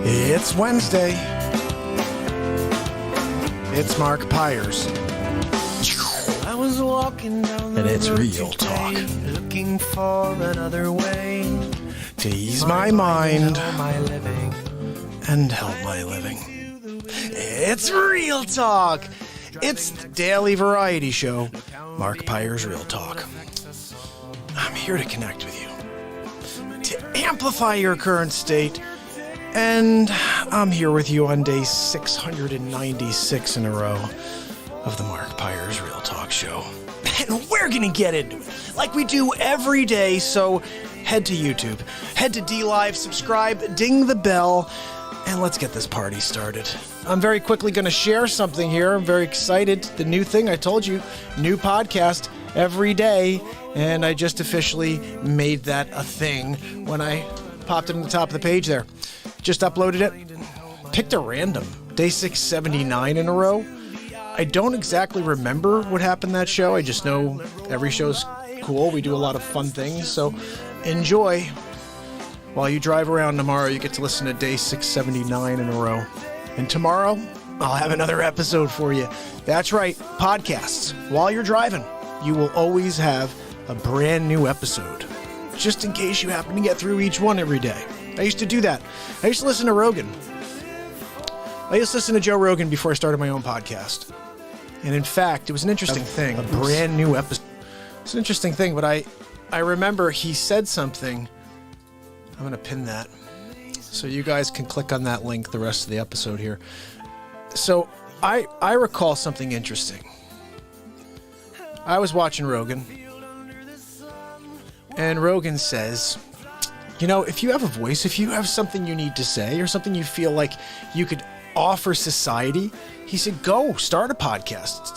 It's Wednesday. It's MARKPIRES. I was walking down the And it's road real talk. today, looking for another way To ease my mind my living. and help my living. It's real talk. It's the daily variety show, MARKPIRES Real Talk. I'm here to connect with you, to amplify your current state, and I'm here with you on day 696 in a row of the MARKPIRES Real Talk show. And we're going to get into it like we do every day, so head to YouTube, head to DLive, subscribe, ding the bell, and let's get this party started. I'm very quickly going to share something here. I'm very excited. The new thing I told you, new podcast every day, and I just officially made that a thing when I popped it on the top of the page there. Just uploaded it, picked a random, day 679 in a row. I don't exactly remember what happened that show. I just know every show's cool. We do a lot of fun things, so enjoy. While you drive around tomorrow, you get to listen to day 679 in a row. And tomorrow, I'll have another episode for you. That's right, podcasts. While you're driving, you will always have a brand new episode, just in case you happen to get through each one every day. I used to do that. I used to listen to Rogan. I used to listen to Joe Rogan before I started my own podcast. And in fact, it was an interesting thing. A brand new episode. It's an interesting thing, but I remember he said something. I'm going to pin that so you guys can click on that link the rest of the episode here. So I recall something interesting. I was watching Rogan, and Rogan says, you know, if you have a voice, if you have something you need to say or something you feel like you could offer society, he said, go, start a podcast.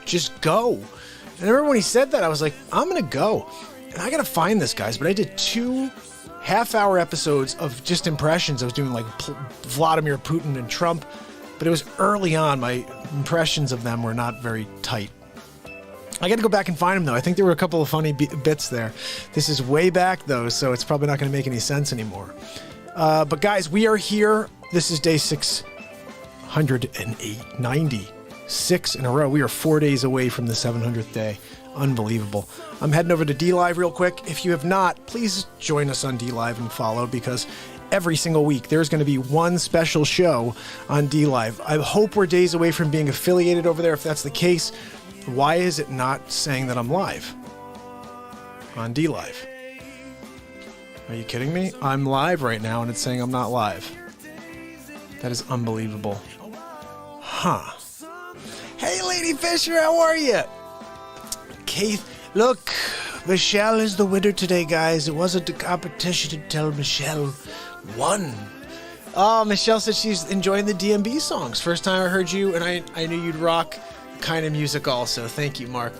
Just go. And I remember when he said that, I was like, I'm going to go. And I got to find this, guys. But I did 2 half-hour episodes of just impressions. I was doing like Vladimir Putin and Trump, but it was early on. My impressions of them were not very tight. I got to go back and find them, though. I think there were a couple of funny bits there. This is way back, though, so it's probably not going to make any sense anymore. But, guys, we are here. This is day 696 in a row. We are 4 days away from the 700th day. Unbelievable. I'm heading over to DLive real quick. If you have not, please join us on DLive and follow, because every single week there's going to be one special show on DLive. I hope we're days away from being affiliated over there. If that's the case, why is it not saying that I'm live on DLive? Are you kidding me? I'm live right now and it's saying I'm not live. That is unbelievable. Huh. Hey, Lady Fisher, how are you? Keith, look, Michelle is the winner today, guys. It wasn't a competition until Michelle won. Oh, Michelle said she's enjoying the DMB songs. First time I heard you, and I knew you'd rock kind of music also. Thank you, Mark.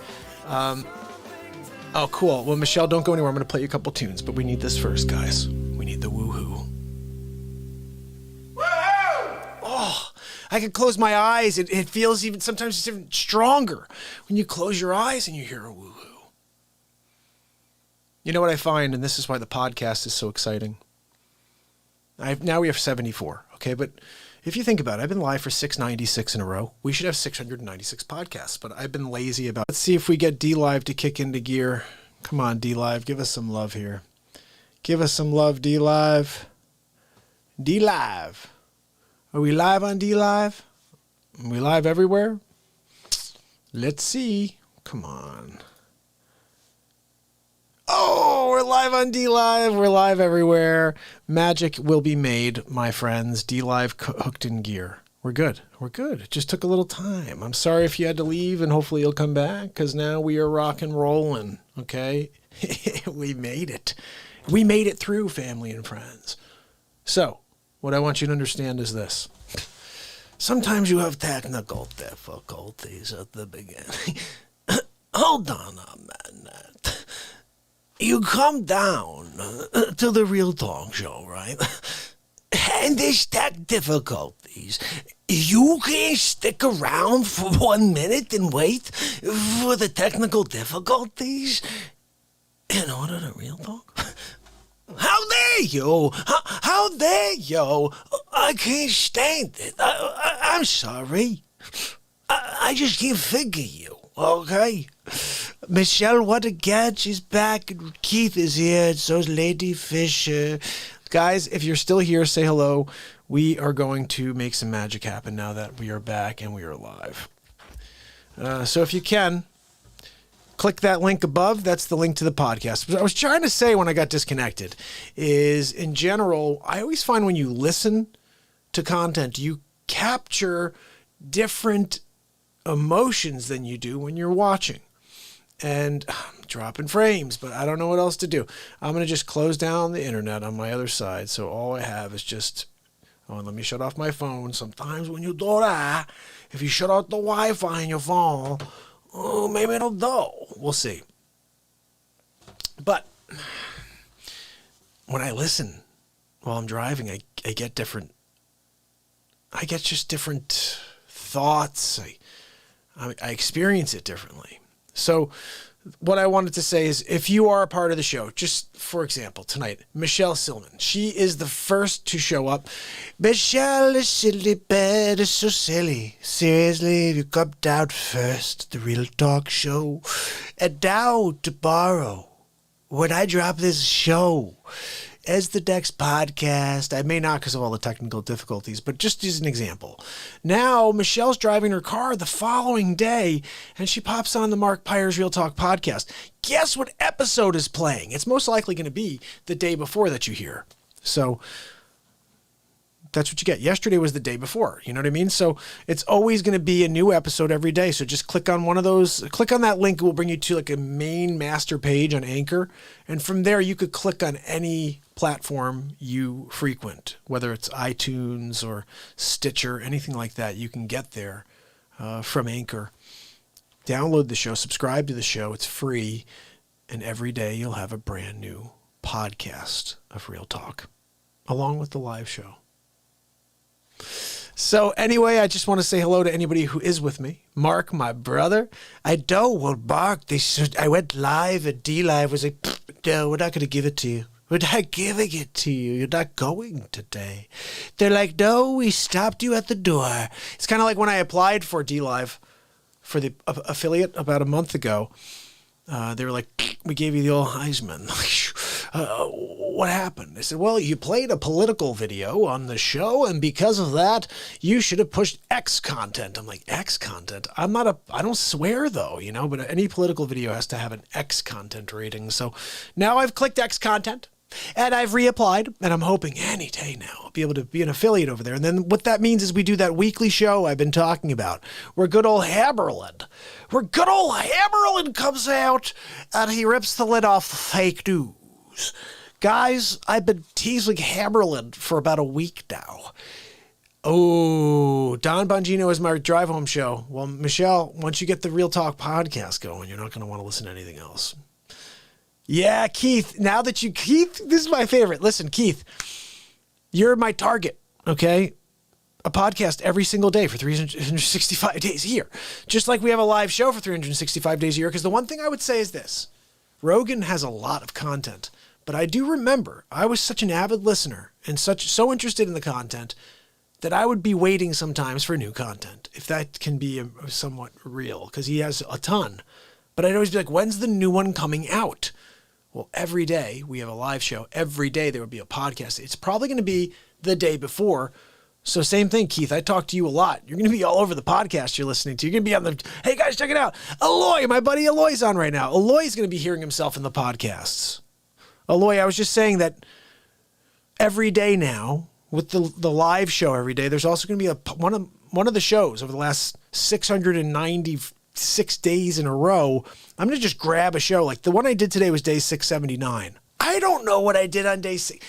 Oh, cool. Well, Michelle, don't go anywhere. I'm going to play you a couple tunes, but we need this first, guys. We need the woohoo. Oh, I can close my eyes. It feels even, sometimes it's even stronger when you close your eyes and you hear a woohoo. You know what I find, and this is why the podcast is so exciting. Now we have 74, okay? But if you think about it, I've been live for 696 in a row. We should have 696 podcasts, but I've been lazy about it. Let's see if we get DLive to kick into gear. Come on, DLive, give us some love here. Give us some love, DLive. DLive. Are we live on DLive? Are we live everywhere? Let's see. Come on. Oh, we're live on DLive. We're live everywhere. Magic will be made, my friends. DLive hooked in gear. We're good. We're good. It just took a little time. I'm sorry if you had to leave, and hopefully you'll come back, because now we are rock and rolling, okay? We made it. We made it through, family and friends. So, what I want you to understand is this. Sometimes you have technical difficulties at the beginning. Hold on a minute. You come down to the Real Talk show, right? And there's tech difficulties. You can't stick around for 1 minute and wait for the technical difficulties in order to Real Talk? How dare you? How dare you? I can't stand it. I'm sorry. I just can't figure you, okay? Michelle, what again? She's back, and Keith is here, and so's Lady Fisher. Guys, if you're still here, say hello. We are going to make some magic happen now that we are back and we are live. So if you can, click that link above. That's the link to the podcast. What I was trying to say when I got disconnected is, in general, I always find when you listen to content, you capture different emotions than you do when you're watching. And I'm dropping frames, but I don't know what else to do. I'm going to just close down the internet on my other side. So all I have is just, let me shut off my phone. Sometimes when you do that, if you shut out the Wi-Fi on your phone, maybe it'll do. We'll see. But when I listen while I'm driving, I get just different thoughts. I experience it differently. So what I wanted to say is, if you are a part of the show, just for example, tonight, Michelle Silman, she is the first to show up. Michelle is silly, bad is so silly. Seriously, you come down first, the Real Talk show. And now, tomorrow, when I drop this show, as the next podcast, I may not because of all the technical difficulties, but just as an example. Now, Michelle's driving her car the following day, and she pops on the MARKPIRES Real Talk podcast. Guess what episode is playing? It's most likely going to be the day before that you hear. So that's what you get. Yesterday was the day before. You know what I mean? So it's always going to be a new episode every day. So just click on one of those. Click on that link. It will bring you to like a main master page on Anchor. And from there, you could click on any platform you frequent, whether it's iTunes or Stitcher, anything like that. You can get there from Anchor. Download the show. Subscribe to the show. It's free. And every day you'll have a brand new podcast of Real Talk, along with the live show. So anyway, I just want to say hello to anybody who is with me. Mark, my brother. I Mark, I went live at DLive. Was like, no, we're not going to give it to you. We're not giving it to you. You're not going today. They're like, no, we stopped you at the door. It's kind of like when I applied for DLive for the affiliate about a month ago. They were like, we gave you the old Heisman. What happened? They said, well, you played a political video on the show, and because of that, you should have pushed X content. I'm like, X content? I don't swear though, but any political video has to have an X content rating. So now I've clicked X content, and I've reapplied, and I'm hoping any day now I'll be able to be an affiliate over there. And then what that means is we do that weekly show I've been talking about, where good old Haberlin comes out, and he rips the lid off the fake news. Guys, I've been teasing Haberlin for about a week now. Oh, Don Bongino is my drive home show. Well, Michelle, once you get the Real Talk podcast going, you're not going to want to listen to anything else. Yeah, Keith, Keith, this is my favorite. Listen, Keith, you're my target, okay? A podcast every single day for 365 days a year. Just like we have a live show for 365 days a year, because the one thing I would say is this. Rogan has a lot of content, but I do remember I was such an avid listener and so interested in the content that I would be waiting sometimes for new content, if that can be somewhat real, because he has a ton. But I'd always be like, when's the new one coming out? Well, every day we have a live show. Every day there would be a podcast. It's probably going to be the day before. So same thing, Keith. I talk to you a lot. You're going to be all over the podcast you're listening to. You're going to be on hey guys, check it out. Aloy, my buddy Aloy's on right now. Aloy's going to be hearing himself in the podcasts. Aloy, I was just saying that every day now, with the live show every day, there's also going to be one of the shows over the last 696 days in a row. I'm going to just grab a show. Like the one I did today was day 679. I don't know what I did on day 6.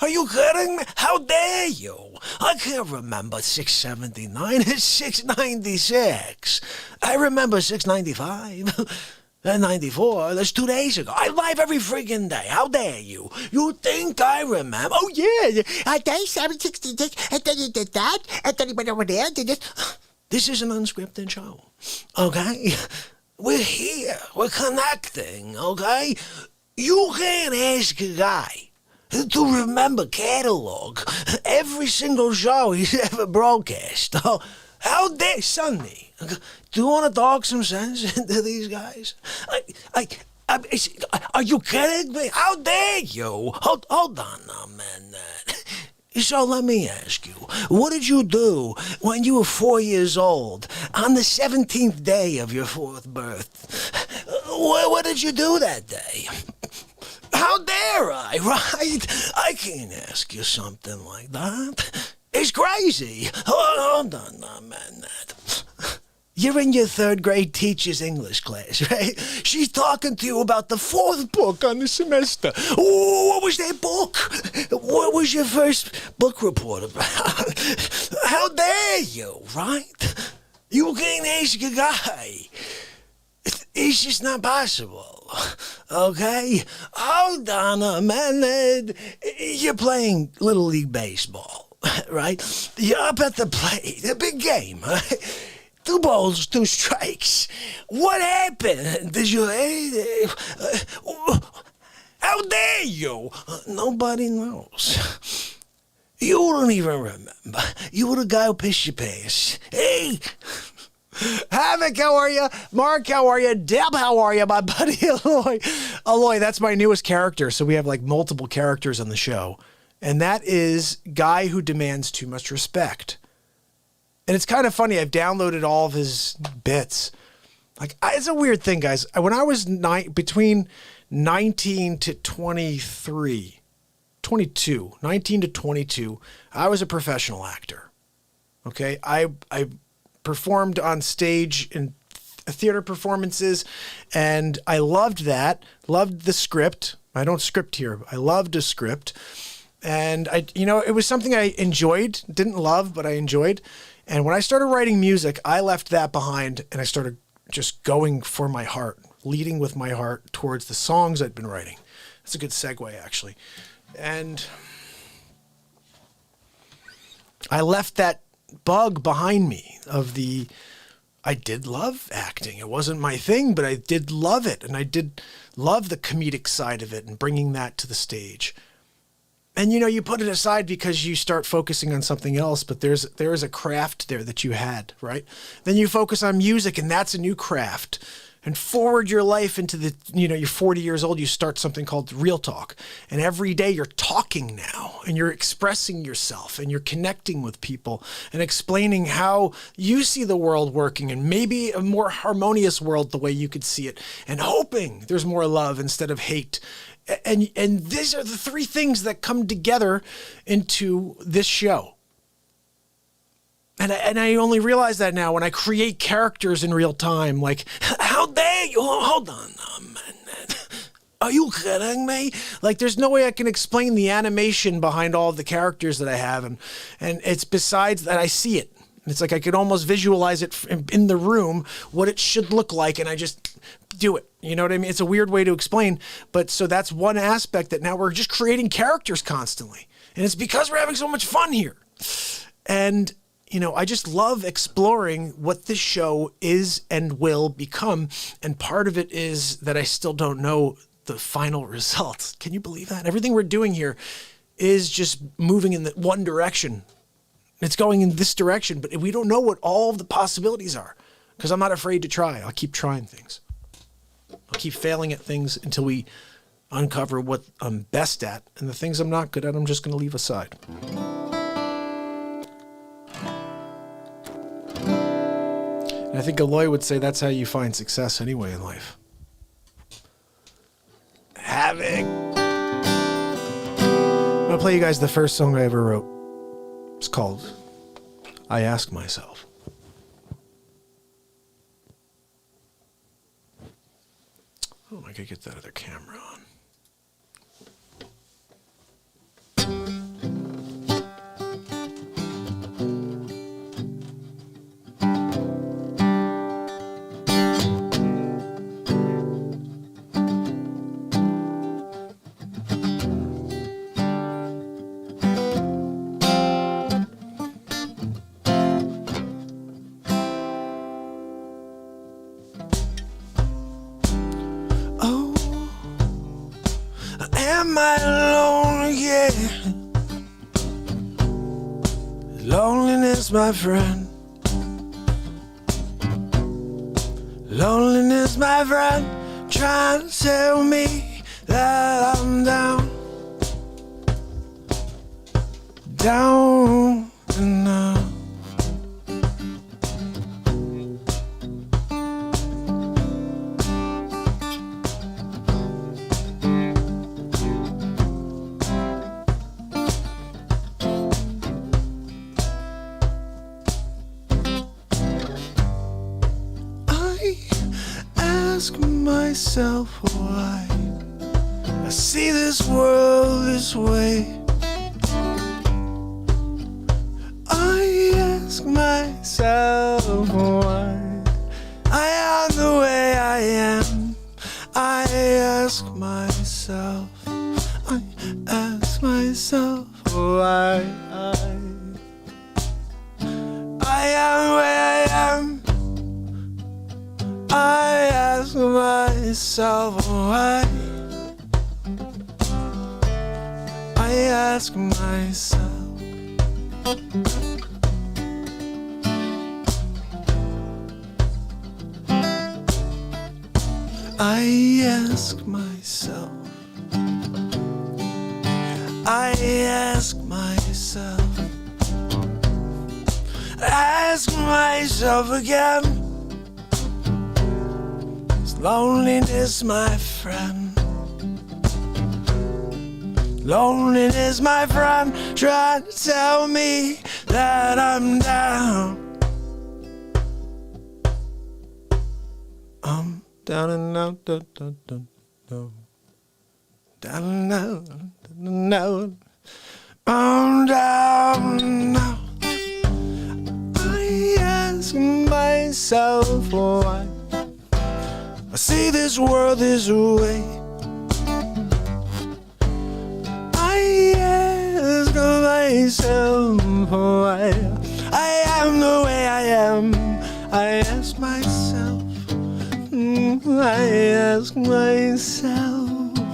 Are you kidding me? How dare you? I can't remember 679. It's 696. I remember 695. And 94, that's 2 days ago. I live every friggin' day. How dare you? You think I remember? Oh, yeah. Day 766, and then you did that, and then you went over there and did this. This is an unscripted show, okay? We're here. We're connecting, okay? You can't ask a guy to remember catalog every single show he's ever broadcast. Oh, how dare Sonny? Do you want to talk some sense into these guys? Are you kidding me? How dare you? Hold on now, man. So let me ask you, what did you do when you were 4 years old on the 17th day of your 4th birth? What did you do that day? How dare I, right? I can't ask you something like that. It's crazy. Hold on now, man. You're in your 3rd grade teacher's English class, right? She's talking to you about the 4th book on the semester. What was that book? What was your first book report about? How dare you, right? You can't ask a guy. It's just not possible, okay? Hold on a minute. You're playing Little League Baseball, right? You're up at the plate, the big game, right? 2 balls, 2 strikes. What happened? Did you... how dare you? Nobody knows. You don't even remember. You were the guy who pissed your pants. Hey! Havoc, how are you? Mark, how are you? Deb, how are you? My buddy Aloy. Aloy, that's my newest character. So we have like multiple characters on the show. And that is Guy Who Demands Too Much Respect. And it's kind of funny. I've downloaded all of his bits. Like, it's a weird thing, guys. When I was between 19 to 22, 19 to 22, I was a professional actor. Okay. I performed on stage in theater performances, and I loved that. Loved the script. I don't script here. I loved a script. And it was something I enjoyed, didn't love, but I enjoyed. And when I started writing music, I left that behind and I started just going for my heart, leading with my heart towards the songs I'd been writing. That's a good segue, actually. And I left that bug behind me I did love acting. It wasn't my thing, but I did love it. And I did love the comedic side of it and bringing that to the stage. And, you put it aside because you start focusing on something else, but there is a craft there that you had, right? Then you focus on music, and that's a new craft. And forward your life into you're 40 years old, you start something called Real Talk. And every day you're talking now, and you're expressing yourself, and you're connecting with people, and explaining how you see the world working, and maybe a more harmonious world the way you could see it, and hoping there's more love instead of hate. And these are the 3 things that come together into this show. And I only realize that now when I create characters in real time. Like, how dare you? Hold on, man. Are you kidding me? Like, there's no way I can explain the animation behind all of the characters that I have. And it's besides that I see it. It's like I could almost visualize it in the room, what it should look like, and I just do it. You know what I mean? It's a weird way to explain, but so that's one aspect that now we're just creating characters constantly. And it's because we're having so much fun here. And, I just love exploring what this show is and will become. And part of it is that I still don't know the final results. Can you believe that? Everything we're doing here is just moving in one direction. It's going in this direction, but we don't know what all of the possibilities are because I'm not afraid to try. I'll keep trying things. I'll keep failing at things until we uncover what I'm best at, and the things I'm not good at, I'm just going to leave aside. And I think Aloy would say that's how you find success anyway in life. Havoc. I'm going to play you guys the first song I ever wrote. It's called I Ask Myself. Oh, I could get that other camera on. Am I alone yeah. Loneliness, my friend. Loneliness, my friend, trying to tell me that I'm down, down and out. Ask myself why I see this world this way. I ask myself why I am the way I am. I ask myself, I ask myself why I am the way I am. I ask myself why. I ask myself. I ask myself. I ask myself. Ask myself again. Loneliness, my friend. Loneliness, my friend, trying to tell me that I'm down. I'm down and out, down, down, down, down. Down and out, down and out. I'm down now. I ask myself why I see this world this way. I ask myself why I am the way I am. I ask myself. I ask myself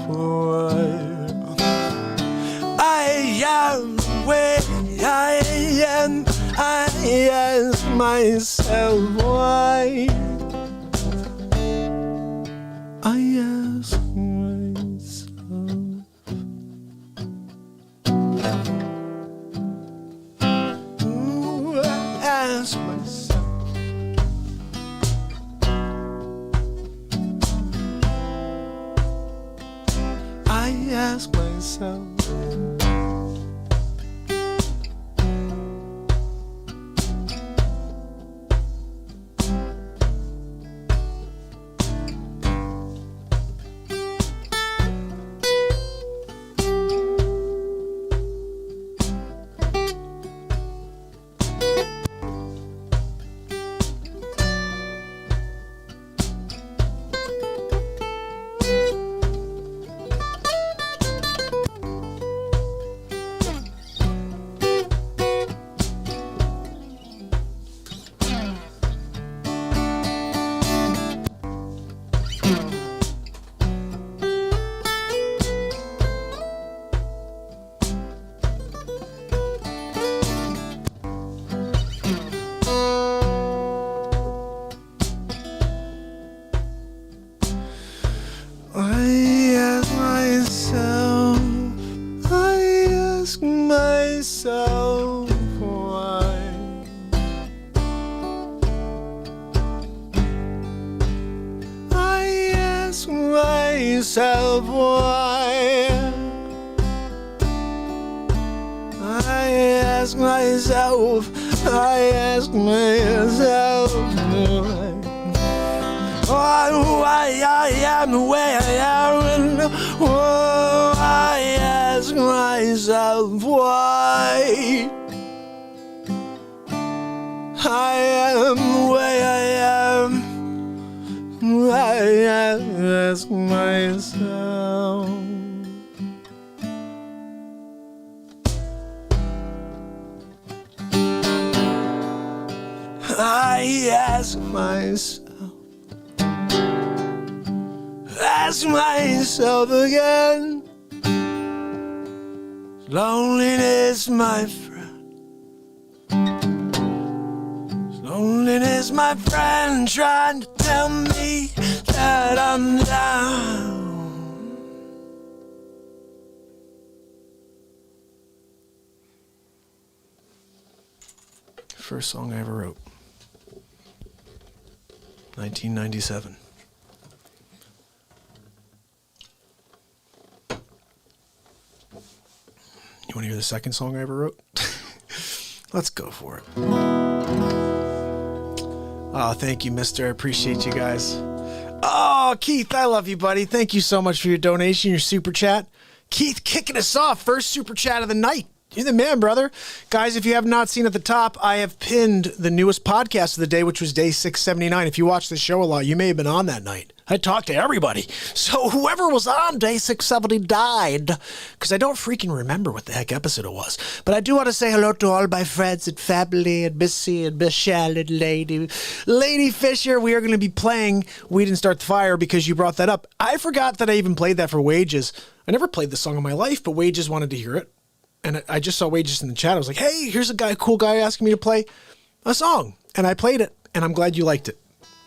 why I am the way I am. I ask myself why. I ask myself. I ask myself. I ask myself. Myself why I ask myself why I ask myself. I ask myself why I am the way I am. Oh, I ask myself why I am the way I am. I ask myself. I ask myself. Ask myself again. Loneliness, my friend. Loneliness, my friend, trying to tell me that I'm down. First song I ever wrote. 1997. You want to hear the second song I ever wrote? Let's go for it. Oh, thank you, mister. I appreciate you guys. Oh, Keith, I love you, buddy. Thank you so much for your donation, your super chat. Keith kicking us off. First super chat of the night. You're the man, brother. Guys, if you have not seen at the top, I have pinned the newest podcast of the day, which was day 679. If you watch the show a lot, you may have been on that night. I talked to everybody. So whoever was on day 670 died, because I don't freaking remember what the heck episode it was. But I do want to say hello to all my friends and family and Missy and Michelle and Lady Fisher. We are going to be playing We Didn't Start the Fire because you brought that up. I forgot that I even played that for Wages. I never played this song in my life, but Wages wanted to hear it. And I just saw Wages in the chat. I was like, hey, here's a cool guy asking me to play a song. And I played it, and I'm glad you liked it.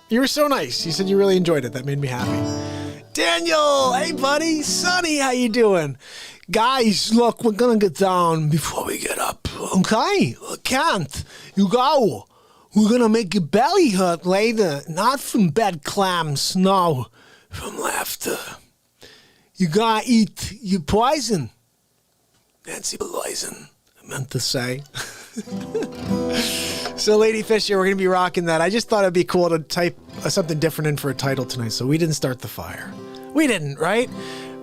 You were so nice. You said you really enjoyed it. That made me happy. Daniel, hey, buddy. Sonny, how you doing? Guys, look, we're going to get down before we get up. Okay? I can't. You go. We're going to make your belly hurt later. Not from bad clams, no. From laughter. You got to eat your poison. Nancy Poison, I meant to say. So, Lady Fisher, we're going to be rocking that. I just thought it'd be cool to type something different in for a title tonight. So we didn't start the fire. We didn't, right?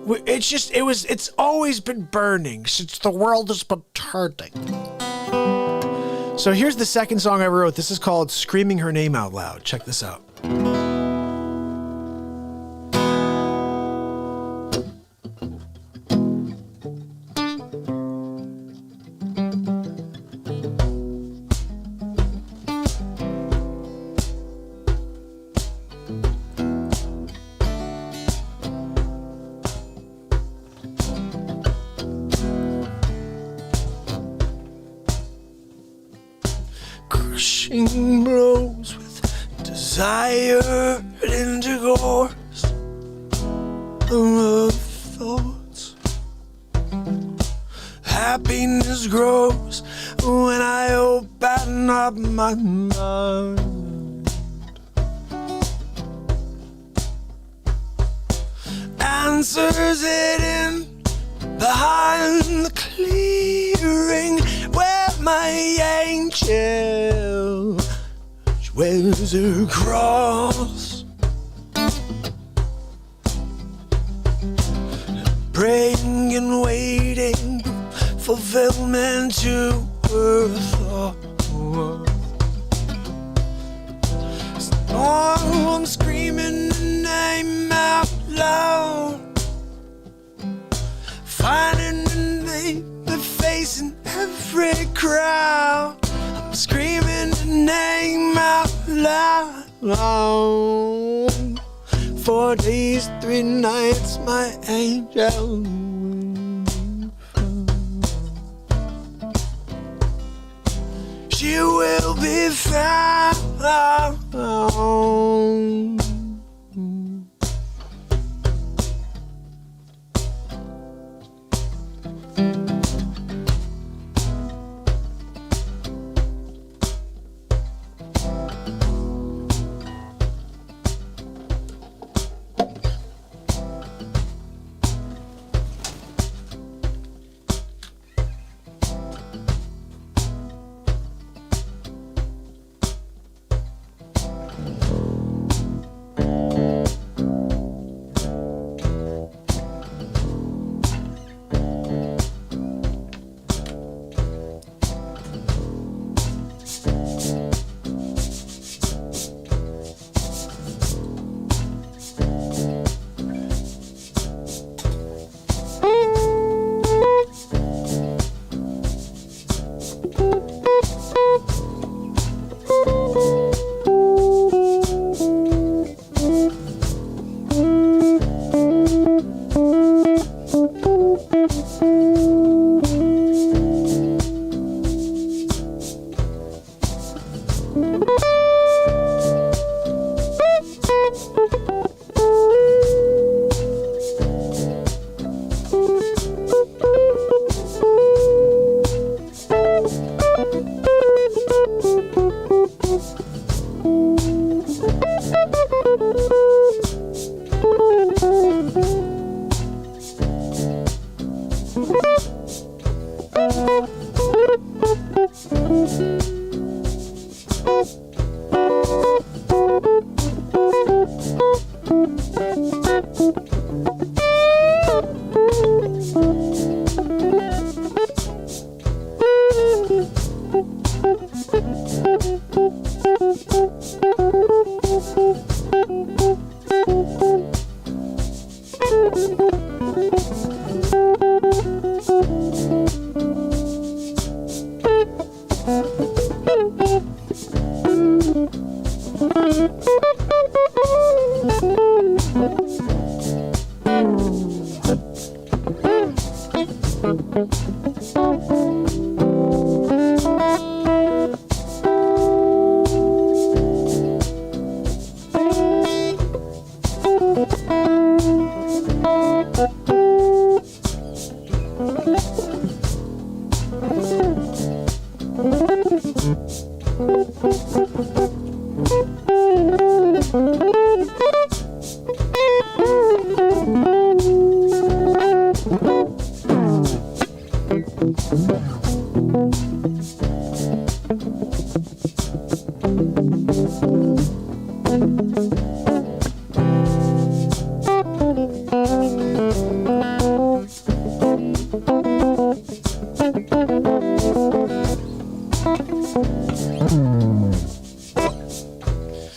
It's always been burning since the world has been turning. So here's the second song I wrote. This is called Screaming Her Name Out Loud. Check this out. Blows with desire intercourse of thoughts. Happiness grows when I open up my mind. Answers hidden behind the clearing where my angel wears her cross, praying and waiting fulfillment to her thought. Storm screaming the name out loud, finding the name but facing every crowd. I'm screaming the name out loud. 4 days, 3 nights, my angel. She will be found.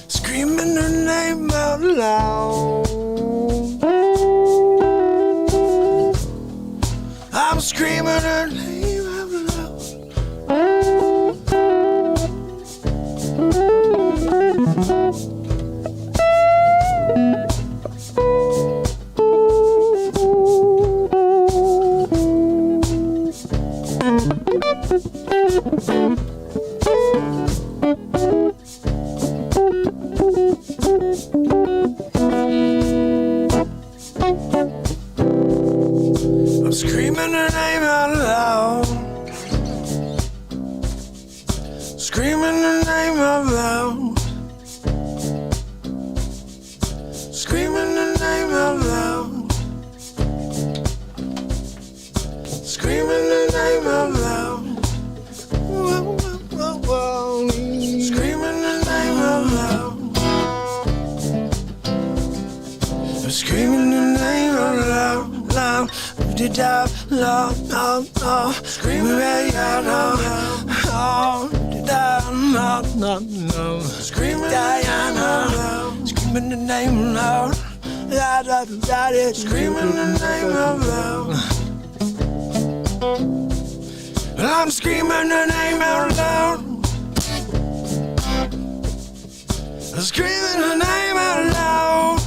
Screaming her name out loud. I'm screaming her name out loud. I'm screaming her name out loud. Screaming her name out loud. Screaming her name out loud. Screaming her name out loud. Whoa, whoa, whoa, whoa. Screaming her name out loud. I'm screaming her name out loud, loud. Loud, loud, loud. Screaming right out loud, loud, loud, loud. Screaming out loud. Screaming the name loud. Screaming the name out loud. I'm screaming the name out loud. I'm screaming the name out loud.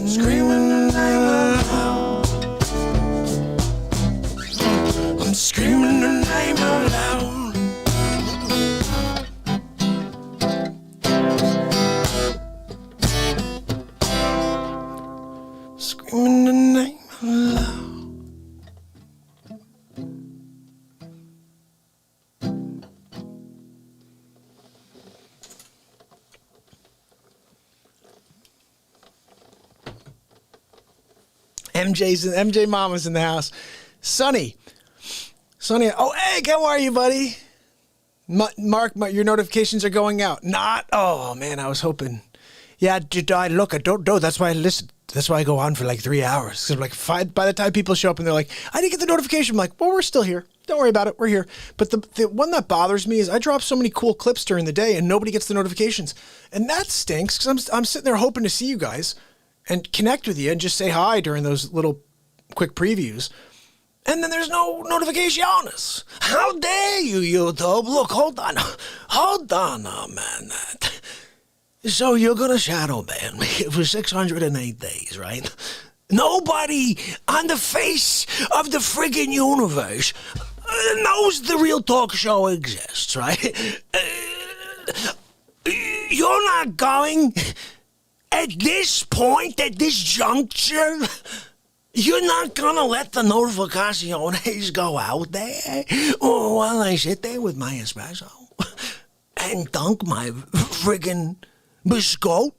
Screaming the name out loud. I'm screaming the name out loud. Screaming the name out loud. MJ Mama's in the house. Sonny. Oh, hey, how are you, buddy? Mark, your notifications are going out. Not. Oh man, I was hoping. Yeah, did I look? I don't know. That's why I listen. That's why I go on for like 3 hours. Cause like by the time people show up and they're like, I didn't get the notification. I'm like, well, we're still here. Don't worry about it. We're here. But the one that bothers me is I drop so many cool clips during the day and nobody gets the notifications, and that stinks. Cause I'm sitting there hoping to see you guys and connect with you and just say hi during those little quick previews. And then there's no notifications. How dare you, YouTube? Look, hold on now, man. So you're going to shadow ban me for 608 days, right? Nobody on the face of the friggin' universe knows the Real Talk Show exists, right? You're not going... At this point, at this juncture, you're not gonna let the notifications go out there while I sit there with my espresso and dunk my friggin' biscuit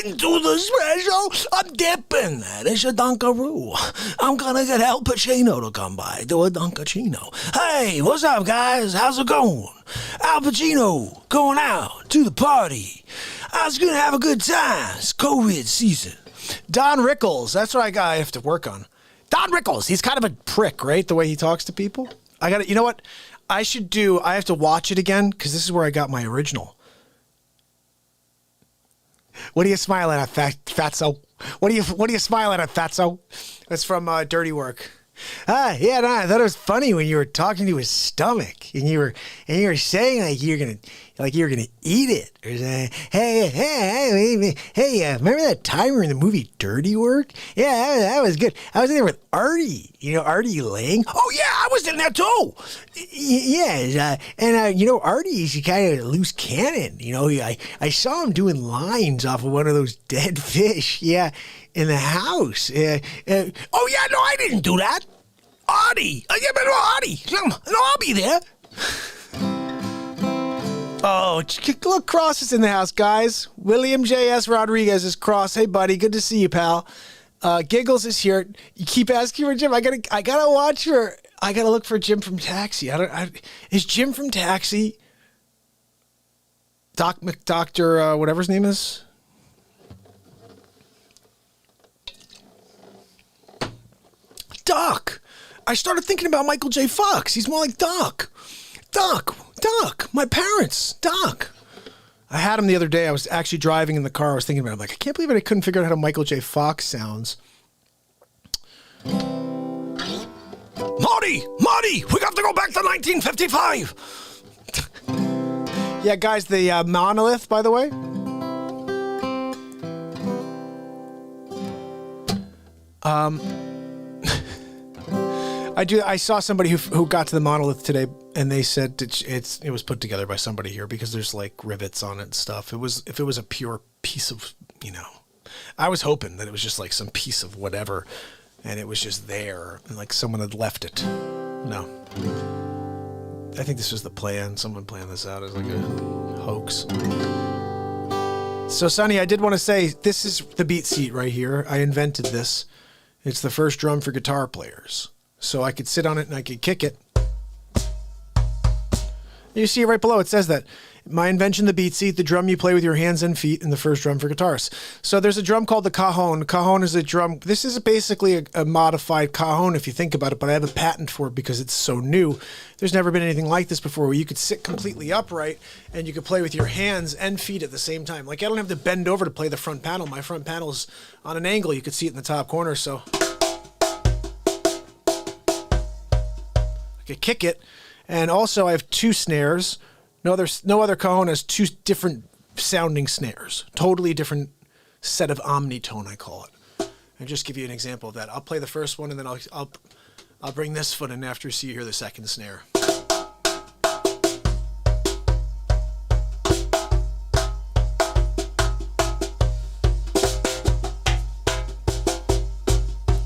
into the special. I'm dipping that. It's a Dunkaroo. I'm gonna get Al Pacino to come by, do a Dunkachino. Hey, what's up, guys? How's it going? Al Pacino going out to the party. I was gonna have a good time. It's COVID season. Don Rickles, that's what I have to work on. Don Rickles, he's kind of a prick, right? The way he talks to people. You know what? I have to watch it again because this is where I got my original. What are you smiling at, fatso? What are you smiling at, fatso? That's from Dirty Work. Yeah, no, I thought it was funny when you were talking to his stomach and you were saying like you were gonna eat it or saying, hey, remember that time we were in the movie Dirty Work? Yeah, that was good. I was in there with Artie, Artie Lang. Oh yeah, I was in there too. Yeah, and Artie's kind of a loose cannon. I saw him doing lines off of one of those dead fish. Yeah. In the house. Oh, yeah, no, I didn't do that. Artie. Yeah, but Artie. No, I'll be there. Oh, look, Cross is in the house, guys. William J.S. Rodriguez is Cross. Hey, buddy, good to see you, pal. Giggles is here. You keep asking for Jim. I gotta look for Jim from Taxi. Is Jim from Taxi Dr. Whatever his name is? Doc. I started thinking about Michael J. Fox. He's more like Doc. Doc. My parents. Doc. I had him the other day. I was actually driving in the car. I was thinking about it. I'm like, I can't believe I couldn't figure out how Michael J. Fox sounds. Marty, we got to go back to 1955. Yeah, guys, the monolith, by the way. I saw somebody who got to the monolith today, and they said it was put together by somebody here because there's like rivets on it and stuff. If it was a pure piece of, I was hoping that it was just like some piece of whatever, and it was just there, and like someone had left it. No. I think this was the plan. Someone planned this out as like a hoax. So, Sonny, I did want to say, this is the BeatSeat right here. I invented this. It's the first drum for guitar players. So I could sit on it and I could kick it. You see it right below. It says that. My invention, the BeatSeat, the drum you play with your hands and feet, and the first drum for guitars. So there's a drum called the cajon. Cajon is a drum. This is basically a modified cajon if you think about it, but I have a patent for it because it's so new. There's never been anything like this before where you could sit completely upright and you could play with your hands and feet at the same time. Like I don't have to bend over to play the front panel. My front panel's on an angle. You could see it in the top corner, so I could kick it. And also I have two snares. No other cajon has two different sounding snares. Totally different set of omnitone, I call it. I'll just give you an example of that. I'll play the first one and then I'll bring this foot in after so you hear the second snare.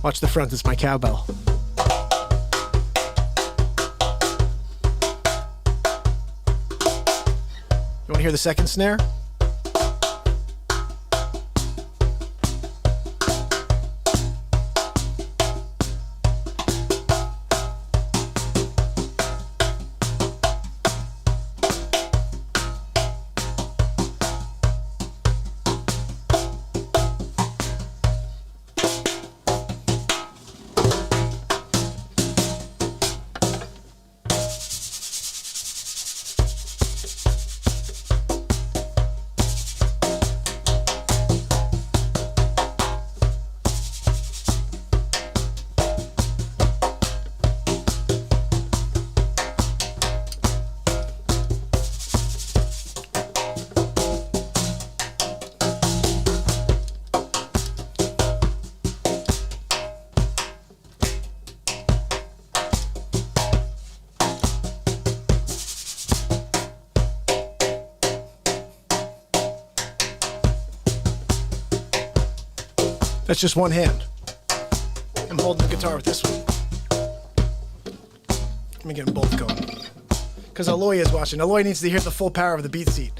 Watch the front, it's my cowbell. You want to hear the second snare? That's just one hand. I'm holding the guitar with this one. Let me get them both going. Because Aloy is watching. Aloy needs to hear the full power of the BeatSeat.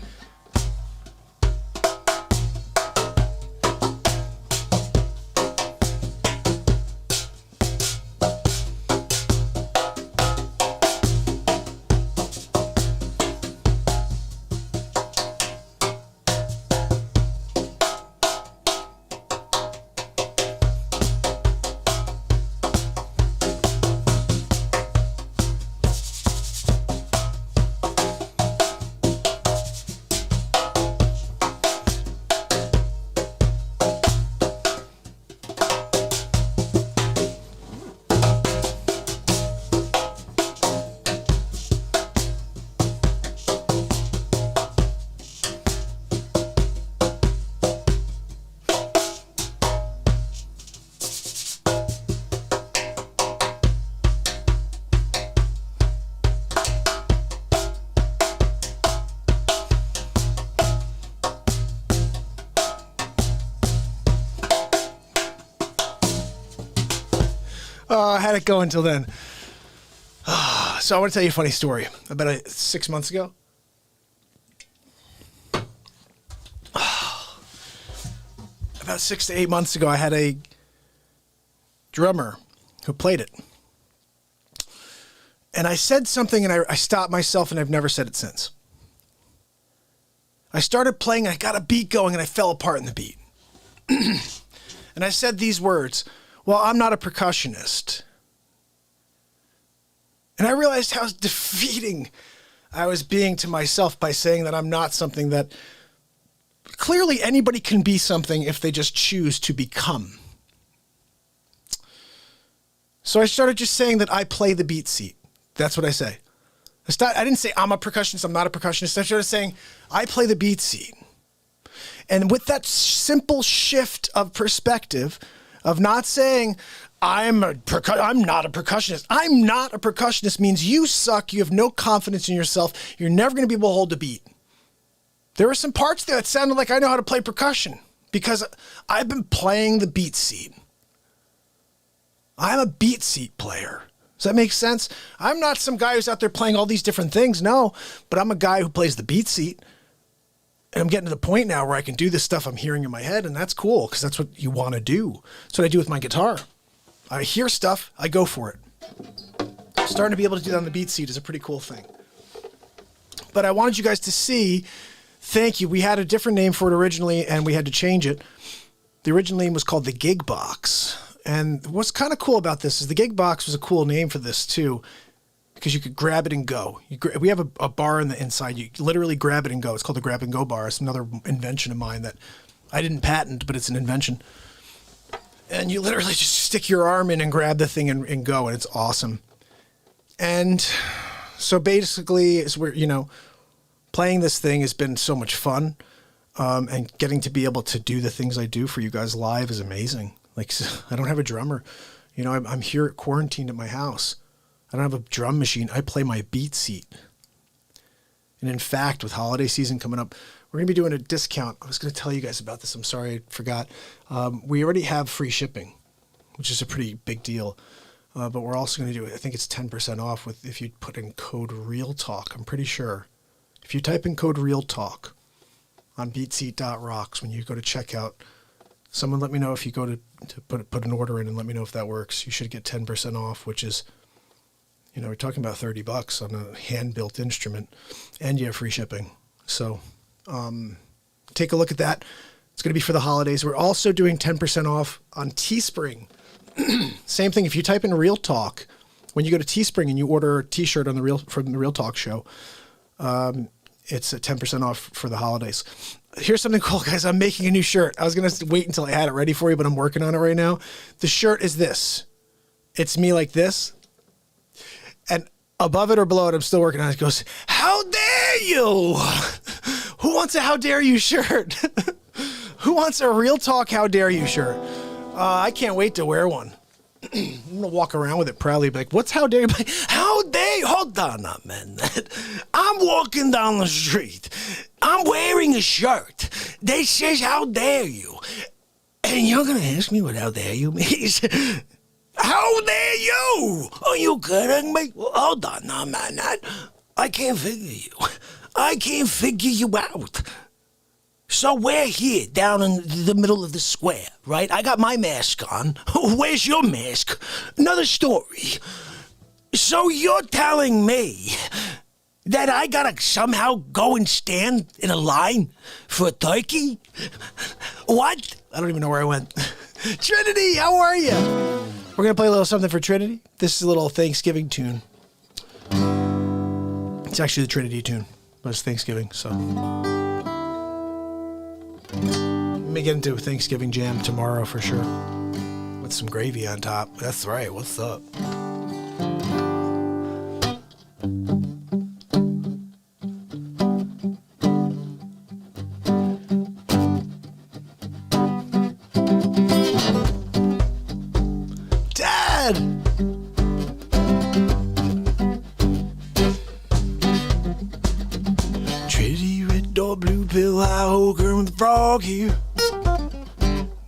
had it going until then. So I want to tell you a funny story. About 6 months ago. About 6 to 8 months ago, I had a drummer who played it. And I said something and I stopped myself and I've never said it since. I started playing and I got a beat going and I fell apart in the beat. And I said these words, well, I'm not a percussionist. And I realized how defeating I was being to myself by saying that I'm not something that clearly anybody can be something if they just choose to become. So I started just saying that I play the BeatSeat. That's what I say. I didn't say I'm a percussionist, I'm not a percussionist. I started saying I play the BeatSeat. And with that simple shift of perspective of not saying I'm not a percussionist. I'm not a percussionist means you suck, you have no confidence in yourself, you're never going to be able to hold a beat. There were some parts there that sounded like I know how to play percussion because I've been playing the BeatSeat. I'm a BeatSeat player. Does that make sense? I'm not some guy who's out there playing all these different things, no, but I'm a guy who plays the BeatSeat. And I'm getting to the point now where I can do this stuff I'm hearing in my head, and that's cool because that's what you want to do. That's what I do with my guitar. I hear stuff, I go for it. Starting to be able to do that on the BeatSeat is a pretty cool thing. But I wanted you guys to see, thank you, we had a different name for it originally and we had to change it. The original name was called the Gig Box. And what's kind of cool about this is the Gig Box was a cool name for this too, because you could grab it and go. We have a bar in the inside. You literally grab it and go. It's called the Grab and Go Bar. It's another invention of mine that I didn't patent, but it's an invention. And you literally just stick your arm in and grab the thing and go, and it's awesome. And so basically, it's where, playing this thing has been so much fun, and getting to be able to do the things I do for you guys live is amazing. Like, I don't have a drummer. I'm here quarantined at my house. I don't have a drum machine. I play my BeatSeat. And in fact, with holiday season coming up, we're going to be doing a discount. I was going to tell you guys about this. I'm sorry, I forgot. We already have free shipping, which is a pretty big deal. But we're also going to do, I think it's 10% off if you put in code REALTALK. I'm pretty sure. If you type in code REALTALK on beatseat.rocks when you go to checkout, someone let me know if you go to put an order in and let me know if that works. You should get 10% off, which is, we're talking about $30 on a hand-built instrument, and you have free shipping. So take a look at that. It's going to be for the holidays. We're also doing 10% off on Teespring. Same thing. If you type in Real Talk, when you go to Teespring and you order a T-shirt from the Real Talk show, it's at 10% off for the holidays. Here's something cool, guys. I'm making a new shirt. I was going to wait until I had it ready for you, but I'm working on it right now. The shirt is this. It's me like this. And above it or below it, I'm still working on it. It goes, how dare you? Who wants a how dare you shirt? Who wants a Real Talk how dare you shirt? I can't wait to wear one. I'm going to walk around with it proudly, be like, what's how dare you? How dare you? Hold on a minute. I'm walking down the street. I'm wearing a shirt that says how dare you. And you're going to ask me what how dare you means? How dare you? Are you kidding me? Well, hold on a minute. I can't figure you. I can't figure you out. So we're here down in the middle of the square, right? I got my mask on. Where's your mask? Another story. So you're telling me that I gotta somehow go and stand in a line for a turkey? What? I don't even know where I went. Trinity, how are you? We're gonna play a little something for Trinity. This is a little Thanksgiving tune. It's actually the Trinity tune, but it's Thanksgiving, so. Let me get into a Thanksgiving jam tomorrow for sure. With some gravy on top. That's right, what's up? Dad! Trinity, red door, blue pill, high hole, girl with the frog here.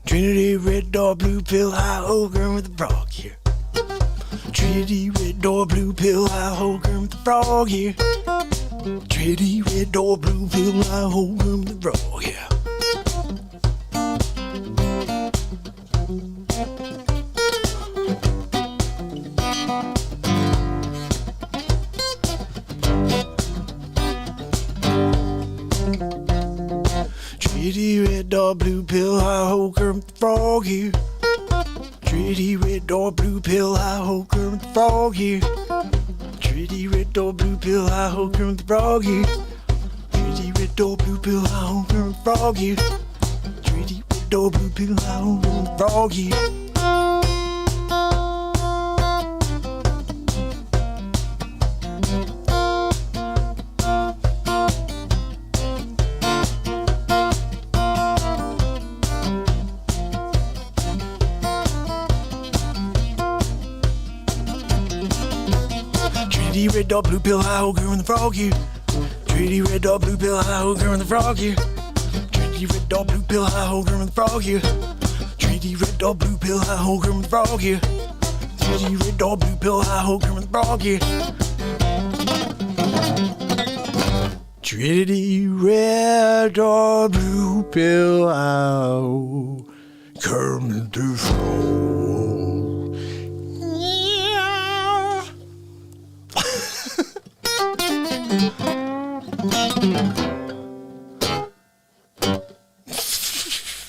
Trinity, red door, blue pill, high hole, girl with the frog here. Tritty red door, blue pill, I hold Kermit the Frog here. Tritty red door, blue pill, I hold Kermit the Frog here. Tritty red door, blue pill, I hold Kermit the Frog here. Tritty red door, blue pill, I hold Kermit the Frog here. Tritty red door, blue pill, I hold Kermit the Frog here. Tritty red door, blue pill, I hold Kermit the Frog here. Tritty red door, blue pill, I hold Kermit the Frog here. Tritty red door, blue pill, I hold Kermit the Frog here. Tritty red door, blue pill, I hold Kermit the Frog here. Tritty red door, blue pill, I hold Kermit the Frog here. Tritty red door, blue pill, I hold Kermit the Frog here. Tritty red door, blue pill, I hold Kermit the Frog here. Tritty red door, blue pill, I hold Kermit the Frog.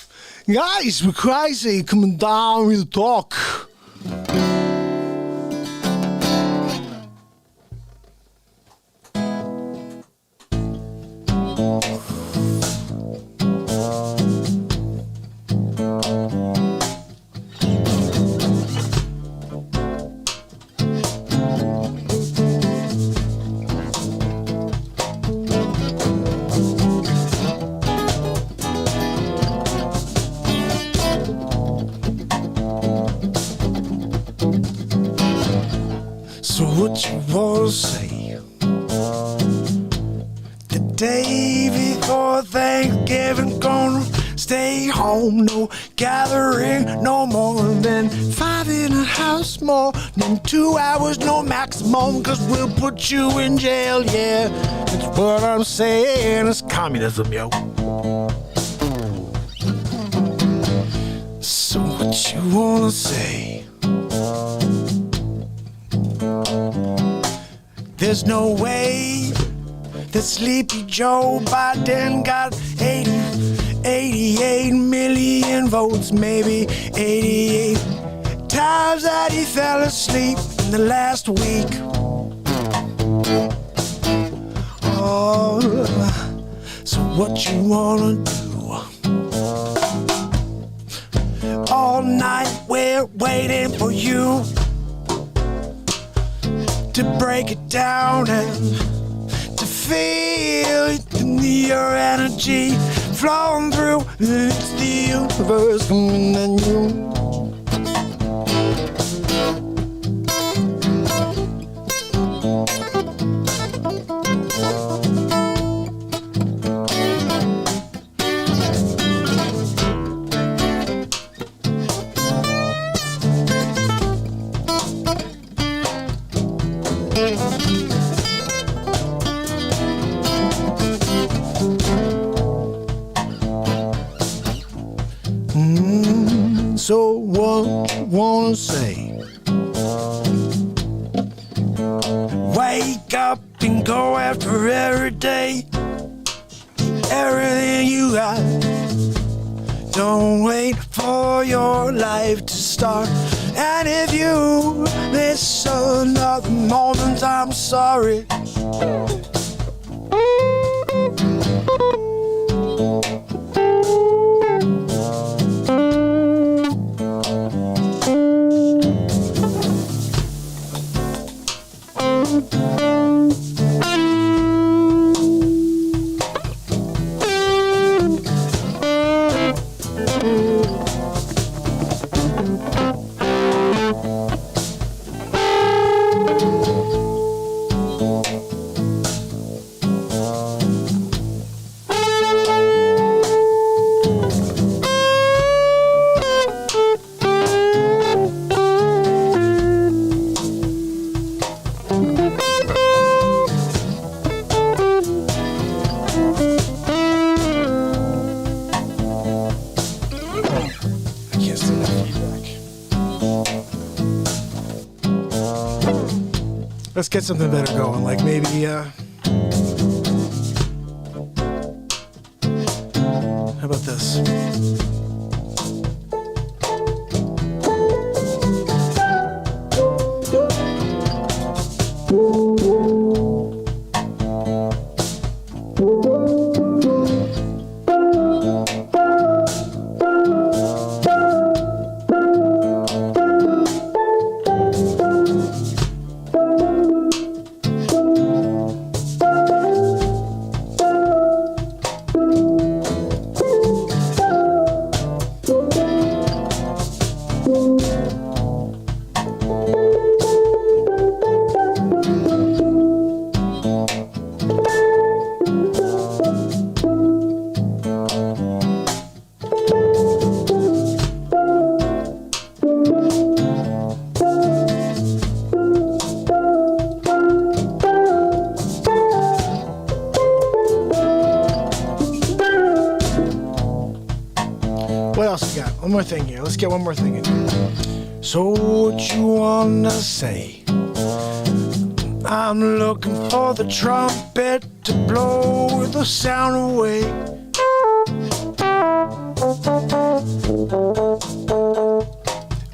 Guys, we're crazy coming down real talk. So what you wanna say? The day before Thanksgiving, gonna stay home, no gathering, no more than 5 in a house, more than 2 hours, no maximum, cause we'll put you in jail, yeah. That's what I'm saying, it's communism, yo. So what you wanna say? There's no way that Sleepy Joe Biden got 88 million votes, maybe 88 times that he fell asleep in the last week. Oh, so what you wanna do? All night we're waiting for you to break it down and to feel your energy flowing through. It's the universe coming at you. So what you wanna say? Wake up and go after every day, everything you got. Don't wait for your life to start. And if you miss another moment, I'm sorry. Let's get something better going, like maybe, how about this? What else we got? One more thing here. Let's get one more thing in here. So what you wanna say? I'm looking for the trumpet to blow the sound away.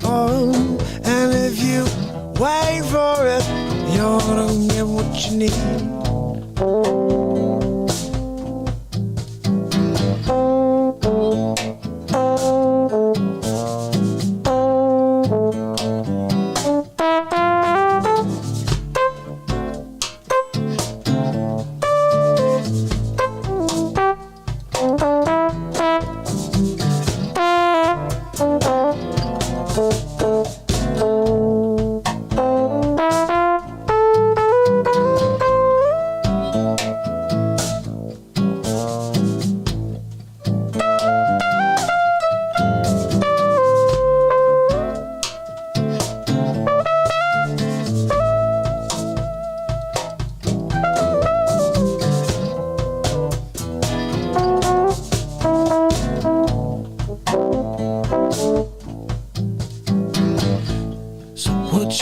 Oh, and if you wait for it, you're gonna get what you need.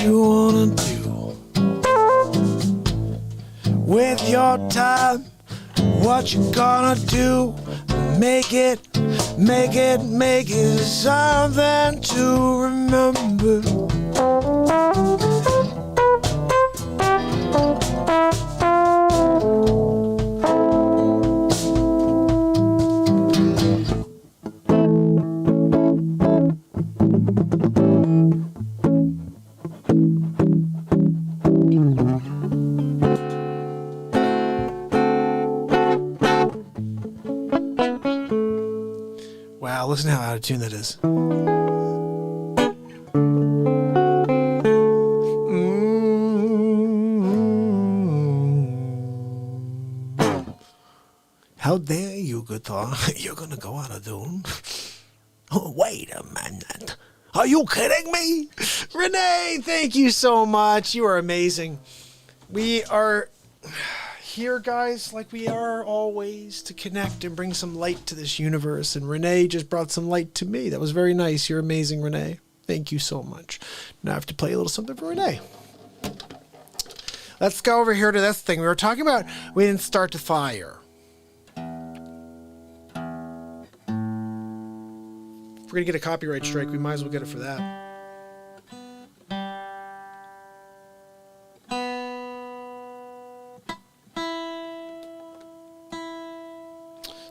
You wanna do with your time? What you gonna do? Make it something to remember. Wow, listen how out of tune that is. How dare you, guitar? You're gonna go out of tune? Oh, wait a minute. Are you kidding me? Renee, thank you so much. You are amazing. We are here, guys, like we are always, to connect and bring some light to this universe. And Renee just brought some light to me. That was very nice. You're amazing, Renee. Thank you so much. Now I have to play a little something for Renee. Let's go over here to this thing. We were talking about we didn't start the fire. If we're going to get a copyright strike, we might as well get it for that.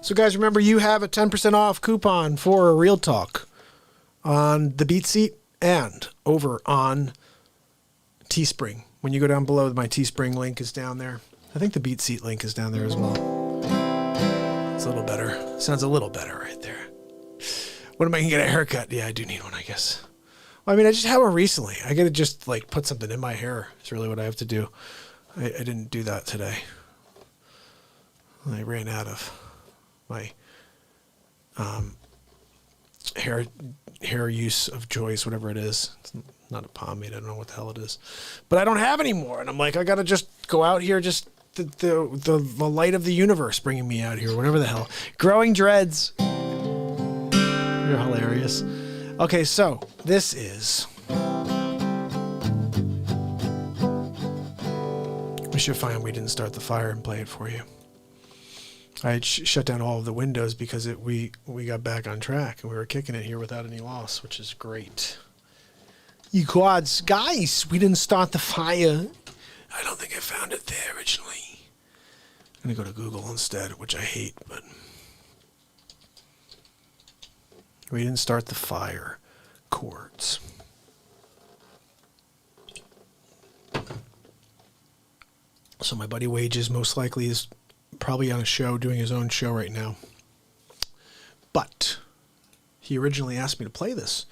So guys, remember, you have a 10% off coupon for Real Talk on the BeatSeat and over on Teespring. When you go down below, my Teespring link is down there. I think the BeatSeat link is down there as well. It's a little better. Sounds a little better right there. When am I going to get a haircut? Yeah, I do need one, I guess. Well, I mean, I just had one recently. I got to just like put something in my hair. It's really what I have to do. I didn't do that today. I ran out of my hair use of choice, whatever it is. It's not a pomade. I don't know what the hell it is, but I don't have any more. And I'm like, I gotta just go out here. Just the light of the universe bringing me out here. Whatever the hell. Growing dreads. You're hilarious. Okay, so this is promise you fine we didn't start the fire and play it for you. I had shut down all of the windows because we got back on track and we were kicking it here without any loss, which is great. You guys, we didn't start the fire. I don't think I found it there originally. I'm going to go to Google instead, which I hate, but we didn't start the fire. Chords. So my buddy Wages most likely is probably on a show, doing his own show right now. But he originally asked me to play this,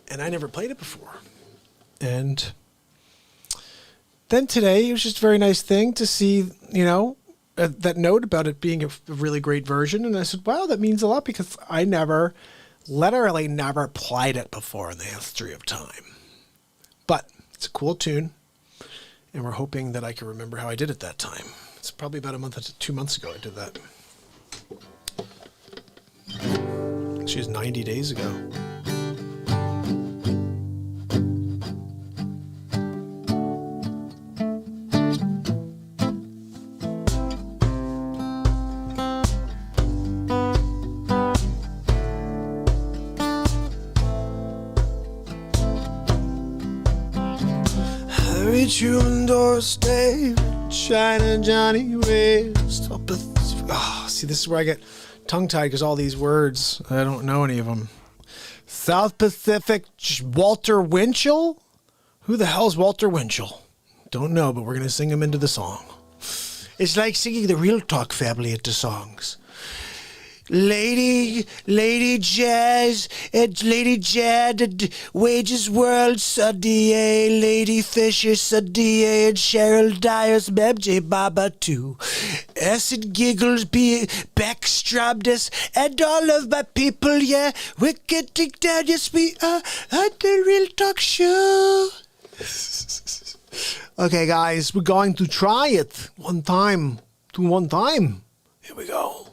and I never played it before. And then today, it was just a very nice thing to see, you know, that note about it being a really great version. And I said, wow, that means a lot because I literally never played it before in the history of time. But it's a cool tune, and we're hoping that I can remember how I did it that time. It's probably about a month to 2 months ago I did that. She was 90 days ago. You endorse David, China, Johnny West. Oh, see, this is where I get tongue-tied because all these words, I don't know any of them. South Pacific, Walter Winchell? Who the hell's Walter Winchell? Don't know, but we're going to sing him into the song. It's like singing the Real Talk family into songs. Lady Jazz, Lady Jad, Wages World, Sudie, Lady Fisher, Sudie, and Cheryl Dyers, MJ Baba too. Acid Giggles, Backstrabdus, and all of my people, yeah, we're getting down, yes we are, at the Real Talk Show. Okay guys, we're going to try it one time. Here we go.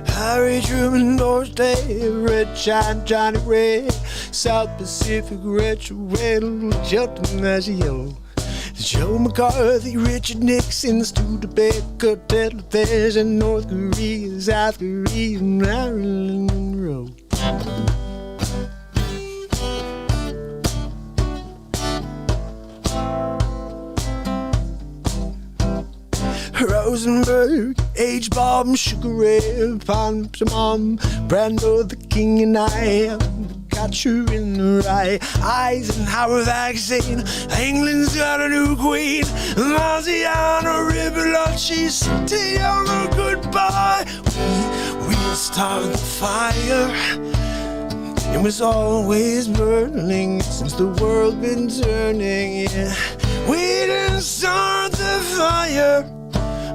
Harry Truman, Doris Day, Red Shine, Johnny Red, South Pacific, Retro Red, Shelton National, Joe McCarthy, Richard Nixon, Studebaker, television, North Korea, South Korea, Maryland Monroe. Rosenberg, H-Bomb, Sugar Ray, Palm, Mom, Brando, the King, and I got you in the right. Eisenhower vaccine, England's got a new queen, Marziano, Ribolochi, Tiana, goodbye. We started the fire. It was always burning since the world been turning. Yeah, we didn't start the fire.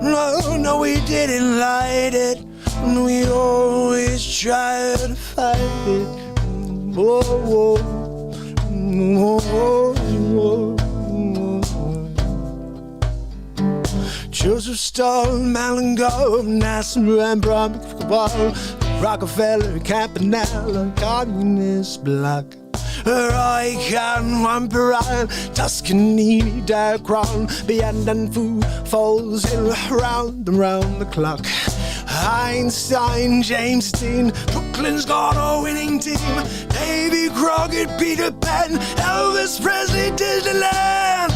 No, we didn't light it. We always try to fight it. Whoa, whoa, whoa, whoa, whoa. Joseph Stalin, Malangov, Nasser, and Bromwell, Rockefeller, Campanella, Communist Bloc. Roy Khan, Wampiran, Toscanini, Diacron, Beyond and Fu, Falls Hill, round and round the clock. Einstein, James Dean, Brooklyn's got a winning team. Davy Crockett, Peter Pan, Elvis Presley, Disneyland.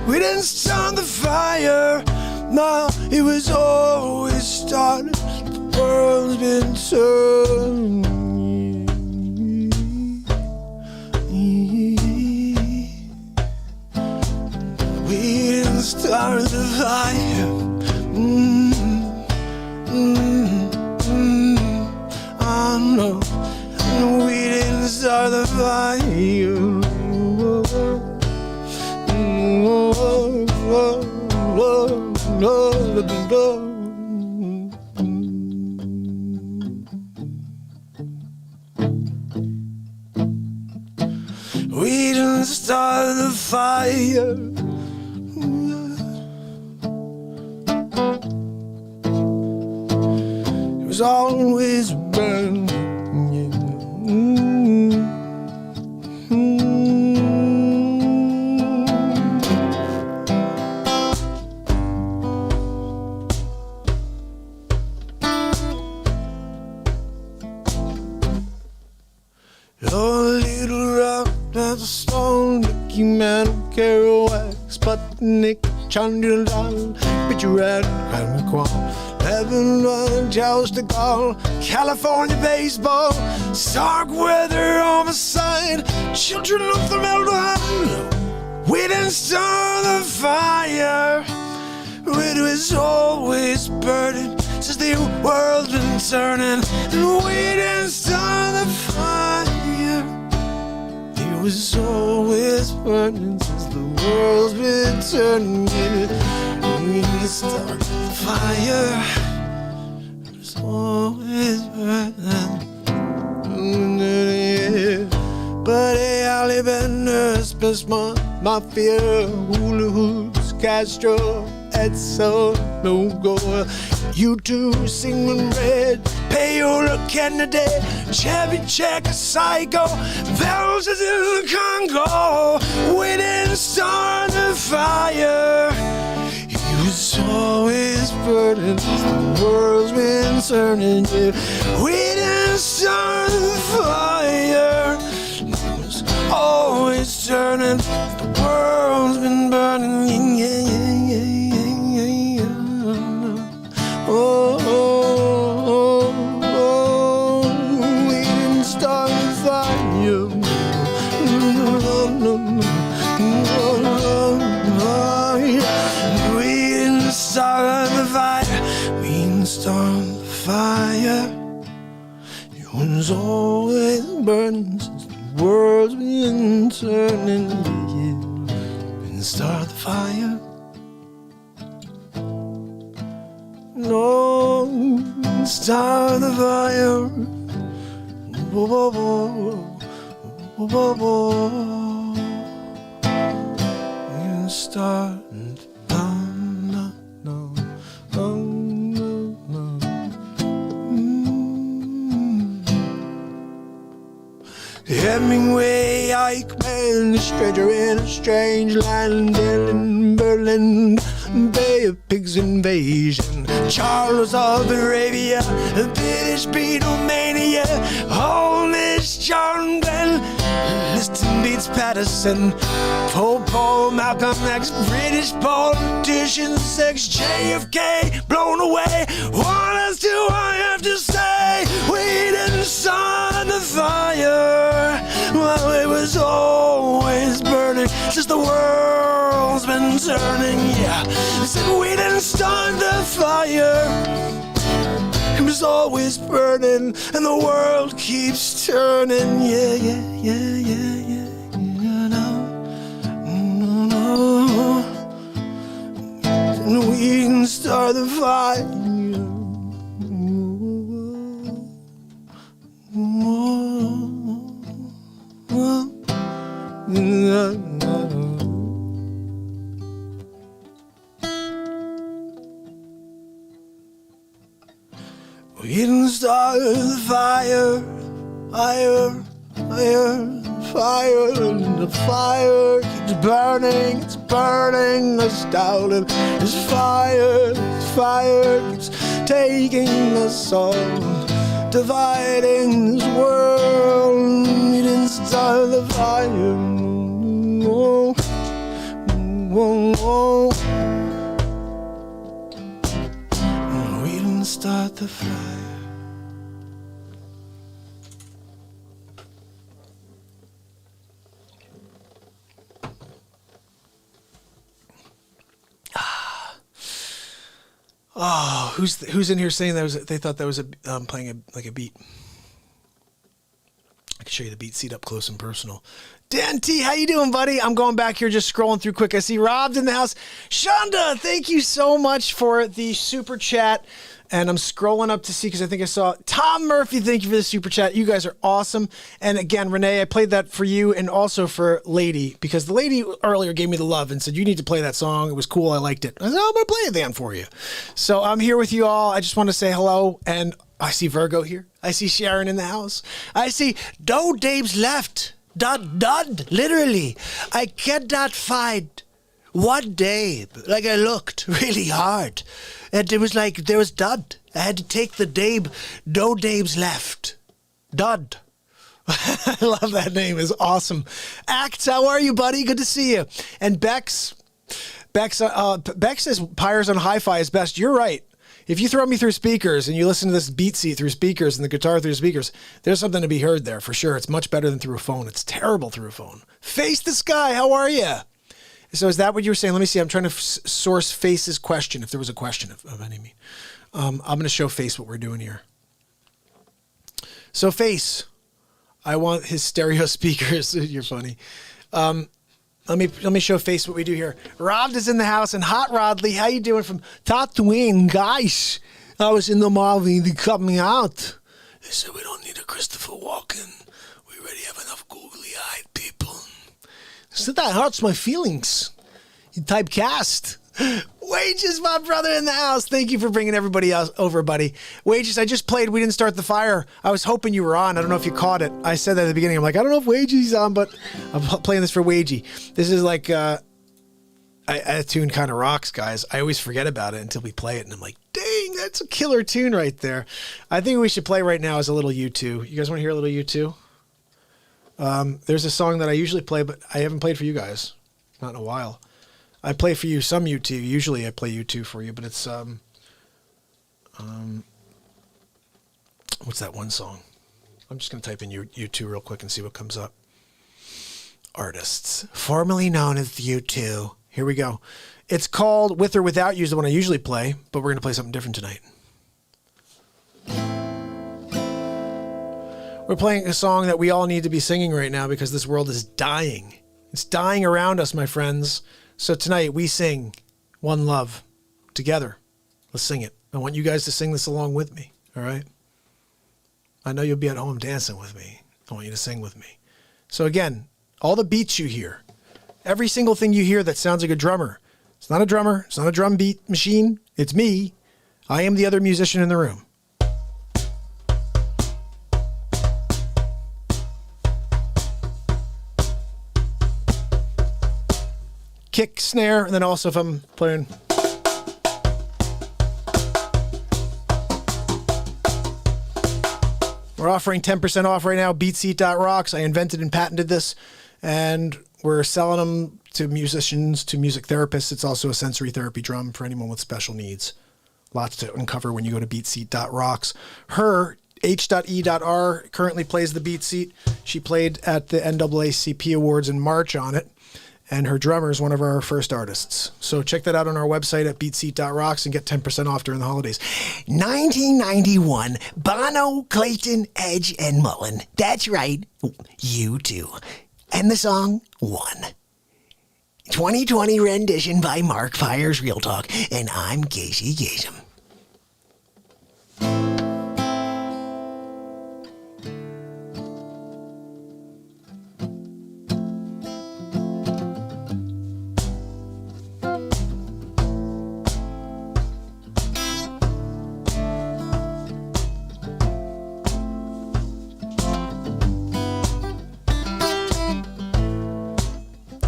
We didn't start the fire, no, it was always started. The world's been turning. We didn't start the fire. Oh no, we didn't start the fire. didn't start the fire. It was always burning. Nick, Chandran, Patriot Supply, Lebanon, Charles de Gaulle, California baseball, stark weather on the side, children of the meltdown. We didn't start the fire, it was always burning since the world's been turning. And we didn't start the fire, it was always burning since the world's been turning. We didn't start the fire, it was always burning. But I live in Xpressmist, Mafia, hula hoops, Castro, Edso, no go. You two singing red, Payola, Kennedy, Chevy Check, Psycho, Bells in the Congo. We didn't start the fire, it was always burning, the world's been turning. Yeah. We didn't start the fire, it was always turning, the world's been burning. Yeah, yeah, yeah, yeah, yeah. Oh, oh, oh, oh, we didn't start the fire. No, no, no, no. We didn't start the fire. We didn't start the fire. It was always burning since the world's been turning. We didn't start the fire. No, start the fire. Whoa, whoa, whoa, whoa, whoa. You start. No, no, no, no, no. Hemingway, Eichmann, a stranger in a strange land, in Berlin. Bay of Pigs invasion, Charles of Arabia, British Beatlemania, Holnish, John Glenn, Liston beats Patterson, Paul, Malcolm X, British politicians, sex, JFK, blown away. What else do I have to say? We didn't start the fire, well, it was always burning since the world's been turning. Yeah, I said we didn't start the fire, it was always burning, and the world keeps turning. Yeah, yeah, yeah, yeah, yeah, yeah, no, no, no. And we didn't start the fire. We didn't start the fire, fire, fire, fire, and the fire keeps burning, it's burning us down. It's fire keeps taking us all, dividing this world. We didn't start the fire, no, no, no. We didn't start the fire. Oh, who's in here saying that they thought that was playing a beat, like show you the BeatSeat up close and personal. Dan T, how you doing, buddy? I'm going back here just scrolling through quick. I see Rob's in the house. Shonda, thank you so much for the super chat. And I'm scrolling up to see because I think I saw Tom Murphy. Thank you for the super chat. You guys are awesome. And again, Renee, I played that for you and also for Lady because the lady earlier gave me the love and said, you need to play that song. It was cool. I liked it. I said, oh, I'm going to play it then for you. So I'm here with you all. I just want to say hello. And I see Virgo here. I see Sharon in the house. I see no Dave's left. Dud, literally. I cannot find one Dave. Like I looked really hard. And it was like, there was dud. I had to take the Dave. No Dave's left. Dud. I love that name. It's awesome. Acts, how are you, buddy? Good to see you. And Bex says Pyres on hi-fi is best. You're right. If you throw me through speakers and you listen to this BeatSeat through speakers and the guitar through speakers, there's something to be heard there for sure. It's much better than through a phone. It's terrible through a phone. Face the Sky, how are you? So is that what you were saying? Let me see. I'm trying to source Face's question, if there was a question of any mean. I'm going to show Face what we're doing here. So Face, I want his stereo speakers. You're funny. Let me show Face what we do here. Rod is in the house, and Hot Rodley, how you doing from Tatooine? Guys, I was in the Marvel, they cut me out. They said we don't need a Christopher Walken. We already have enough googly-eyed people. So that hurts my feelings. You typecast. Wages, my brother in the house. Thank you for bringing everybody else over, buddy. Wages, I just played We Didn't Start the Fire. I was hoping you were on. I don't know if you caught it. I said that at the beginning. I'm like, I don't know if Wages is on, but I'm playing this for Wagey. This is like, a tune kind of rocks, guys. I always forget about it until we play it, and I'm like, dang, that's a killer tune right there. I think we should play right now as a little U2. You guys want to hear a little U2? There's a song that I usually play, but I haven't played for you guys. Not in a while. I play for you some U2. Usually I play U2 for you, but it's, what's that one song? I'm just going to type in U2 real quick and see what comes up. Artists, formerly known as U2. Here we go. It's called With or Without You is the one I usually play, but we're going to play something different tonight. We're playing a song that we all need to be singing right now because this world is dying. It's dying around us, my friends. So tonight we sing One Love together. Let's sing it. I want you guys to sing this along with me, all right? I know you'll be at home dancing with me. I want you to sing with me. So again, all the beats you hear, every single thing you hear that sounds like a drummer, it's not a drummer, it's not a drum beat machine, it's me. I am the other musician in the room. Kick, snare, and then also if I'm playing. We're offering 10% off right now, BeatSeat.rocks. I invented and patented this, and we're selling them to musicians, to music therapists. It's also a sensory therapy drum for anyone with special needs. Lots to uncover when you go to BeatSeat.rocks. Her, H.E.R, currently plays the BeatSeat. She played at the NAACP Awards in March on it. And her drummer is one of our first artists. So check that out on our website at BeatSeat.rocks and get 10% off during the holidays. 1991, Bono, Clayton, Edge, and Mullen. That's right, U2. And the song, One. 2020 rendition by MARKPIRES Real Talk. And I'm Casey Kasem.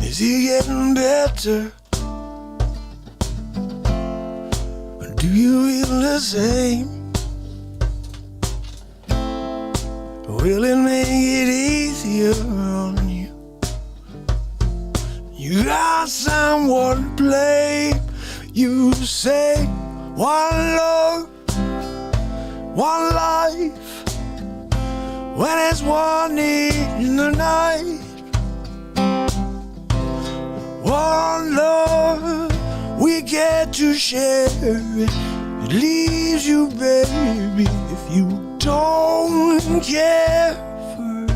Is he getting better? Or do you feel the same? Will it make it easier on you? You got someone to blame. You say one love, one life. When it's one in the night. One love, we get to share it. It leaves you, baby, if you don't care for it.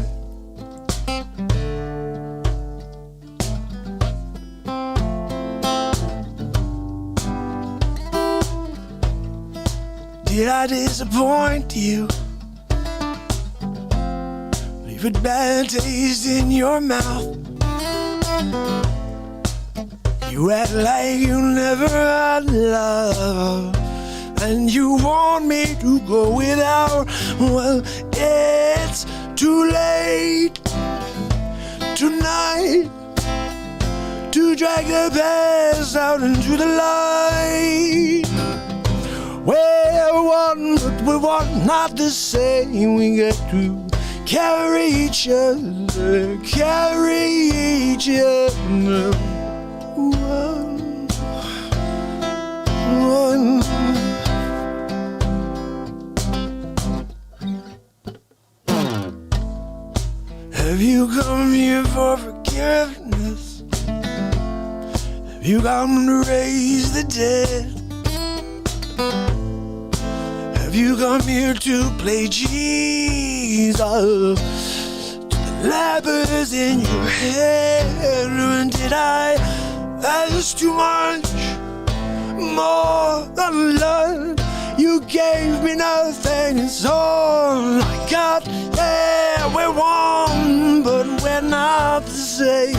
I disappoint you, leave a bad taste in your mouth. You act like you never had love, and you want me to go without. Well, it's too late tonight to drag the past out into the light. We're one, but we're one, not the same. We get to carry each other, carry each other. One, one. Have you come here for forgiveness? Have you come to raise the dead? Have you come here to play Jesus to the lepers in your head? And did I ask too much more than love? You gave me nothing, it's all I got. Yeah, we're one, but we're not the same.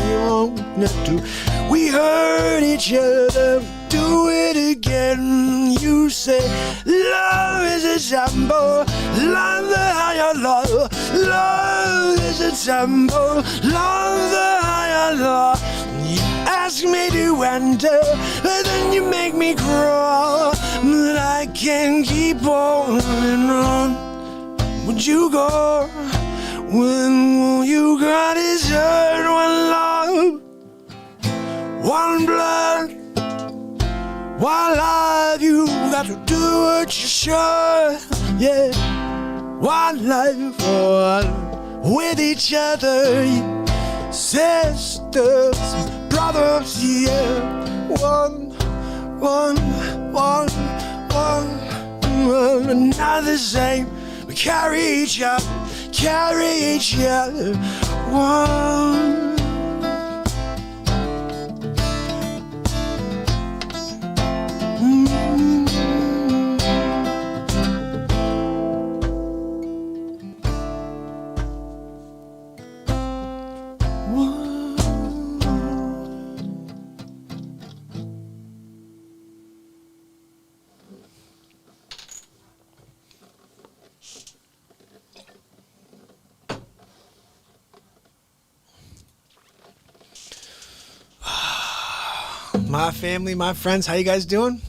We hurt each other, do it again. You say love is a symbol, love the higher love. Love is a symbol, love the higher love. You ask me to enter, but then you make me crawl. But I can't keep on and on. Would you go? When will you cry this hurt? One love, one blood, one life. You got to do what you should. Yeah, one life, one with each other. Sisters, brothers, yeah. One, not the same. We carry each other, one. My family, my friends, how you guys doing?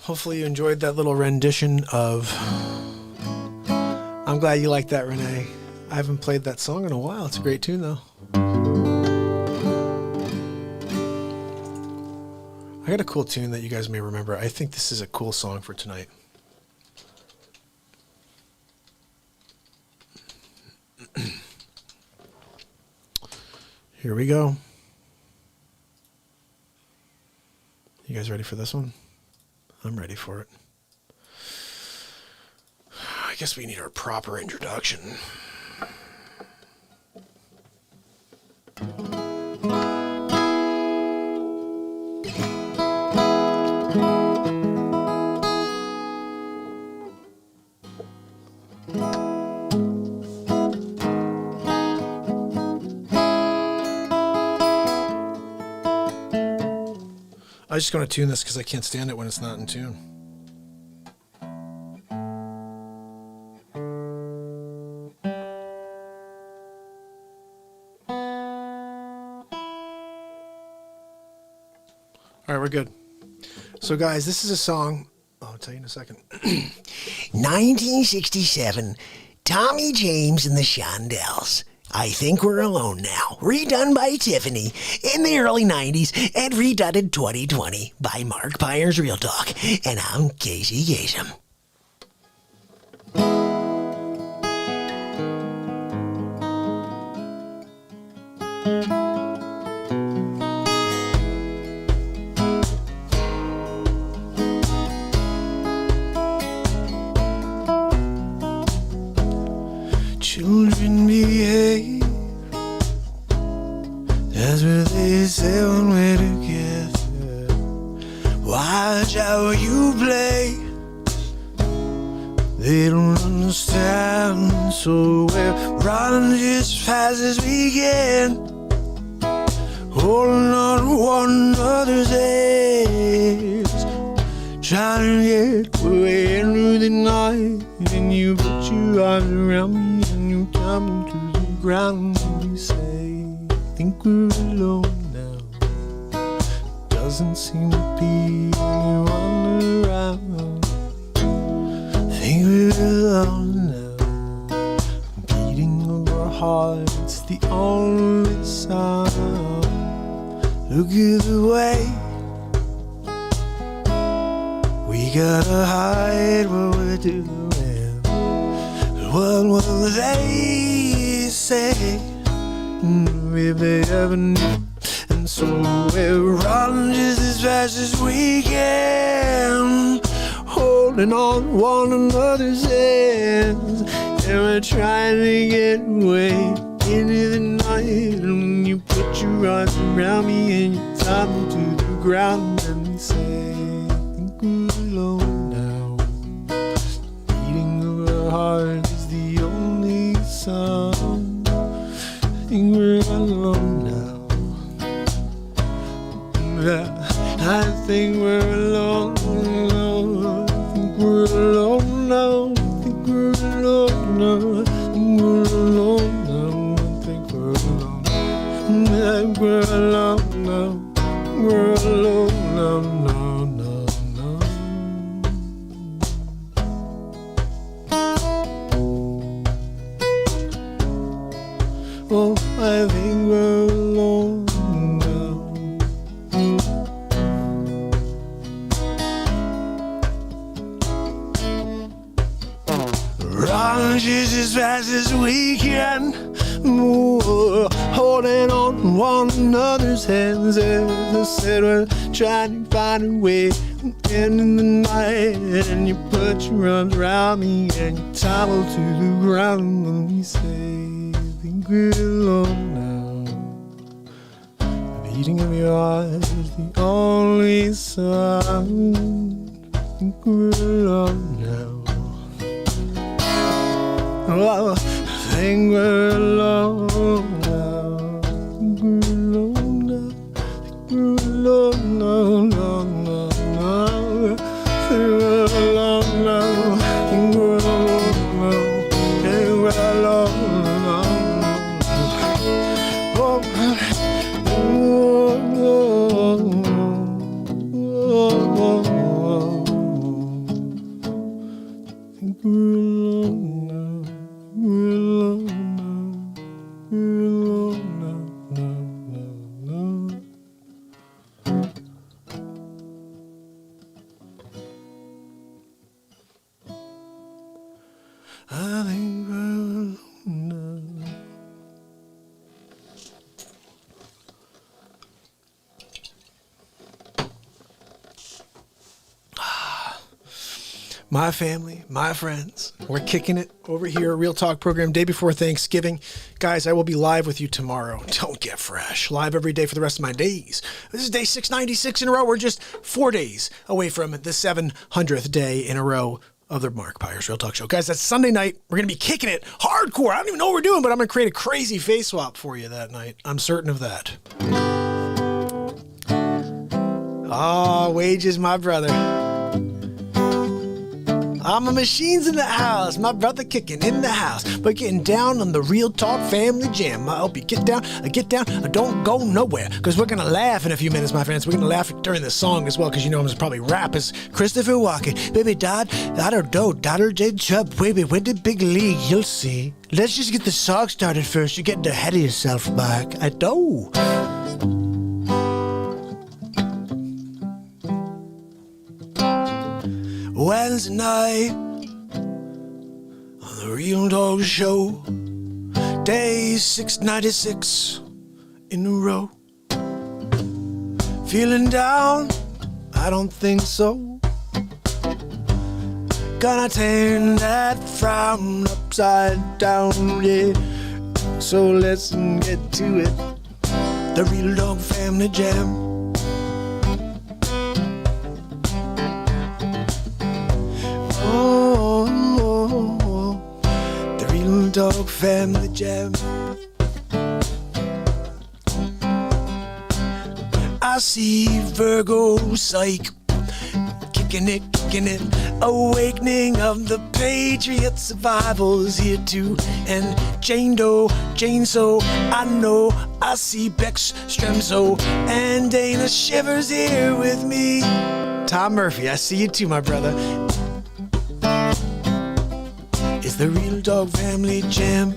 Hopefully you enjoyed that little rendition of... I'm glad you liked that, Renee. I haven't played that song in a while. It's a great tune, though. I got a cool tune that you guys may remember. I think this is a cool song for tonight. Here we go. You guys ready for this one? I'm ready for it. I guess we need our proper introduction. I was just going to tune this because I can't stand it when it's not in tune. All right, we're good. So, guys, this is a song. I'll tell you in a second. 1967, Tommy James and the Shondells. I Think We're Alone Now, redone by Tiffany in the early 90s and redone in 2020 by MARKPIRES Real Talk. And I'm Casey Kasem. Children behave, that's what they say when we're together. Watch how you play, They don't understand, so we're running just as fast as we can, holding on to one another's hands, trying to get way into the night. And you put your arms around me and you come to the ground and you say, I think we're alone now. Doesn't seem to be anyone around. I think we're alone now. Beating of our hearts, the only sound. Look at the way we gotta hide what we're doing. What will they say if they ever knew? And so we're running just as fast as we can, holding on one another's hands, and we're trying to get away into the night. And you put your arms around me and you tie me to the ground, and we say, I think we're alone now. Beating of our hearts is the only sound. I think we're alone now. I think we're alone now. I think we're alone now. I think we're alone now. I think we're alone now. I think we're alone. I think we're alone now. We're alone now, now, now, now. Oh, I think we're alone. Run just as fast as we can, holding on to one another's hands. As I said, we're trying to find a way in the night. And you put your arms around me and you tumble to the ground, and we say, I think we're alone now. The beating of your heart is the only sound. I think we're alone now. Oh, I think we're alone now. I think we're alone now. I think we're alone now, now, now, now. I think we're alone now. I think we're alone now. I think we're alone now. Oh, I think we're alone now. We're alone now. We're alone now, now, now, now. I think we're alone now. My family, my friends, we're kicking it over here. Real Talk program, day before Thanksgiving. Guys, I will be live with you tomorrow. Don't get fresh. Live every day for the rest of my days. This is day 696 in a row. We're just 4 days away from the 700th day in a row of the MARKPIRES Real Talk Show. Guys, that's Sunday night. We're going to be kicking it hardcore. I don't even know what we're doing, but I'm going to create a crazy face swap for you that night. I'm certain of that. Oh, Wages, my brother. I'm a machines in the house, my brother kicking in the house. But getting down on the Real Talk Family Jam. I hope you get down, don't go nowhere. Because we're going to laugh in a few minutes, my friends. We're going to laugh during the song as well, because you know I'm just probably rap as Christopher Walken. Baby, daughter, did chub, baby, went to big league, you'll see. Let's just get the song started first. You're getting ahead of yourself, Mark. I know. Wednesday night on the Real Talk Show, day 696 in a row. Feeling down? I don't think so. Gonna turn that frown upside down, yeah. So let's get to it. The Real Talk Family Jam. Oh, Talk Family Jam. I see Virgo Psych kicking it, awakening of the Patriot Survival is here too. And Jane Doe, Jane So, I know I see Bex Stremso, and Dana Shivers here with me. Tom Murphy, I see you too, my brother. It's the Real Dog Family Jam.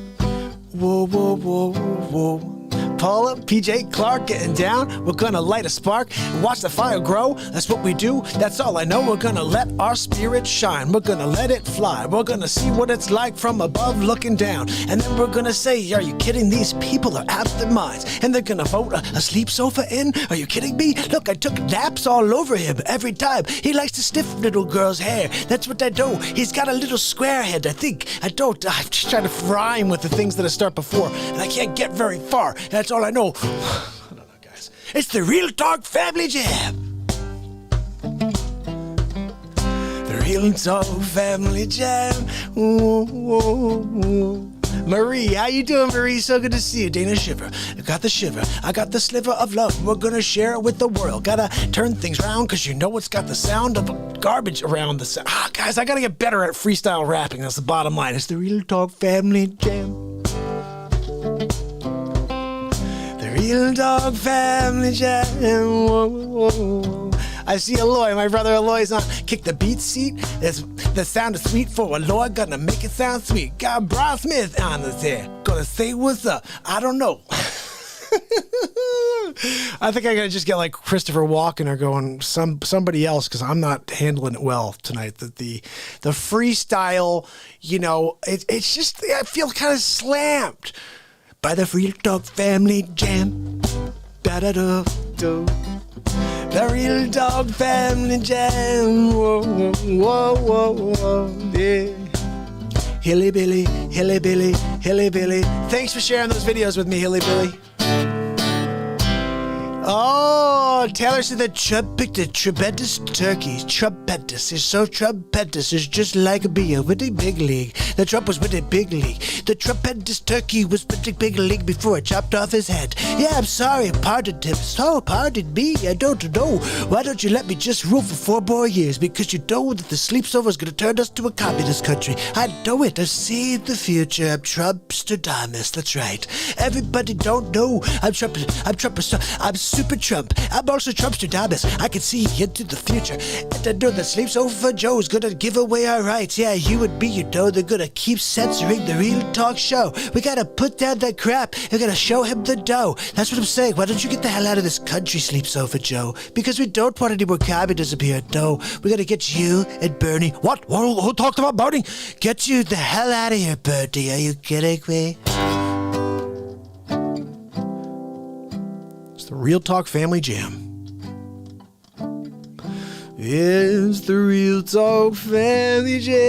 Whoa, whoa, whoa, whoa. Paula, PJ, Clark getting down. We're gonna light a spark and watch the fire grow. That's what we do, that's all I know. We're gonna let our spirit shine. We're gonna let it fly. We're gonna see what it's like from above looking down. And then we're gonna say, are you kidding? These people are out of their minds. And they're gonna vote a sleep sofa in? Are you kidding me? Look, I took naps all over him every time. He likes to sniff little girls' hair. That's what I do. He's got a little square head, I think. I'm just trying to rhyme with the things that I start before. And I can't get very far. That's all I know. I don't know, guys. It's the Real Talk Family Jam. The Real Talk Family Jam. Ooh, ooh, ooh. Marie, how you doing, Marie? So good to see you. Dana Shiver. I got the shiver. I got the sliver of love. We're gonna share it with the world. Gotta turn things around, cause you know it's got the sound of garbage around the sound. Guys, I gotta get better at freestyle rapping. That's the bottom line. It's the Real Talk Family Jam. Real Dog Family Jam. Whoa, whoa, whoa. I see Aloy, my brother Aloy's on. Kick the beat seat. The sound is sweet for Aloy, gonna make it sound sweet. Got Brian Smith on us here. Gonna say what's up. I don't know. I think I gotta just get like Christopher Walken or going somebody else, because I'm not handling it well tonight. The freestyle, you know, it's just, I feel kind of slammed by the Real Dog Family Jam. Da-da-da-do. The Real Dog Family Jam. Whoa, whoa, whoa, whoa, yeah. Hilly Billy, Hilly Billy, Hilly Billy. Thanks for sharing those videos with me, Hilly Billy. Oh, Taylor said that Trump picked a tremendous turkey. Trumpetous is so trumpetous. It's just like a bee with a big league. The Trump was with a big league. The trumpetous turkey was with a big league before I chopped off his head. Yeah, I'm sorry, pardon him. So pardon me, I don't know. Why don't you let me just rule for 4 more years? Because you know that the sleep sofa is going to turn us to a communist country. I know it. I've seen the future. I'm Trumpstradamus. That's right. Everybody don't know. I'm Super Trump. I'm also Trumpstradamus. I can see into the future. And I know that Sleep Sofa Joe's gonna give away our rights. Yeah, you and me, you know, they're gonna keep censoring the Real Talk show. We gotta put down that crap. We gotta show him the dough. That's what I'm saying. Why don't you get the hell out of this country, Sleep Sofa Joe? Because we don't want any more communism here. No, we gotta get you and Bernie. What? Who talked about Bernie? Get you the hell out of here, Bernie. Are you kidding me? The Real Talk Family Jam. It's the Real Talk Family Jam.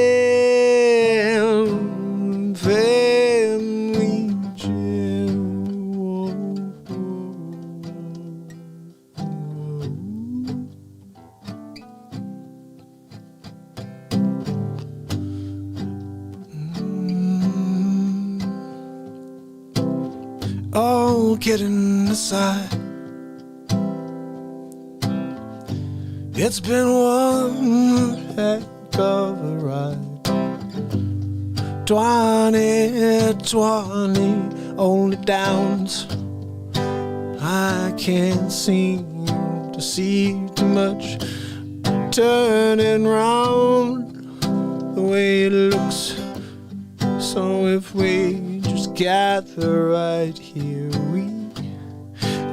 Family Jam. All kidding aside, it's been one heck of a ride. 2020, only downs. I can't seem to see too much turning round the way it looks. So if we just gather right here,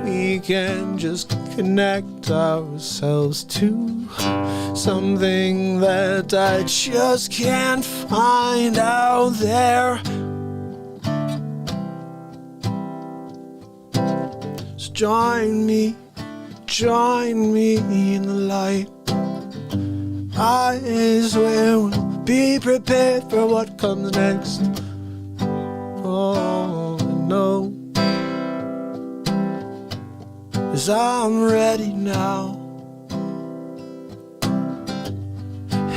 we can just connect ourselves to something that I just can't find out there. So join me in the light. I swear we'll be prepared for what comes next. Oh, no. 'Cause I'm ready now.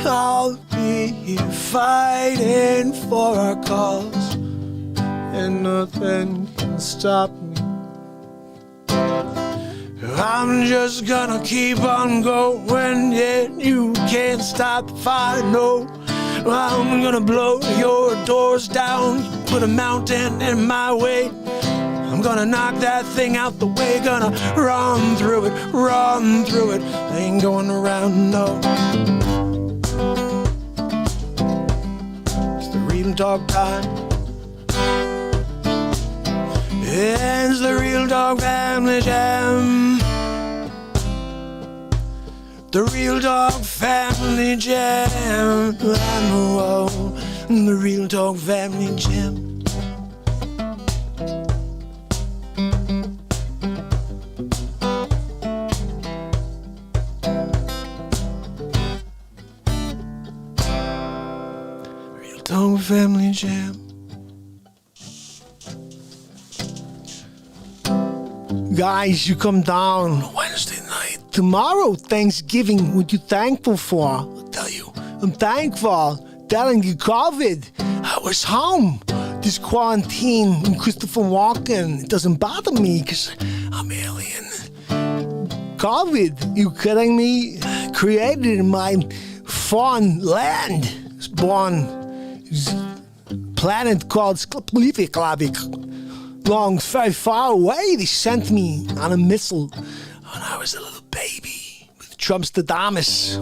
I'll be here fighting for our cause. and nothing can stop me. I'm just gonna keep on going, yeah, you can't stop the fire, no. I'm gonna blow your doors down, put a mountain in my way. I'm gonna knock that thing out the way, gonna run through it, run through it. I ain't going around, no. It's the Real Dog time. It's the Real Dog Family Jam. The Real Dog Family Jam. The Real Dog Family Jam. Real Dog Family Jam. Guys, you come down Wednesday night. Tomorrow, Thanksgiving, what you thankful for? I'll tell you. I'm thankful that I didn't get COVID. I was home. This quarantine and Christopher Walken, it doesn't bother me because I'm alien. COVID, you kidding me? Created in my foreign land. I was born a planet called Sklipliklavik. Long, very far away. They sent me on a missile when I was a little baby with Trumpstradamus.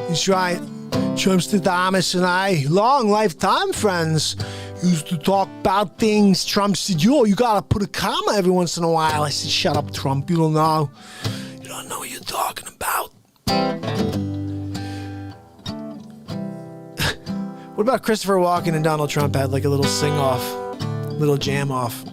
That's right. Trumpstradamus and I, long lifetime friends, used to talk about things. Trump said, you gotta put a comma every once in a while. I said, shut up, Trump. You don't know. You don't know what you're talking about. What about Christopher Walken and Donald Trump had like a little sing-off? Little jam off.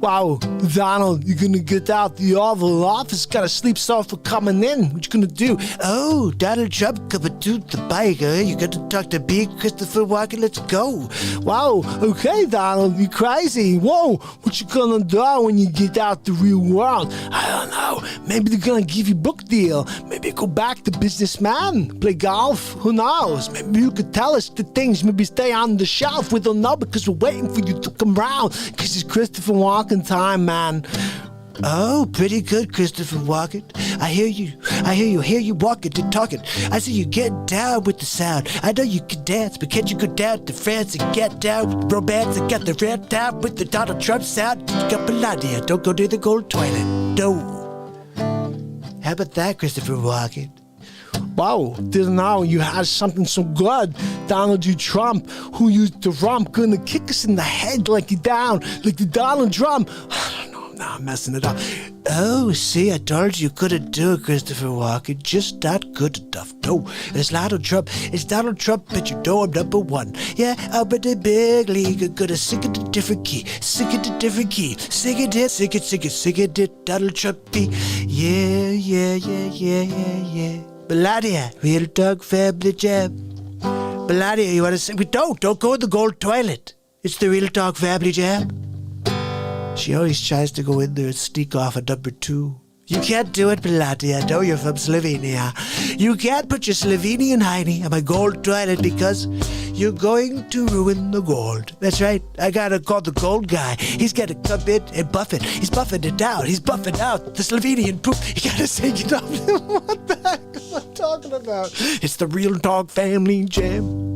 Wow, Donald, you're gonna get out the Oval Office. Gotta sleep soft for coming in. What you gonna do? Oh, Donald Trump coming to the bike. You gotta talk to big Christopher Walken. Let's go. Wow, okay, Donald, you crazy. Whoa, what you gonna do when you get out the real world? I don't know. Maybe they're gonna give you a book deal. Maybe go back to businessman. Play golf. Who knows? Maybe you could tell us the things. Maybe stay on the shelf. We don't know because we're waiting for you to come around. Because it's Christopher Walken time, man. Oh, pretty good, Christopher Walken. I hear you walking and talking. I see you get down with the sound. I know you can dance, but can't you go down to France and get down with romance and get the red down with the Donald Trump sound? Got Melania, don't go near the gold toilet. No. How about that, Christopher Walken? Wow, didn't know you had something so good. Donald J. Trump, who used to rump, gonna kick us in the head like you down, like the Donald Trump. I don't know, now I'm messing it up. Oh, see, I told you couldn't do it, Christopher Walken. Just not good enough. No, it's Donald Trump. It's Donald Trump, but you know I'm number one. Yeah, I'm in the big league. I'm gonna sing it a different key. Sing it a different key. Sing it, sing it, sing it, sing it, Donald Trump be. Yeah, yeah, yeah, yeah, yeah, yeah. Melania, Real Dog Family Jam. Melania, you wanna sing? Don't go in the gold toilet. It's the Real Dog Family Jam. She always tries to go in there and sneak off at number 2. You can't do it, Melania. I know you're from Slovenia. You can't put your Slovenian hiney on my gold toilet because you're going to ruin the gold. That's right. I gotta call the gold guy. He's gotta come in and buff it. He's buffing it down. He's buffing out the Slovenian poop. You gotta say it up. What the heck am I talking about? It's the Real Dog Family Jam.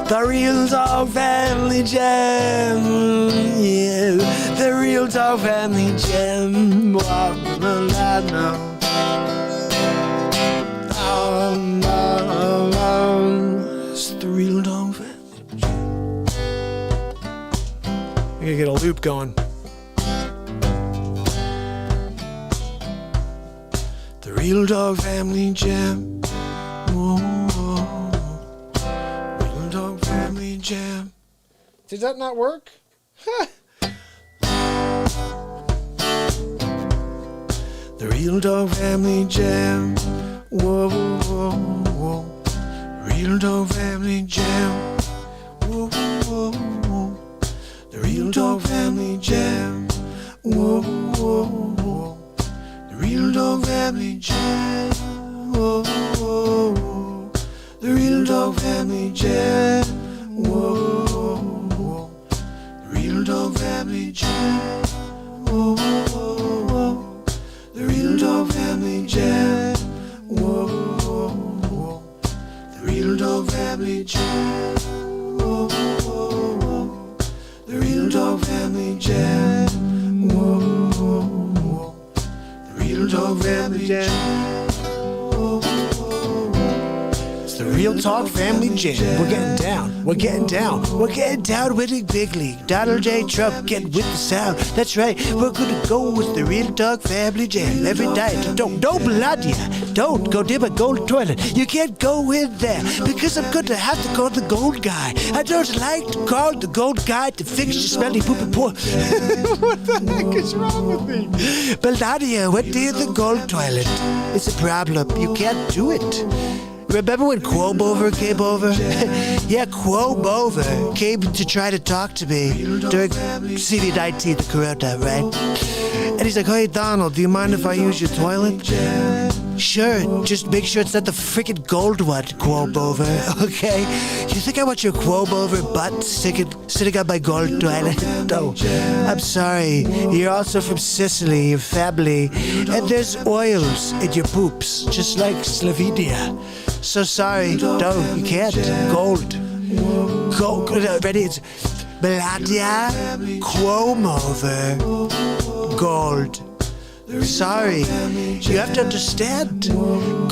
The Real Dog Family Jam. Yeah, the Real Dog Family Jam. It's the Real Dog Family Jam. I gotta get a loop going. The Real Dog Family Jam. Whoa, whoa. Real Dog Family Jam. Did that not work? The Real Dog Family Jam. Whoa, whoa, whoa. Real Dog Family Jam. Whoa, whoa, whoa. The Real Dog Family Jam. Whoa, whoa, whoa. The Real Dog Family Jam. Whoa, whoa, whoa. The Real Dog Family Jam. Whoa, Jam. It's the Real Talk Family Jam. We're getting down. We're getting down. We're getting down with the big league. Donald J. Trump getting with the sound. That's right. We're gonna go with the Real Talk Family Jam every night. Don't blood ya. Don't go near my gold toilet. You can't go in there because I'm going to have to call the gold guy. I don't like to call the gold guy to fix your smelly poopy poor. What the heck is wrong with me? Melania went near the gold toilet. It's a problem. You can't do it. Remember when Quobover came over? Yeah, Quobover came to try to talk to me during CV-19, the corona, right? And he's like, hey, Donald, do you mind if I use your toilet? Sure, just make sure it's not the freaking gold one, Quobover, okay? You think I want your Quobover butt sitting on my gold toilet? No, I'm sorry. You're also from Sicily, your family, and there's oils in your poops, just like Slovenia. So sorry, no, you can't. Gold. Ready? It's Melania Quomover. Gold. Sorry, you have to understand.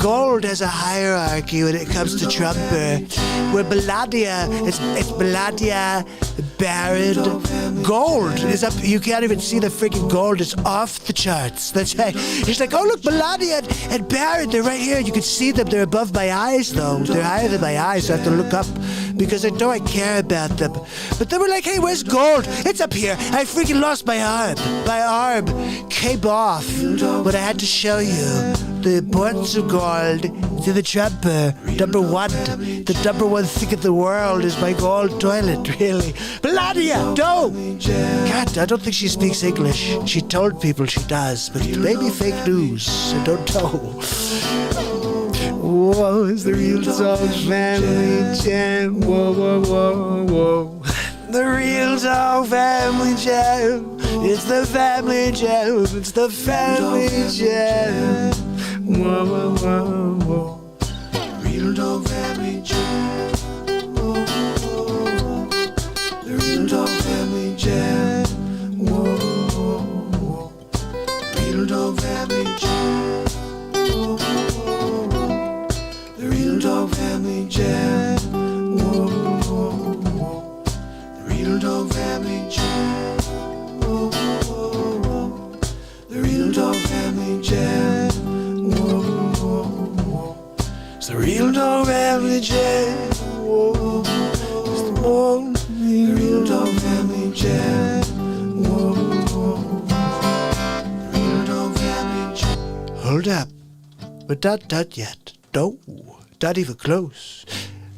Gold has a hierarchy when it comes to Trumper. Where Melania, it's Melania Barron. Gold is up. You can't even see the freaking gold. It's off the charts. That's right. He's like, oh look, Melania and Barron, they're right here. You can see them. They're above my eyes though. They're higher than my eyes. So I have to look up because I know I care about them. But they were like, hey, where's gold? It's up here. I freaking lost my arm. My arm came off. But I had to show you the importance of gold to the Trumper. Number one. The number one thing in the world is my gold toilet, really. Melania, no! God, I don't think she speaks English. She told people she does, but it may be fake news. I don't know. Whoa, it's the Real Talk Family Jam. Whoa, whoa, whoa, whoa. The Real Talk Family Jam. It's the Family Jam. It's the Family Jam. Whoa, whoa, whoa, whoa. Real Talk Family Jam. Whoa, whoa, whoa. The Real Talk Family Jam. Whoa, whoa, whoa. Real Talk Family Jam. Whoa, whoa, whoa. The Real Talk Family Jam. Whoa, whoa, whoa. The Real Talk Family Jam. Whoa, whoa, whoa. The Real Talk Family Jam. Whoa, whoa, whoa. It's the Real Talk Family Jam. Whoa, it's the one. The Real Talk Family Jam. Whoa, whoa, whoa. The Real Talk Family Jam. Hold up. We're not done yet. No, not even close.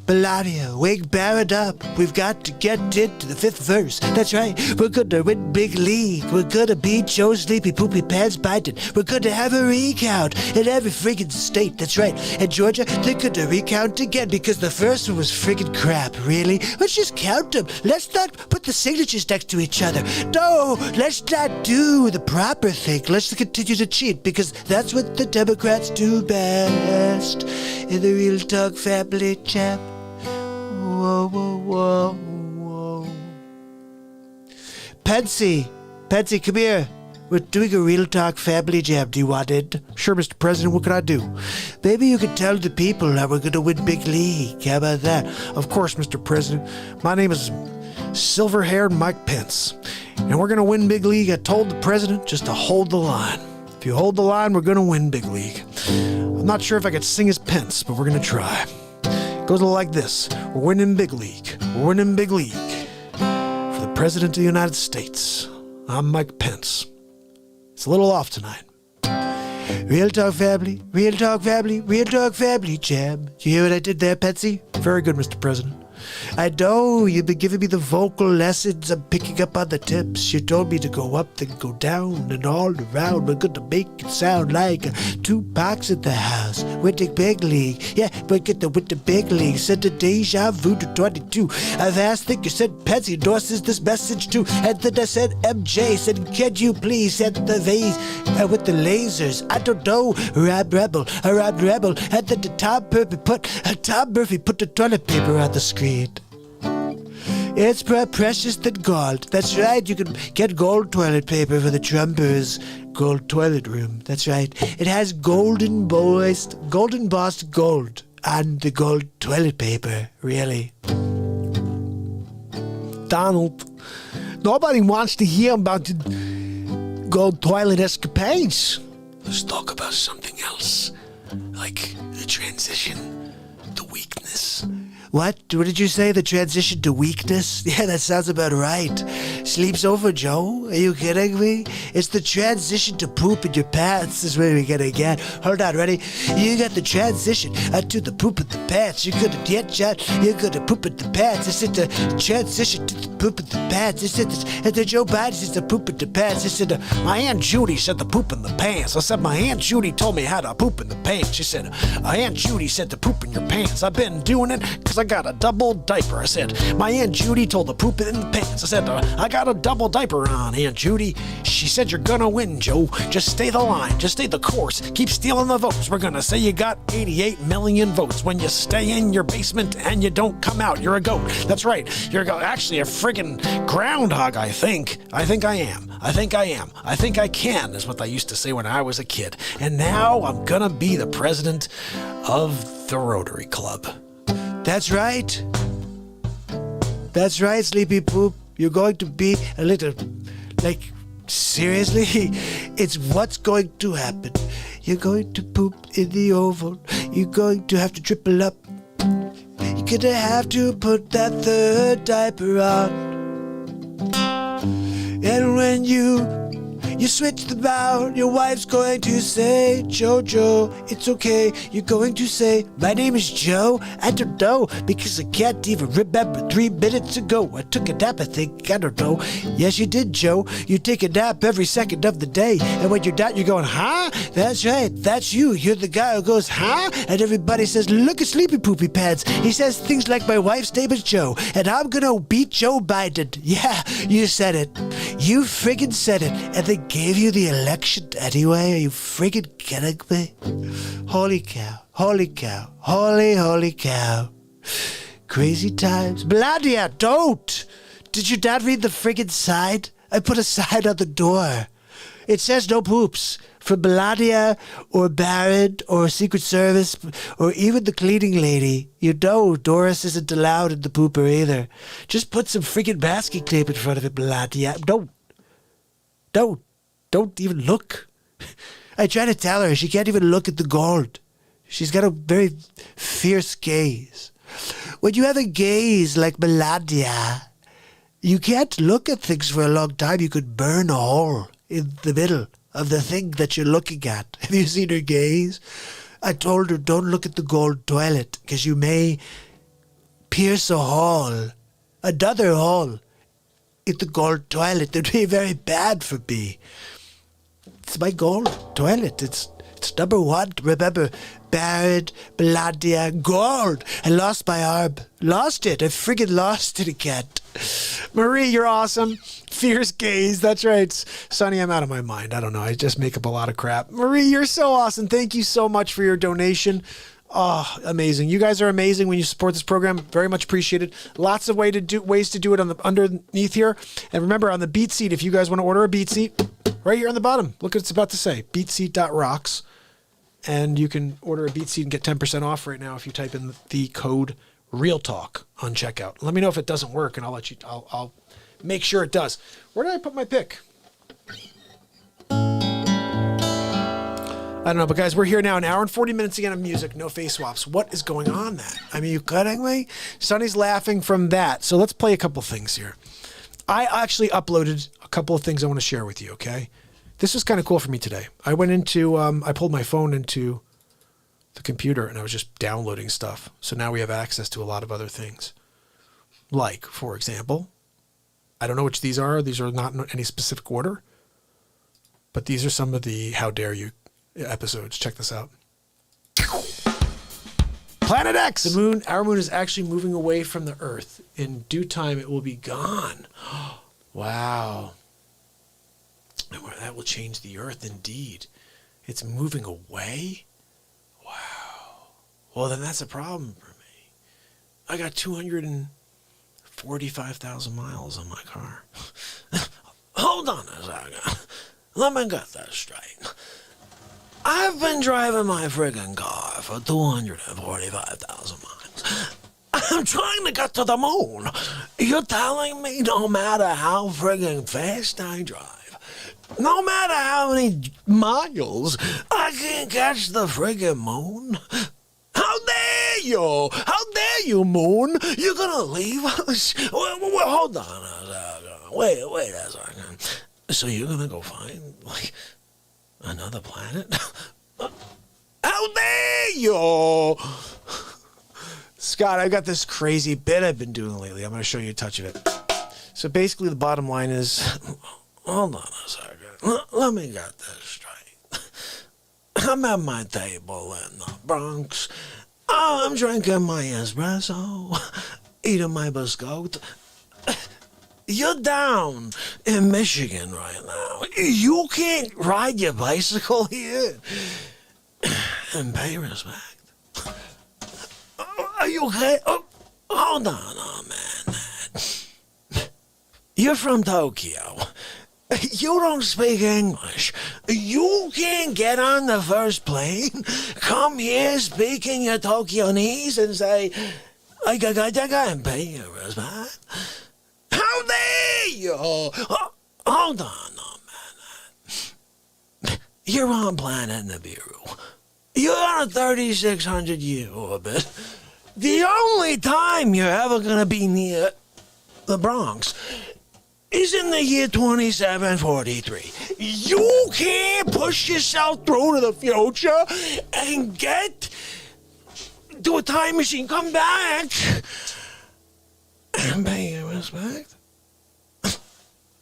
Melania, wake Barrett up. We've got to get into the fifth verse. That's right. We're gonna win big league. We're gonna beat Joe Sleepy Poopy Pants Biden. We're gonna have a recount in every friggin' state. That's right. And Georgia, they're gonna recount again because the first one was friggin' crap. Really? Let's just count them. Let's not put the signatures next to each other. No, let's not do the proper thing. Let's continue to cheat because that's what the Democrats do best. In the Real Talk Family Jam. Whoa, whoa, whoa, whoa. Patsy, come here. We're doing a Real Talk Family Jam. Do you want it? Sure, Mr. President, what can I do? Maybe you could tell the people how we're going to win big league. How about that? Of course, Mr. President. My name is Silver-Haired Mike Pence. And we're going to win big league. I told the president just to hold the line. If you hold the line, we're going to win big league. I'm not sure if I could sing as Pence, but we're going to try. Goes a little like this. We're winning big league. We're winning big league. For the President of the United States, I'm Mike Pence. It's a little off tonight. Real Talk Family, Real Talk Family, Real Talk Family Jam. You hear what I did there, Patsy? Very good, Mr. President. I know you've been giving me the vocal lessons. I'm picking up on the tips. You told me to go up, then go down, and all around. We're going to make it sound like 2 Pacs in the house. With the big league. Yeah, we're going to win the big league. Send a deja vu to 22. I've asked, think you said Patsy endorses this message too. And then I said MJ, said, can you please send the vase with the lasers? I don't know. Rob Rebel. And then Tom Murphy put the toilet paper on the screen. It's more precious than gold. That's right. You can get gold toilet paper for the Trumpers' gold toilet room. That's right. It has golden embossed gold on the gold toilet paper. Really. Donald, nobody wants to hear about the gold toilet escapades. Let's talk about something else. Like the transition, the weakness. What? What did you say? The transition to weakness? Yeah, that sounds about right. Sleep's over, Joe. Are you kidding me? It's the transition to poop in your pants is where we're gonna get. Hold on, ready? You got the transition to the poop in the pants. You're gonna get shot. You're gonna poop in the pants. It's the transition to the poop in the pants. It's the Joe Biden says the poop in the pants. It's the my Aunt Judy said the poop in the pants. I said my Aunt Judy told me how to poop in the pants. She said Aunt Judy said to poop in your pants. I've been doing it because I got a double diaper. I said my Aunt Judy told to poop it in the pants. I said I got a double diaper on, Aunt Judy. She said you're gonna win, Joe. Just stay the line. Just stay the course. Keep stealing the votes. We're gonna say you got 88 million votes when you stay in your basement and you don't come out. You're a goat. That's right. You're actually a friggin' groundhog, I think. I think I am. I think I am. I think I can, is what I used to say when I was a kid. And now I'm gonna be the president of the Rotary Club. That's right. That's right, Sleepy Poop. You're going to be a little, seriously? It's what's going to happen. You're going to poop in the oval. You're going to have to triple up. You're gonna have to put that third diaper on. And when you switch them out, your wife's going to say, Jojo, it's okay. You're going to say, my name is Joe. I don't know, because I can't even remember 3 minutes ago. I took a nap, I think. I don't know. Yes, you did, Joe. You take a nap every second of the day. And when you're done, you're going, huh? That's right. That's you. You're the guy who goes, huh? And everybody says, look at Sleepy Poopy Pants. He says things like, my wife's name is Joe, and I'm gonna beat Joe Biden. Yeah, you said it. You friggin' said it. And they gave you the election anyway? Are you friggin' kidding me? Holy cow. Holy cow. Holy cow. Crazy times. Bladia, don't! Did you not read the friggin' sign? I put a sign on the door. It says no poops. For Bladia or Barrett or Secret Service or even the cleaning lady. You know Doris isn't allowed in the pooper either. Just put some friggin' masking tape in front of it, Bladia. Don't even look. I try to tell her she can't even look at the gold. She's got a very fierce gaze. When you have a gaze like Melania, you can't look at things for a long time. You could burn a hole in the middle of the thing that you're looking at. Have you seen her gaze? I told her, don't look at the gold toilet, because you may pierce a hole, another hole, in the gold toilet. It would be very bad for me. It's my gold toilet. It's number one. Remember, Barrett, Bladia, gold. I lost my arm. Lost it. I friggin' lost it again. Marie, you're awesome. Fierce gaze. That's right. Sonny, I'm out of my mind. I don't know. I just make up a lot of crap. Marie, you're so awesome. Thank you so much for your donation. Oh, amazing. You guys are amazing when you support this program. Very much appreciated. Lots of ways to do it on the underneath here. And remember, on the BeatSeat, if you guys want to order a BeatSeat, right here on the bottom, look what it's about to say, BeatSeat.rocks. And you can order a BeatSeat and get 10% off right now if you type in the code RealTalk on checkout. Let me know if it doesn't work, and I'll make sure it does. Where did I put my pick? I don't know, but guys, we're here now, an hour and 40 minutes again of music, no face swaps. What is going on then? I mean, you kidding me? Sonny's laughing from that. So let's play a couple things here. I actually uploaded a couple of things I want to share with you, okay? This was kind of cool for me today. I went into, I pulled my phone into the computer and I was just downloading stuff. So now we have access to a lot of other things. Like, for example, I don't know which these are. These are not in any specific order. But these are some of the How Dare You episodes. Check this out. Planet X! The moon, our moon is actually moving away from the Earth. In due time, it will be gone. Wow. That will change the Earth indeed. It's moving away? Wow. Well, then that's a problem for me. I got 200 and 45,000 miles on my car. Hold on a second. Let me get this straight. I've been driving my friggin' car for 245,000 miles. I'm trying to get to the moon. You're telling me no matter how friggin' fast I drive, no matter how many miles, I can't catch the friggin' moon? How dare you? How dare you, moon? You're gonna leave us? Hold on a second. Wait a second. So you're gonna go find, like, another planet? How dare you? Scott, I've got this crazy bit I've been doing lately. I'm going to show you a touch of it. So basically the bottom line is, Hold on a second. Let me get this straight. I'm at my table in the Bronx. I'm drinking my espresso, eating my biscuit. You're down in Michigan right now. You can't ride your bicycle here and pay respect. Are you okay? Oh, hold on a minute. You're from Tokyo. You don't speak English. You can't get on the first plane, come here speaking your Tokyoese and say, I and pay your respect. How dare you? Hold on a minute. You're on planet Nibiru. You're on a 3,600-year orbit. The only time you're ever going to be near the Bronx is in the year 2743. You can't push yourself through to the future and get to a time machine, come back, and pay your respect.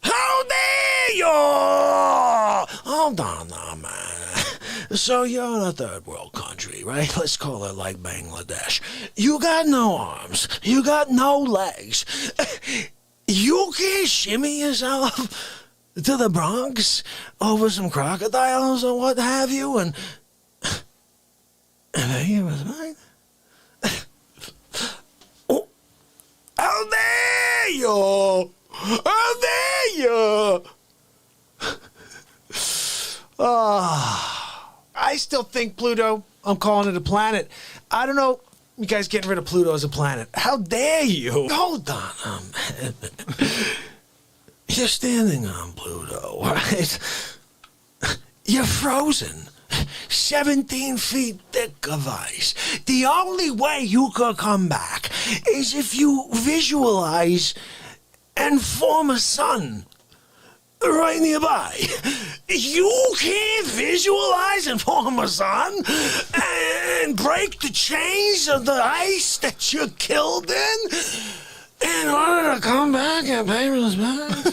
How dare you? Hold on a minute. So you're in a third world country, right? Let's call it like Bangladesh. You got no arms. You got no legs. You can't shimmy yourself to the Bronx over some crocodiles or what have you and pay your respect? Oh, how dare you? How dare you? I still think Pluto, I'm calling it a planet. I don't know, you guys getting rid of Pluto as a planet. How dare you? Hold on a minute. You're standing on Pluto, right? You're frozen. 17 feet thick of ice. The only way you could come back is if you visualize and form a sun right nearby. You can't visualize and form a sun and break the chains of the ice that you're killed in order to come back and pay respect.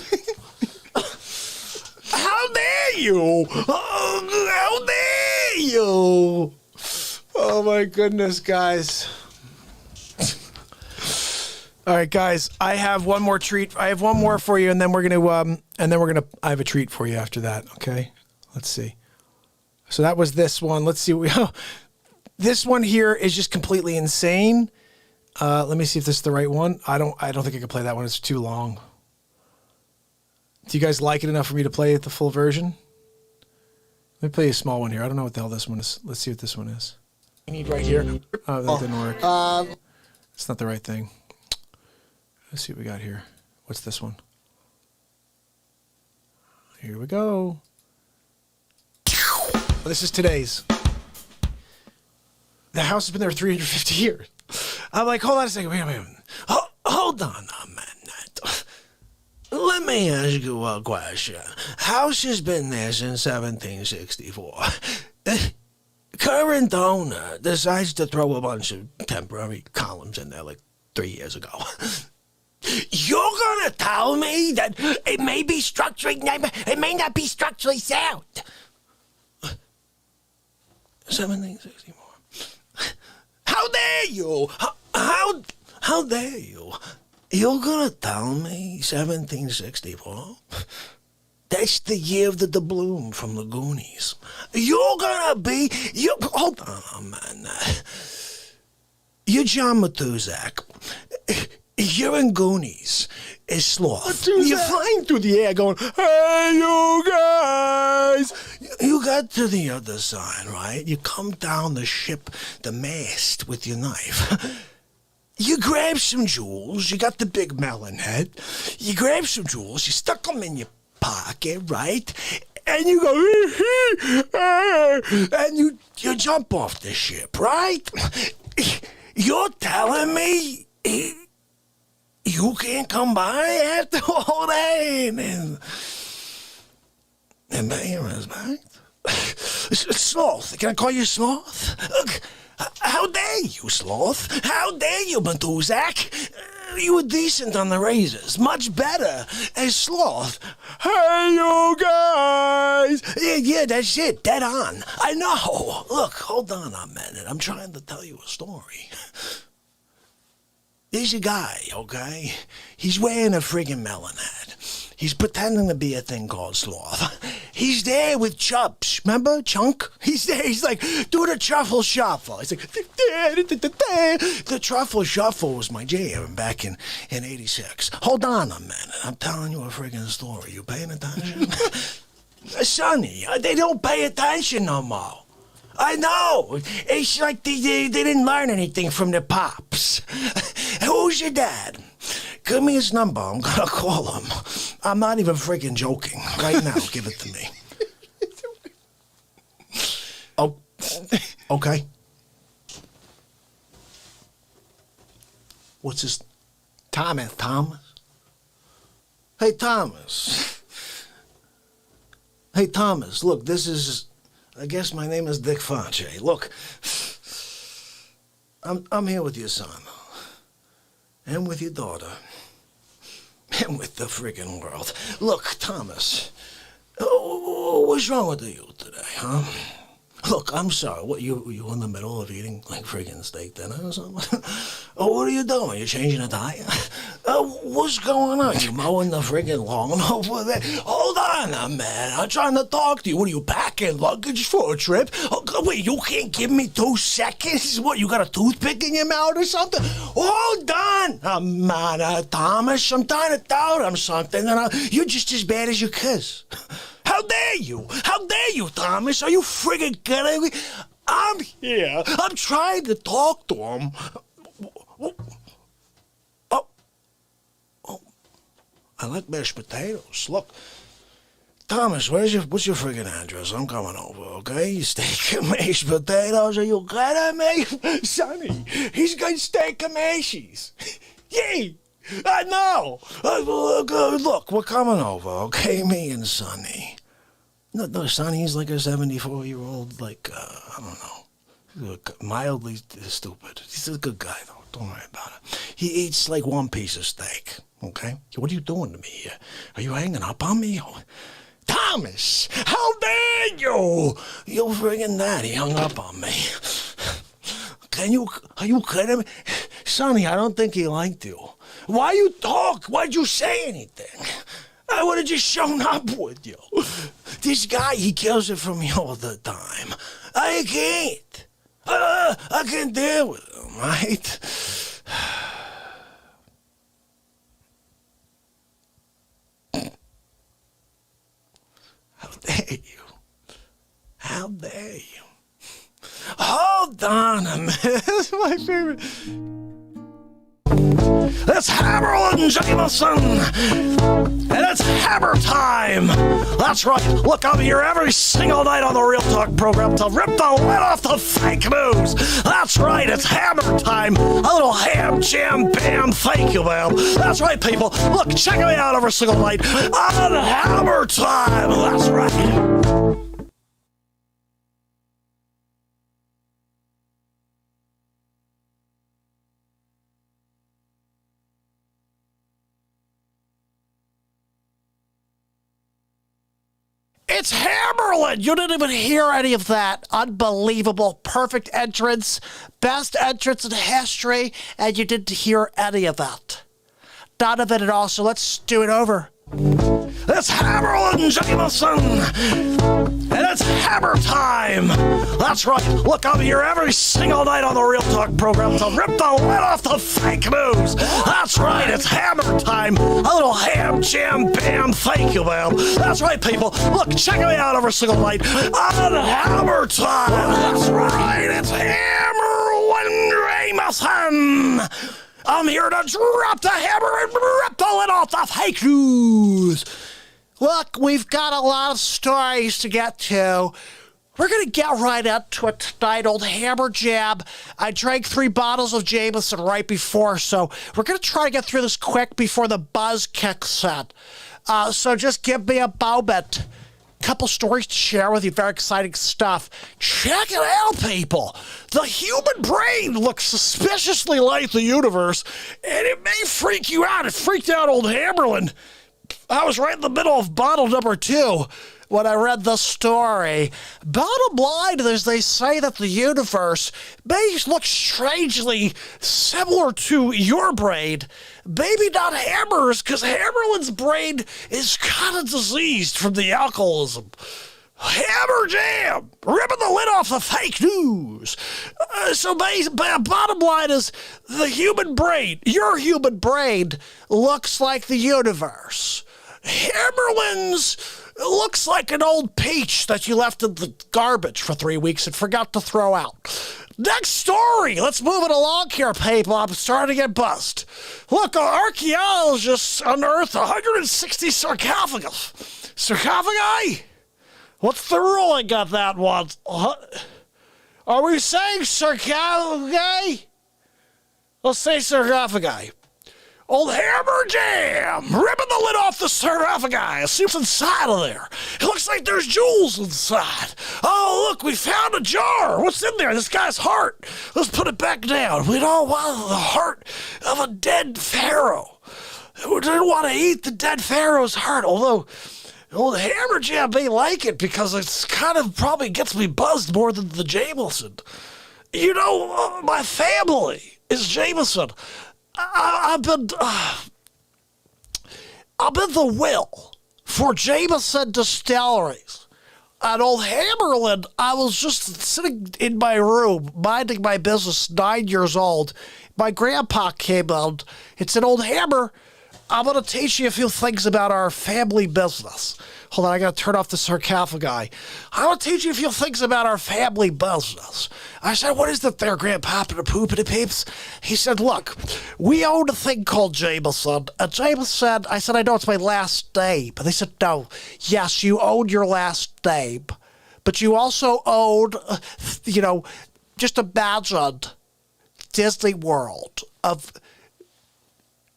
How dare you? How dare you? Oh my goodness, guys. All right, guys, I have one more treat. I have one more for you, and then we're gonna I have a treat for you after that. Okay, let's see. So that was this one. Let's see. This one here is just completely insane. Let me see if this is the right one. I don't think I can play that one. It's too long. Do you guys like it enough for me to play the full version? Let me play a small one here. I don't know what the hell this one is. Let's see what this one is. I need right here. Oh, that didn't work. It's not the right thing. Let's see what we got here. What's this one? Here we go. Well, this is today's. The house has been there 350 years. I'm like, hold on a second. Wait a minute. Hold on a minute. Let me ask you a question. House has been there since 1764. Current owner decides to throw a bunch of temporary columns in there like 3 years ago. You're gonna tell me that it may be it may not be structurally sound. 1764. How dare you? How dare you? You're gonna tell me 1764? That's the year of the doubloon from the Goonies. Hold on, man. You're John Matuzak. You're in Goonies. It's Sloth. You're flying through the air going, hey, you guys. You got to the other side, right? You come down the ship, the mast, with your knife. You grab some jewels. You got the big melon head. You grab some jewels. You stuck them in your pocket, right? And you go, and you jump off the ship, right? You're telling me you can't come by after all that and pay your respect? Sloth, can I call you Sloth? How dare you, Sloth? How dare you, Bantuzak? You were decent on the razors, much better as Sloth. Hey, you guys. Yeah, that's it, dead on. I know. Look, hold on a minute. I'm trying to tell you a story. There's a guy, okay? He's wearing a friggin' melon hat. He's pretending to be a thing called Sloth. He's there with Chubbs. Remember Chunk? He's there. He's like, do the truffle shuffle. He's like, the truffle shuffle was my jam back in 86. Hold on a minute. I'm telling you a friggin' story. You paying attention? Sonny, they don't pay attention no more. I know. It's like they didn't learn anything from their pops. Who's your dad? Give me his number. I'm gonna call him. I'm not even freaking joking. Right now, give it to me. Oh, okay. What's his? Thomas. Thomas? Hey, Thomas. Hey, Thomas, look, this is... I guess my name is Dick Fonche. Look, I'm here with your son, and with your daughter, and with the friggin' world. Look, Thomas, what's wrong with the youth today, huh? Look, I'm sorry. What, you in the middle of eating like friggin' steak dinner or something? Oh, what are you doing? You changing a diet? What's going on? You mowing the friggin' lawn over there? Hold on a minute. I'm trying to talk to you. What are you packing luggage for a trip? Oh, wait, you can't give me 2 seconds? What, you got a toothpick in your mouth or something? Hold on, man, Thomas. I'm trying to tell them something, and you're just as bad as your kids. How dare you? How dare you, Thomas? Are you friggin' kidding me? I'm here. I'm trying to talk to him. Oh, I like mashed potatoes. Look, Thomas, what's your friggin' address? I'm coming over, okay? Steak and mashed potatoes. Are you kidding me? Sonny, he's got steak and mashies. Yay! I know. Look, we're coming over, okay? Me and Sonny. No, Sonny's like a 74-year-old, like, I don't know, mildly stupid. He's a good guy, though. Don't worry about it. He eats like 1 piece of steak, okay? What are you doing to me here? Are you hanging up on me? Thomas, how dare you? You friggin' daddy hung up on me. Are you kidding me? Sonny, I don't think he liked you. Why you talk? Why'd you say anything? I would have just shown up with you. This guy, he kills it for me all the time. I can't. I can't deal with him, right? How dare you? How dare you? Hold on a minute. That's my favorite. It's Harold and Jameson, and it's hammer time. That's right. Look, I'm here every single night on the Real Talk program to rip the lid off the fake news. That's right. It's hammer time. A little ham, jam, bam. Thank you, ma'am. That's right, people. Look, check me out every single night on hammer time. That's right. It's Hammerlin! You didn't even hear any of that. Unbelievable. Perfect entrance. Best entrance in history. And you didn't hear any of that. None of it at all. So let's do it over. It's Hammerlin Jameson. And It's hammer time! That's right. Look, I'm here every single night on the Real Talk program to rip the lid off the fake news. That's right, it's hammer time. A little ham, jam, bam, thank you, ma'am. That's right, people. Look, check me out every single night on hammer time. That's right, it's Hammer Jameson. I'm here to drop the hammer and rip the lid off the fake news. Look, we've got a lot of stories to get to. We're going to get right into it tonight, old hammer jam. I drank 3 bottles of Jameson right before, so we're going to try to get through this quick before the buzz kicks in. So just give me a moment. Couple stories to share with you, very exciting stuff. Check it out, people. The human brain looks suspiciously like the universe, and it may freak you out. It freaked out old Hammerlin. I was right in the middle of bottle number 2 when I read the story. Bottom line is they say that the universe may look strangely similar to your brain. Maybe not Hammer's, because Hammerlin's brain is kind of diseased from the alcoholism. Hammer jam, ripping the lid off the fake news. So bottom line is the human brain, your human brain, looks like the universe. Hammerlin's looks like an old peach that you left in the garbage for 3 weeks and forgot to throw out. Next story. Let's move it along here, people. I'm starting to get buzzed. Look, archaeologists unearthed 160 sarcophagus. Sarcophagi? What's the rule? I got that one. Are we saying sarcophagi? Let's say sarcophagi. Old hammer jam, ripping the lid off the sarcophagi. See what's inside of there. It looks like there's jewels inside. Oh, look, we found a jar. What's in there? This guy's heart. Let's put it back down. We don't want the heart of a dead pharaoh. We didn't want to eat the dead pharaoh's heart, although old hammer jam may like it because it's kind of probably gets me buzzed more than the Jameson. You know, my family is Jameson. I've been the will for Jameson Distilleries. At old Hammerlin, I was just sitting in my room, minding my business, 9 years old. My grandpa came out and said, "Old Hammer, I'm going to teach you a few things about our family business." Hold on, I got to turn off the sarcophagi. "I'm going to teach you a few things about our family business." I said, "What is that there, Grandpa, and poopity peeps?" He said, "Look, we own a thing called Jameson." And Jameson, I said, "I know it's my last name." But they said, "No, yes, you own your last name. But you also own, just imagine Disney World of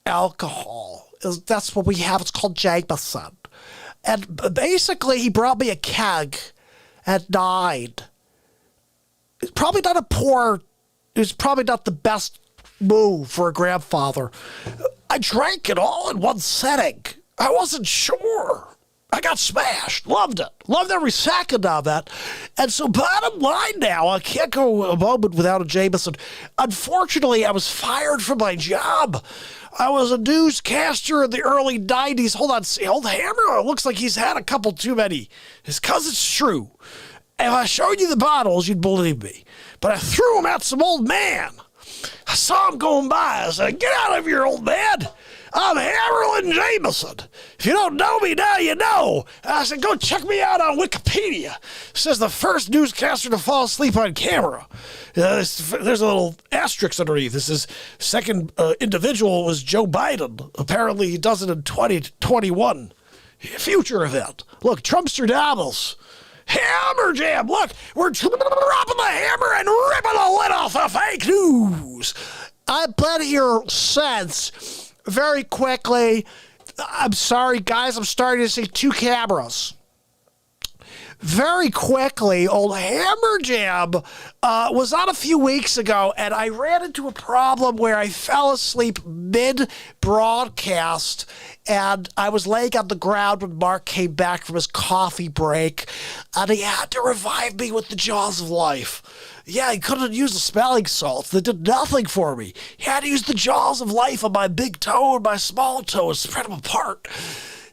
alcohol. That's what we have. It's called Jameson." And basically, he brought me a keg at 9. It's probably not the best move for a grandfather. I drank it all in one setting. I wasn't sure. I got smashed. Loved it. Loved every second of it. And so bottom line now, I can't go a moment without a Jameson. Unfortunately, I was fired from my job. I was a newscaster in the early 90s. Hold on, see, old Hammer looks like he's had a couple too many. It's 'cause it's true. If I showed you the bottles, you'd believe me. But I threw them at some old man. I saw him going by. I said, "Get out of here, old man. I'm Hammerlin Jameson. If you don't know me now, you know." And I said, "Go check me out on Wikipedia. It says the first newscaster to fall asleep on camera." There's a little asterisk underneath. This is second individual was Joe Biden. Apparently he does it in 2021. Future event. Look, Trumpster Hammer jam. Look, we're dropping the hammer and ripping the lid off the fake news. I've been here since. Very quickly, I'm sorry, guys, I'm starting to see 2 cameras. Very quickly, old Hammer Jam was on a few weeks ago, and I ran into a problem where I fell asleep mid-broadcast, and I was laying on the ground when Mark came back from his coffee break, and he had to revive me with the jaws of life. Yeah, he couldn't use the smelling salts. They did nothing for me. He had to use the jaws of life on my big toe and my small toe and spread them apart.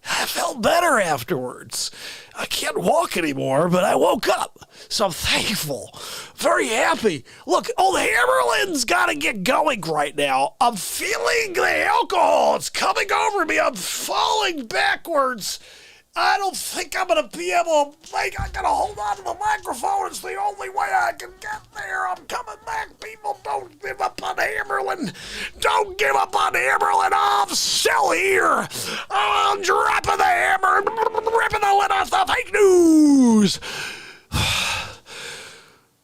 I felt better afterwards. I can't walk anymore, but I woke up. So I'm thankful. Very happy. Look, old Hammerlin's got to get going right now. I'm feeling the alcohol. It's coming over me. I'm falling backwards. I don't think I'm going to be able to, I got to hold on to the microphone. It's the only way I can get there. I'm coming back. People, don't give up on Hammerlin. Don't give up on Hammerlin. I'm still here. I'm dropping the hammer, ripping the lid off the fake news.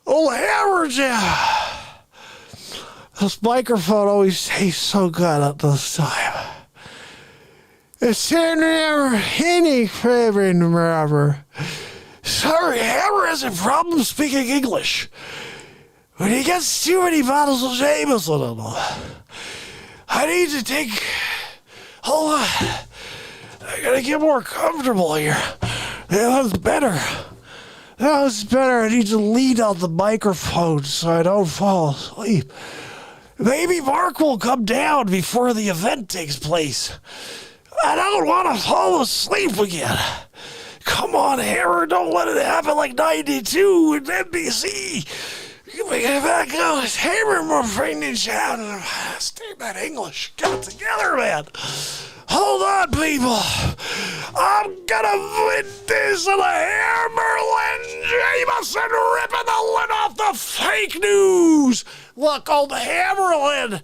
Oh, Hammer Jam. This microphone always tastes so good at this time. It's never any favorite forever. Sorry, Hammer has a problem speaking English. When he gets too many bottles of Jameson in him, I need to take... Hold on. I gotta get more comfortable here. That was better. That was better. I need to lean on the microphone so I don't fall asleep. Maybe Mark will come down before the event takes place. I don't want to fall asleep again. Come on, Hammer, don't let it happen like 92 and NBC. Get back on. Hammer, more friend in town. Stay that English. Get it together, man. Hold on, people. I'm gonna win this in the Hammerlin Jameson ripping the lid off the fake news. Look, old Hammerlin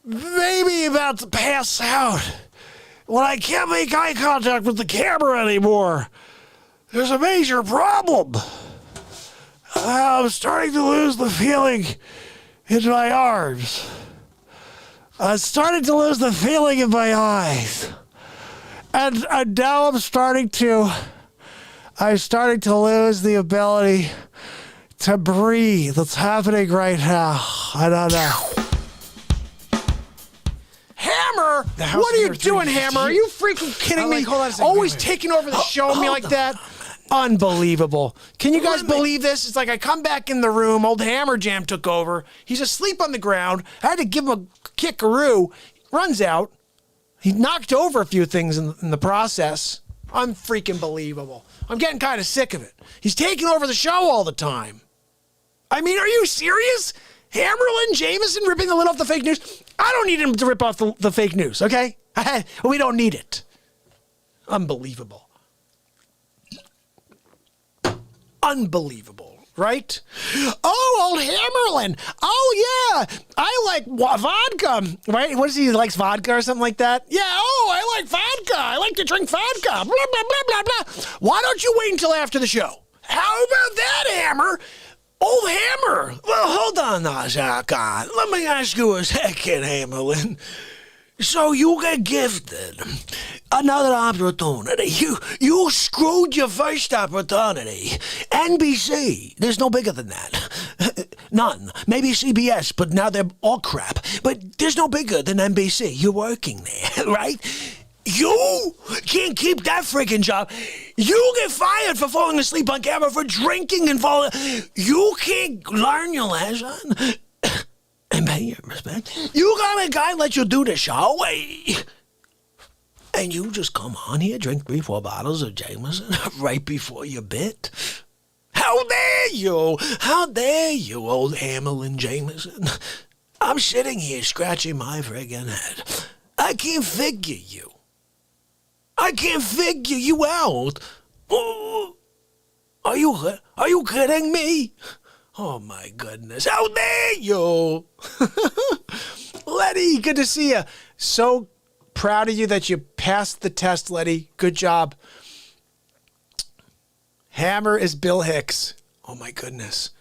may be about to pass out. When I can't make eye contact with the camera anymore, there's a major problem. I'm starting to lose the feeling in my arms. I'm starting to lose the feeling in my eyes. And now I'm starting to lose the ability to breathe. That's happening right now. I don't know. Hammer? What are you doing, Hammer? Are you freaking kidding me? Hold on a second. Always taking over the show on me like that? Unbelievable. Can you guys believe this? It's like I come back in the room, old Hammer Jam took over. He's asleep on the ground. I had to give him a kickaroo. Runs out. He knocked over a few things in the process. Unfreaking believable. I'm getting kind of sick of it. He's taking over the show all the time. I mean, are you serious? Hammerlin Jameson ripping the lid off the fake news? I don't need him to rip off the fake news, okay? We don't need it. Unbelievable. Unbelievable, right? Oh, old Hammerlin. Oh, yeah. I like vodka, right? What is he, likes vodka or something like that? Yeah, oh, I like vodka. I like to drink vodka. Blah, blah, blah, blah, blah. Why don't you wait until after the show? How about that, Hammer? Old Hammer. Well, hold on now, Zach. Let me ask you a second, Hammerlin. So you get gifted another opportunity. You screwed your first opportunity. NBC, there's no bigger than that. None. Maybe CBS, but now they're all crap. But there's no bigger than NBC. You're working there, right? You can't keep that freaking job. You get fired for falling asleep on camera, for drinking and falling. You can't learn your lesson and pay your respect. You got a guy let you do the show, and you just come on here, drink 3-4 bottles of Jameson right before your bit. How dare you? How dare you, old Hammerlin Jameson? I'm sitting here scratching my friggin' head. I can't figure you. I can't figure you out. Oh, are you kidding me? Oh my goodness! How dare you, Letty? Good to see you. So proud of you that you passed the test, Letty. Good job. Hammer is Bill Hicks. Oh my goodness,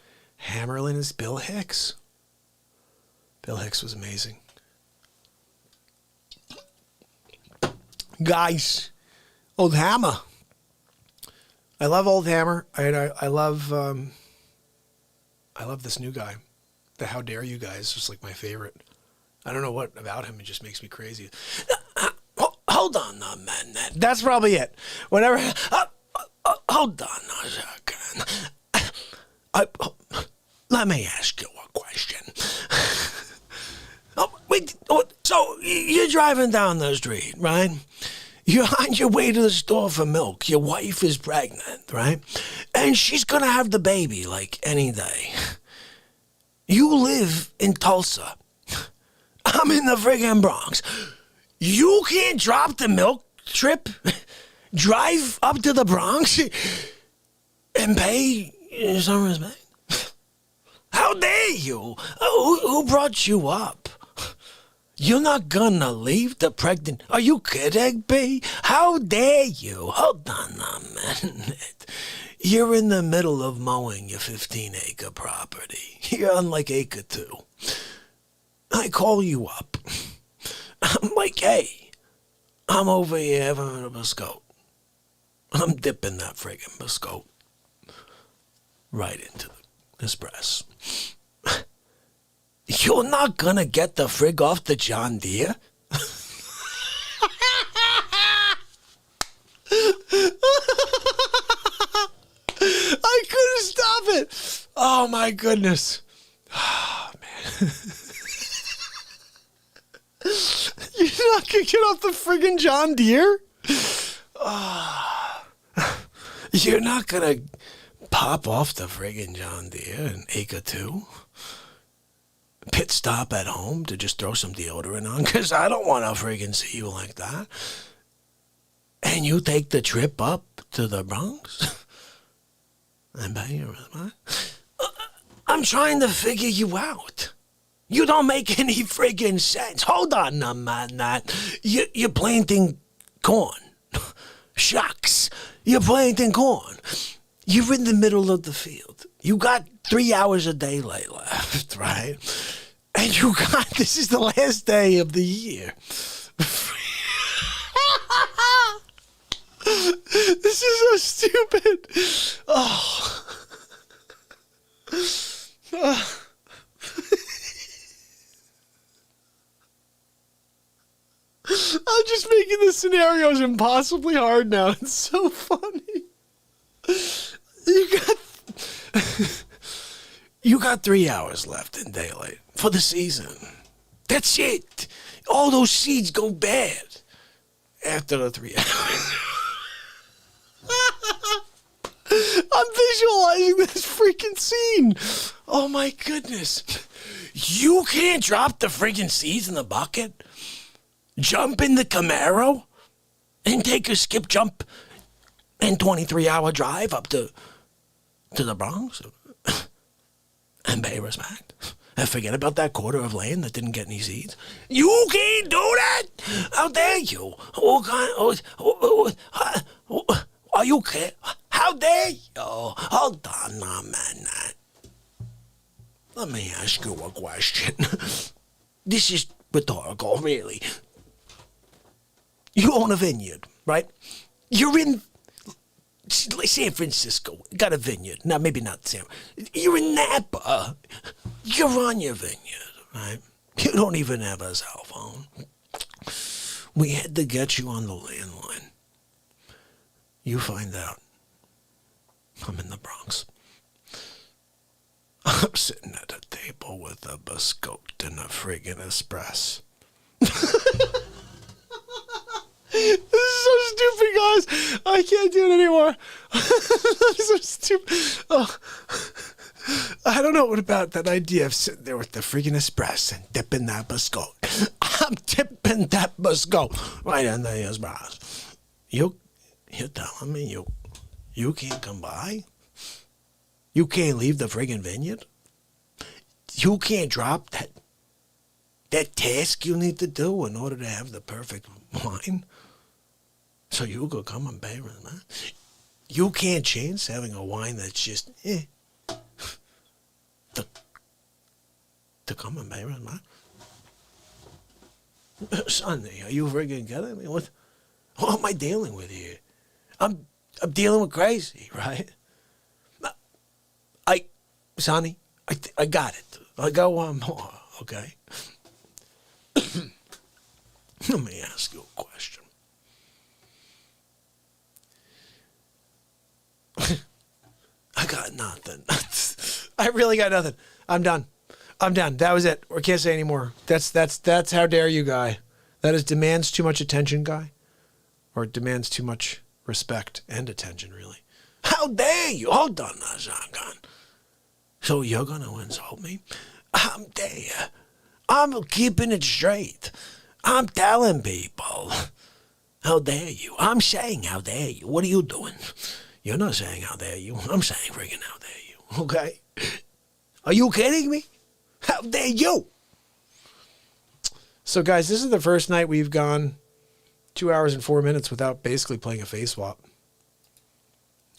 Hammerlin is Bill Hicks. Bill Hicks was amazing. Guys, old Hammer. I love old Hammer. I love this new guy. The How Dare You guy is just like my favorite. I don't know what about him. It just makes me crazy. Hold on a minute. That's probably it. Whatever. Hold on a second. Let me ask you a question. So you're driving down the street, right? You're on your way to the store for milk. Your wife is pregnant, right? And she's going to have the baby like any day. You live in Tulsa. I'm in the friggin' Bronx. You can't drop the milk trip, drive up to the Bronx, and pay some respect? How dare you? Who brought you up? You're not gonna leave the pregnant... Are you kidding me? How dare you? Hold on a minute. You're in the middle of mowing your 15-acre property. You're on like acre 2. I call you up. I'm like, hey, I'm over here having a biscotte. I'm dipping that friggin' biscotte right into the espresso. You're not gonna get the frig off the John Deere? I couldn't stop it. Oh my goodness. Oh man. You're not gonna get off the friggin' John Deere? Oh. You're not gonna pop off the friggin' John Deere in acre 2? Pit stop at home to just throw some deodorant on? Because I don't want to friggin' see you like that. And you take the trip up to the Bronx? I'm trying to figure you out. You don't make any friggin' sense. Hold on a minute. You're planting corn. Shucks. You're planting corn. You're in the middle of the field. You got 3 hours of daylight left, right? And you got, this is the last day of the year. This is so stupid. Oh. I'm just making the scenarios impossibly hard now. It's so funny. You got 3 hours left in daylight for the season. That's it. All those seeds go bad after the 3 hours. I'm visualizing this freaking scene. Oh my goodness. You can't drop the freaking seeds in the bucket, jump in the Camaro, and take a skip jump and 23-hour drive up to the Bronx and pay respect and forget about that quarter of land that didn't get any seeds. You can't do that. How dare you? Are you kidding? How dare you? Hold on a minute. Let me ask you a question. This is rhetorical, really. You own a vineyard, right? You're in San Francisco, got a vineyard. No, maybe not San. You're in Napa. You're on your vineyard, right? You don't even have a cell phone. We had to get you on the landline. You find out I'm in the Bronx. I'm sitting at a table with a biscotte and a friggin' espresso. This is so stupid, guys. I can't do it anymore. This is so stupid. Oh. I don't know what about that idea of sitting there with the freaking espresso and dipping that biscotte. I'm dipping that biscotte right in the espresso. You're telling me you can't come by? You can't leave the friggin' vineyard? You can't drop that task you need to do in order to have the perfect wine? So you could come and pay with man. You can't chance having a wine that's just to come and pay with man. Sonny, are you friggin' kidding me? What am I dealing with here? I'm dealing with crazy, right? Sonny, I got it. I got one more, okay? Let me ask you a question. I got nothing. I really got nothing. I'm done. That was it. I can't say anymore. That's how dare you, guy. That is demands too much attention, guy. or it demands too much respect and attention, really. How dare you? Hold on now, Zangan. So you're going to insult me? How dare you? I'm keeping it straight. I'm telling people. How dare you? I'm saying how dare you. What are you doing? You're not saying how dare you. I'm saying friggin' how dare you. Okay? Are you kidding me? How dare you? So guys, this is the first night we've gone 2 hours and 4 minutes without basically playing a face swap.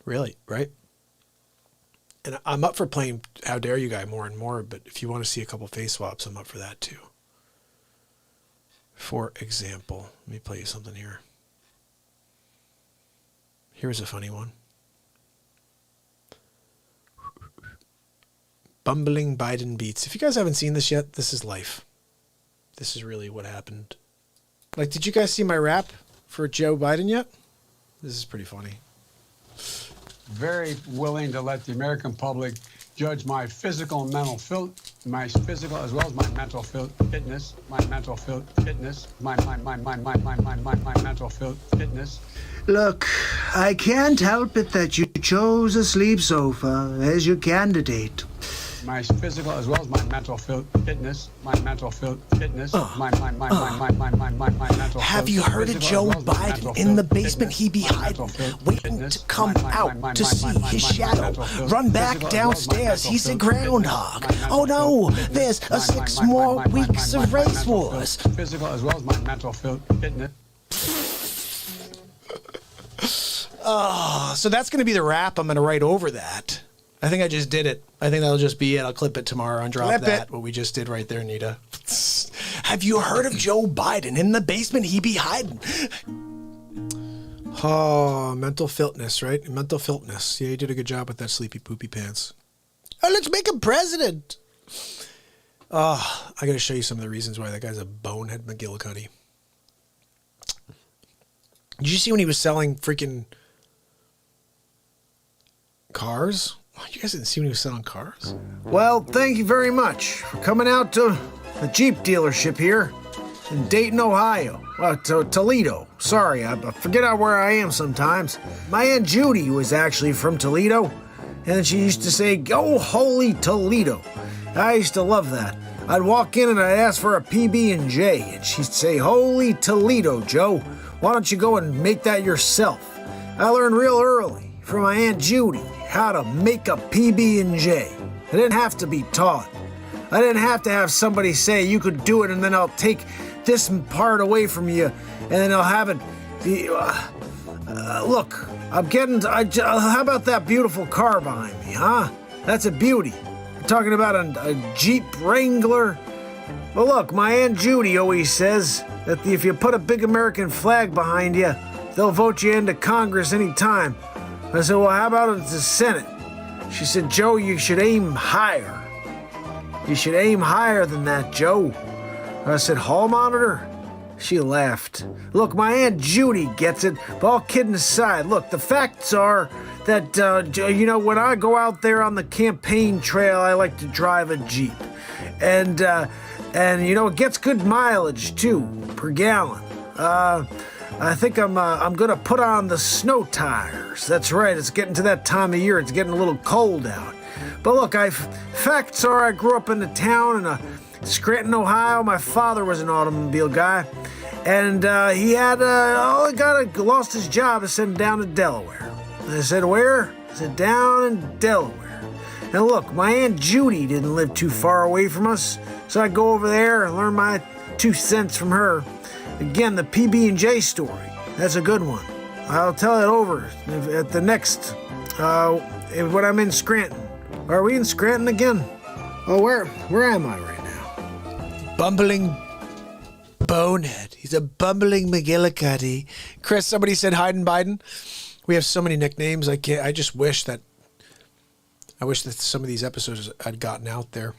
Really, right? And I'm up for playing How Dare You Guy more and more, but if you want to see a couple face swaps, I'm up for that too. For example, let me play you something here. Here's a funny one. Bumbling Biden beats. If you guys haven't seen this yet, this is life. This is really what happened. Like, did you guys see my rap for Joe Biden yet? This is pretty funny. Very willing to let the American public judge my physical and mental my physical as well as my mental fitness, my mental fitness, my mental fitness. Look, I can't help it that you chose a sleep sofa as your candidate. My physical as well as my mental fitness, my mental fitness, my mental. Have you heard of Joe Biden? In the basement he be hiding, waiting to come out to see his shadow. Run back downstairs, he's a groundhog. Oh no, there's 6 more weeks of race wars. Physical as well as my mental fitness. Oh, so that's going to be the rap I'm going to write over that. I think I just did it. I think that'll just be it. I'll clip it tomorrow and drop that. What we just did right there, Nita. Have you heard of Joe Biden? In the basement he be hiding. Oh, mental filtness, right? Mental filtness. Yeah, you did a good job with that sleepy poopy pants. Oh, let's make him president. Oh, I got to show you some of the reasons why that guy's a bonehead McGillicuddy. Did you see when he was selling freaking cars? You guys didn't see when he was selling cars? Well, thank you very much for coming out to the Jeep dealership here in Dayton, Ohio. To Toledo. Sorry, I forget out where I am sometimes. My Aunt Judy was actually from Toledo, and she used to say, "Go holy Toledo." I used to love that. I'd walk in and I'd ask for a PB&J, and she'd say, "Holy Toledo, Joe. Why don't you go and make that yourself?" I learned real early from my Aunt Judy how to make a PB&J. I didn't have to be taught. I didn't have to have somebody say, "You could do it, and then I'll take this part away from you, and then I'll have it." Look, how about that beautiful car behind me, huh? That's a beauty. I'm talking about a Jeep Wrangler. Well, look, my Aunt Judy always says that if you put a big American flag behind you, they'll vote you into Congress anytime. I said, "Well, how about the Senate?" She said, "Joe, you should aim higher. You should aim higher than that, Joe." I said, "Hall monitor?" She laughed. Look, my Aunt Judy gets it, but all kidding aside, look, the facts are that, when I go out there on the campaign trail, I like to drive a Jeep. And it gets good mileage, too, per gallon. I think I'm gonna put on the snow tires. That's right, it's getting to that time of year. It's getting a little cold out. But look, facts are I grew up in a town in Scranton, Ohio. My father was an automobile guy, and he had lost his job and sent him down to Delaware. And I said, "Where?" I said, "Down in Delaware." And look, my Aunt Judy didn't live too far away from us, so I'd go over there and learn my 2 cents from her. Again, the PB&J story. That's a good one. I'll tell it over at the next, when I'm in Scranton. Are we in Scranton again? Oh, where am I right now? Bumbling bonehead. He's a bumbling McGillicuddy. Chris, somebody said Hayden Biden. We have so many nicknames. I just wish that some of these episodes had gotten out there.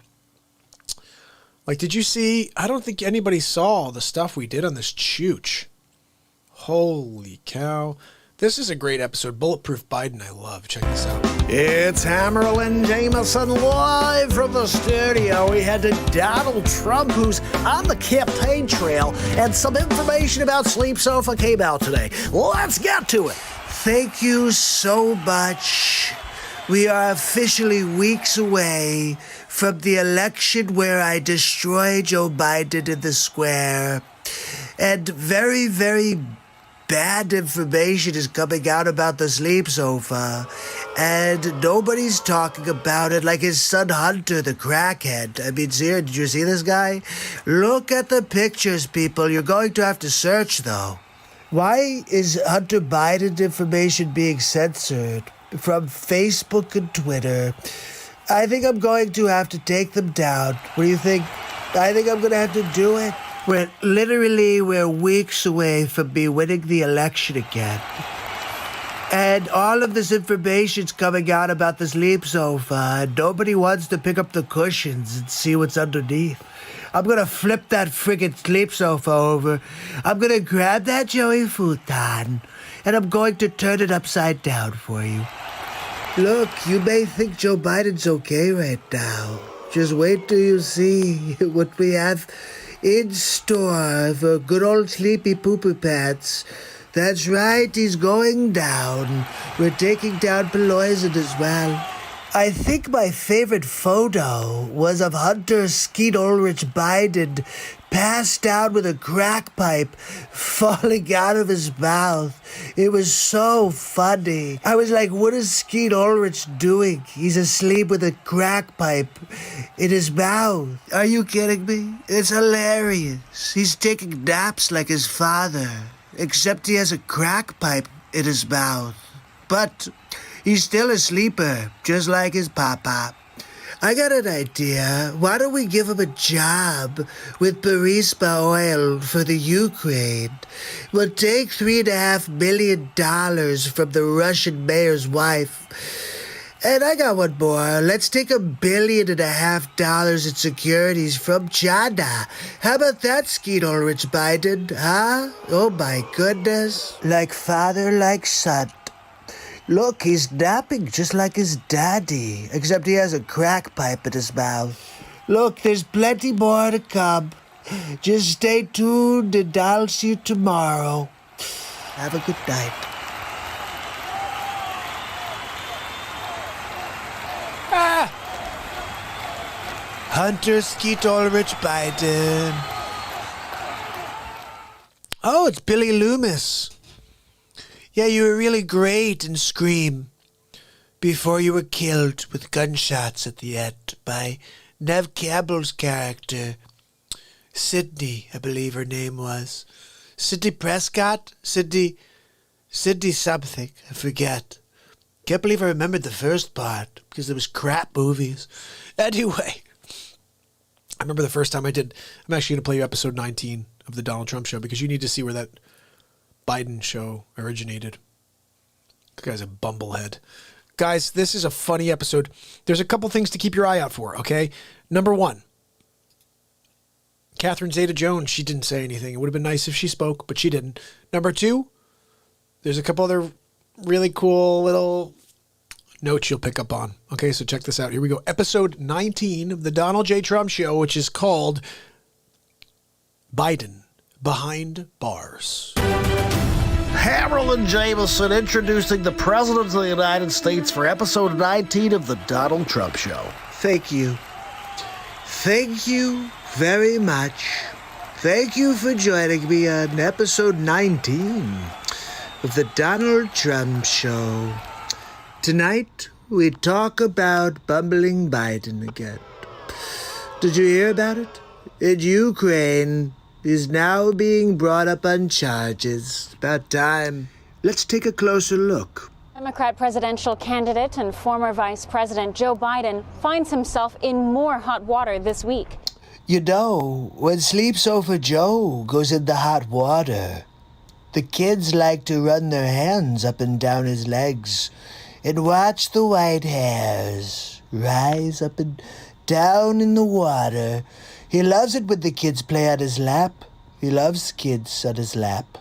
Like, did you see? I don't think anybody saw the stuff we did on this chooch. Holy cow. This is a great episode. Bulletproof Biden, I love. Check this out. It's Hammerlin Jameson live from the studio. We head to Donald Trump, who's on the campaign trail, and some information about Sleep Sofa came out today. Let's get to it. Thank you so much. We are officially weeks away from the election where I destroy Joe Biden in the square. And very, very bad information is coming out about the Sleep Sofa, and nobody's talking about it like his son Hunter, the crackhead. I mean, Zira, did you see this guy? Look at the pictures, people. You're going to have to search, though. Why is Hunter Biden information being censored from Facebook and Twitter? I think I'm going to have to take them down. What do you think? I think I'm going to have to do it. We're weeks away from me winning the election again. And all of this information's coming out about the Sleep Sofa, and nobody wants to pick up the cushions and see what's underneath. I'm gonna flip that friggin' Sleep Sofa over. I'm gonna grab that Joey futon, and I'm going to turn it upside down for you. Look, you may think Joe Biden's okay right now. Just wait till you see what we have in store for good old Sleepy Pooper Pants. That's right, he's going down. We're taking down Pelosi as well. I think my favorite photo was of Hunter Skeet Ulrich Biden passed out with a crack pipe falling out of his mouth. It was so funny. I was like, what is Skeet Ulrich doing? He's asleep with a crack pipe in his mouth. Are you kidding me? It's hilarious. He's taking naps like his father, except he has a crack pipe in his mouth. But he's still a sleeper, just like his papa. I got an idea. Why don't we give him a job with Burisma Oil for the Ukraine? We'll take $3.5 million from the Russian mayor's wife. And I got one more. Let's take $1.5 billion in securities from China. How about that, Skeet Ulrich Biden? Huh? Oh my goodness. Like father, like son. Look, he's napping just like his daddy, except he has a crack pipe in his mouth. Look, there's plenty more to come. Just stay tuned and I'll see you tomorrow. Have a good night. Hunter Skeet Ulrich Biden. Oh, it's Billy Loomis. Yeah, you were really great in Scream before you were killed with gunshots at the end by Nev Campbell's character, Sydney, I believe her name was. Sydney Prescott? Sydney something, I forget. Can't believe I remembered the first part because it was crap movies. Anyway, I remember the first time I did. I'm actually going to play you episode 19 of the Donald Trump show because you need to see where that Biden show originated. The guy's a bumblehead. Guys, this is a funny episode. There's a couple things to keep your eye out for, okay? Number one, Catherine Zeta-Jones, she didn't say anything. It would have been nice if she spoke, but she didn't. Number two, there's a couple other really cool little notes you'll pick up on. Okay, so check this out. Here we go. Episode 19 of the Donald J. Trump Show, which is called Biden Behind Bars. Hammerlin Jameson introducing the President of the United States for episode 19 of the Donald Trump Show. Thank you. Thank you very much. Thank you for joining me on episode 19 of the Donald Trump Show. Tonight, we talk about bumbling Biden again. Did you hear about it? In Ukraine, is now being brought up on charges. About time. Let's take a closer look. Democrat presidential candidate and former Vice President Joe Biden finds himself in more hot water this week. You know, when Sleep Sofa Joe goes in the hot water, the kids like to run their hands up and down his legs and watch the white hairs rise up and down in the water. He loves it when the kids play on his lap. He loves kids on his lap.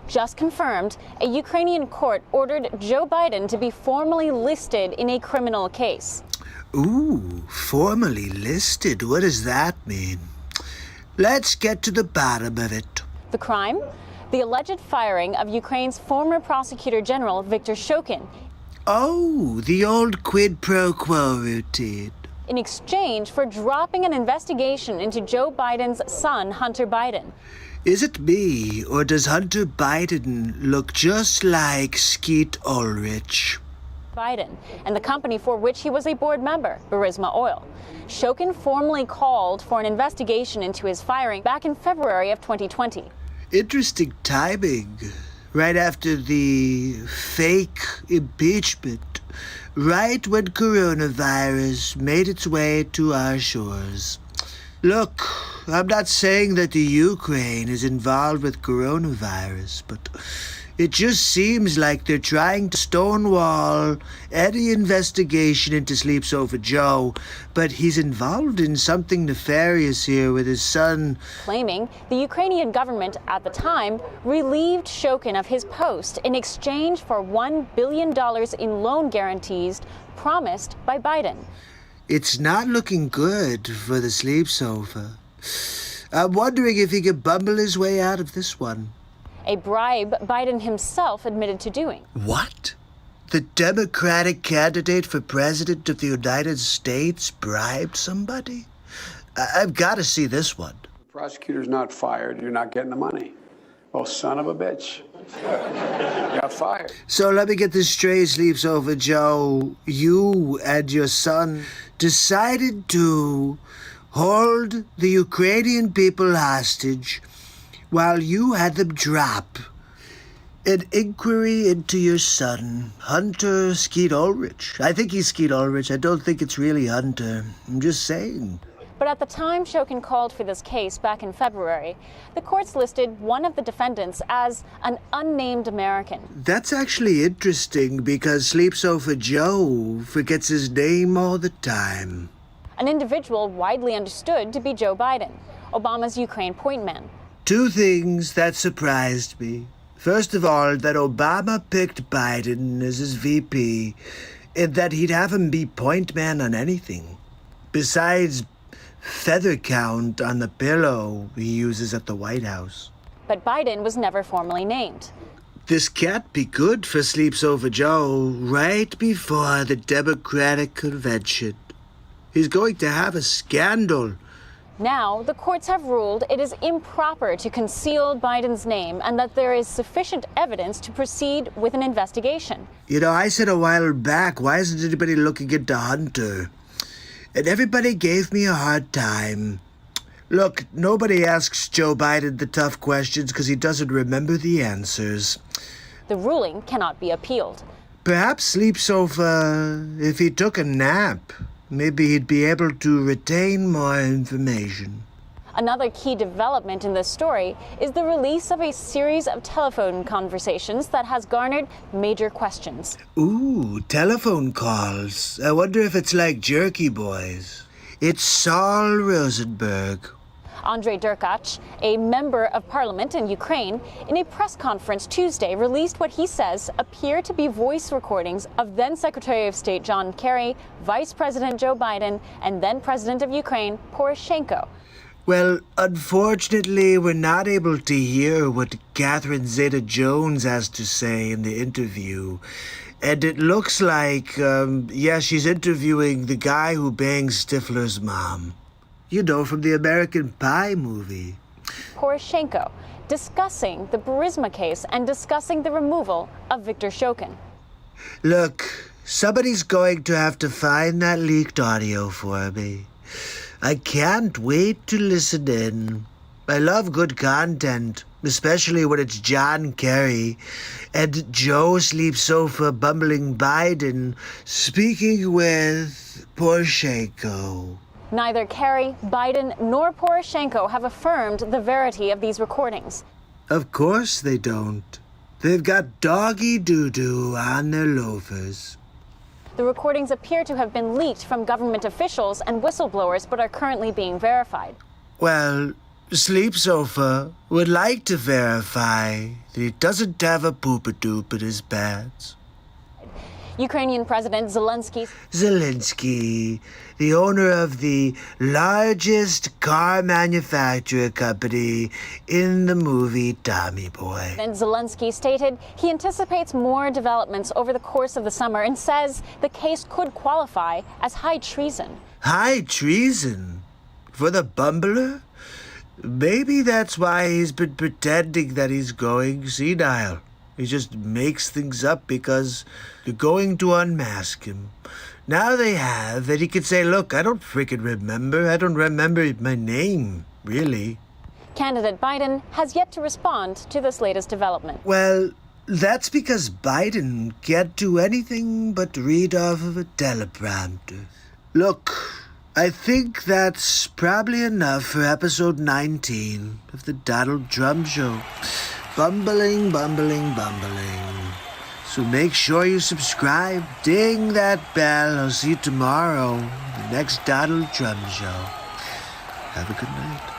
just confirmed, a Ukrainian court ordered Joe Biden to be formally listed in a criminal case. Ooh, formally listed? What does that mean? Let's get to the bottom of it. The crime? The alleged firing of Ukraine's former prosecutor general, Viktor Shokin, Oh, the old quid pro quo routine. in exchange for dropping an investigation into Joe Biden's son, Hunter Biden. Is it me, or does Hunter Biden look just like Skeet Ulrich? Biden and the company for which he was a board member, Burisma Oil. Shokin formally called for an investigation into his firing back in February of 2020. Interesting timing. Right after the fake impeachment. Right when coronavirus made its way to our shores. Look, I'm not saying that the Ukraine is involved with coronavirus, but it just seems like they're trying to stonewall any investigation into Sleep Sofa Joe, but he's involved in something nefarious here with his son. Claiming the Ukrainian government at the time relieved Shokin of his post in exchange for $1 billion in loan guarantees promised by Biden. It's not looking good for the Sleep Sofa. I'm wondering if he could bumble his way out of this one. A bribe Biden himself admitted to doing. What? The Democratic candidate for President of the United States bribed somebody? I've got to see this one. The prosecutor's not fired. You're not getting the money. Oh, son of a bitch. You got fired. So let me get this straight, Sleep Sofa Joe. You and your son decided to hold the Ukrainian people hostage while you had them drop an inquiry into your son, Hunter Skeet Ulrich. I think he's Skeet Ulrich. I don't think it's really Hunter. I'm just saying. But at the time Shokin called for this case back in February, the courts listed one of the defendants as an unnamed American. That's actually interesting because Sleep Sofa Joe forgets his name all the time. An individual widely understood to be Joe Biden, Obama's Ukraine point man. Two things that surprised me. First of all, that Obama picked Biden as his VP, and that he'd have him be point man on anything. Besides feather count on the pillow he uses at the White House. But Biden was never formally named. This can't be good for Sleep Sofa Joe right before the Democratic convention. He's going to have a scandal. Now, the courts have ruled it is improper to conceal Biden's name and that there is sufficient evidence to proceed with an investigation. You know, I said a while back, why isn't anybody looking into Hunter? And everybody gave me a hard time. Look, nobody asks Joe Biden the tough questions because he doesn't remember the answers. The ruling cannot be appealed. Perhaps Sleep Sofa, if he took a nap, maybe he'd be able to retain more information. Another key development in this story is the release of a series of telephone conversations that has garnered major questions. Ooh, telephone calls. I wonder if it's like Jerky Boys. It's Saul Rosenberg. Andrei Derkach, a member of parliament in Ukraine, in a press conference Tuesday released what he says appear to be voice recordings of then Secretary of State John Kerry, Vice President Joe Biden, and then President of Ukraine Poroshenko. Well, unfortunately, we're not able to hear what Catherine Zeta-Jones has to say in the interview. And it looks like, she's interviewing the guy who bangs Stifler's mom. You know, from the American Pie movie. Poroshenko, discussing the Burisma case and discussing the removal of Viktor Shokin. Look, somebody's going to have to find that leaked audio for me. I can't wait to listen in. I love good content, especially when it's John Kerry and Joe Sleep Sofa bumbling Biden speaking with Poroshenko. Neither Kerry, Biden, nor Poroshenko have affirmed the verity of these recordings. Of course they don't. They've got doggy doo-doo on their loafers. The recordings appear to have been leaked from government officials and whistleblowers, but are currently being verified. Well, Sleep Sofa would like to verify that he doesn't have a poop-a-doop in his pants. Ukrainian President Zelensky, the owner of the largest car manufacturer company in the movie Tommy Boy. Zelensky stated he anticipates more developments over the course of the summer and says the case could qualify as high treason. High treason? For the bumbler? Maybe that's why he's been pretending that he's going senile. He just makes things up because they're going to unmask him. Now they have, and he can say, look, I don't freaking remember. I don't remember my name, really. Candidate Biden has yet to respond to this latest development. Well, that's because Biden can't do anything but read off of a teleprompter. Look, I think that's probably enough for episode 19 of the Donald Trump Show. Bumbling, bumbling, bumbling. So make sure you subscribe, ding that bell. I'll see you tomorrow, the next Donald Trump Show. Have a good night.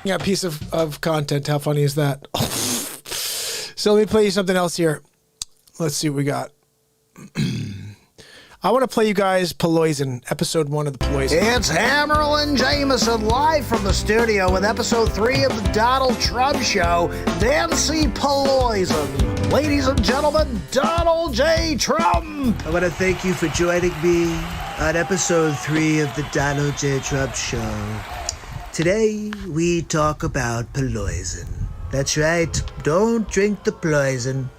Yeah, piece of content. How funny is that? So let me play you something else here. Let's see what we got. I want to play you guys Poison, episode 1 of the Poison. It's Hammerlin Jameson live from the studio with episode 3 of the Donald Trump Show. Nancy Pelosi. Ladies and gentlemen, Donald J. Trump. I want to thank you for joining me on episode 3 of the Donald J. Trump Show. Today, we talk about poison. That's right, don't drink the poison.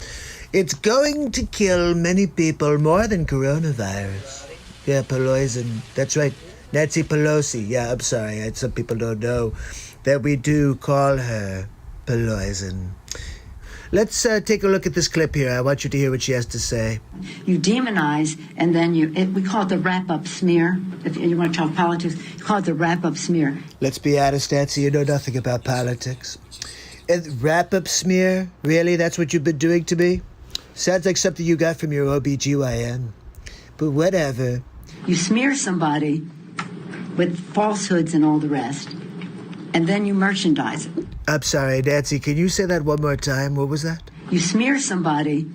It's going to kill many people more than coronavirus. Yeah, poison. That's right, Nancy Pelosi. Yeah, I'm sorry, some people don't know that we do call her poison. Let's take a look at this clip here. I want you to hear what she has to say. You demonize, and then we call it the wrap-up smear. If you want to talk politics, you call it the wrap-up smear. Let's be honest, Nancy, you know nothing about politics. And wrap-up smear? Really? That's what you've been doing to me? Sounds like something you got from your OBGYN. But whatever. You smear somebody with falsehoods and all the rest, and then you merchandise it. I'm sorry, Nancy, can you say that one more time? What was that? You smear somebody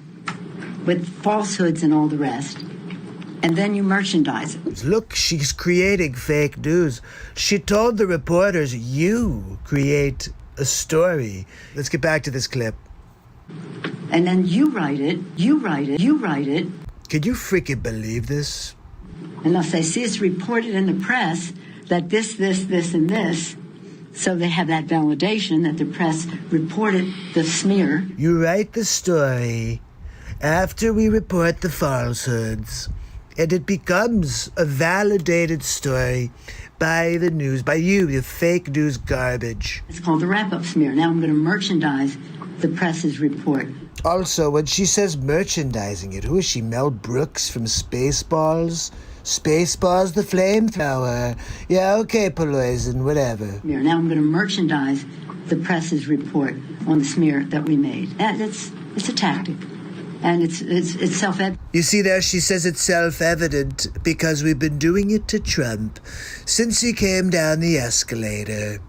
with falsehoods and all the rest, and then you merchandise it. Look, she's creating fake news. She told the reporters, you create a story. Let's get back to this clip. And then you write it. Can you freaking believe this? And they'll say, see, it's reported in the press that this, and this. So they have that validation that the press reported the smear. You write the story after we report the falsehoods, and it becomes a validated story by the news, by you, the fake news garbage. It's called the wrap-up smear. Now I'm going to merchandise the press's report. Also, when she says merchandising it, who is she, Mel Brooks from Spaceballs? Spaceballs the flamethrower. Yeah, okay, poison, whatever. Now I'm going to merchandise the press's report on the smear that we made. It's a tactic. And it's self-evident. You see there, she says it's self-evident because we've been doing it to Trump since he came down the escalator.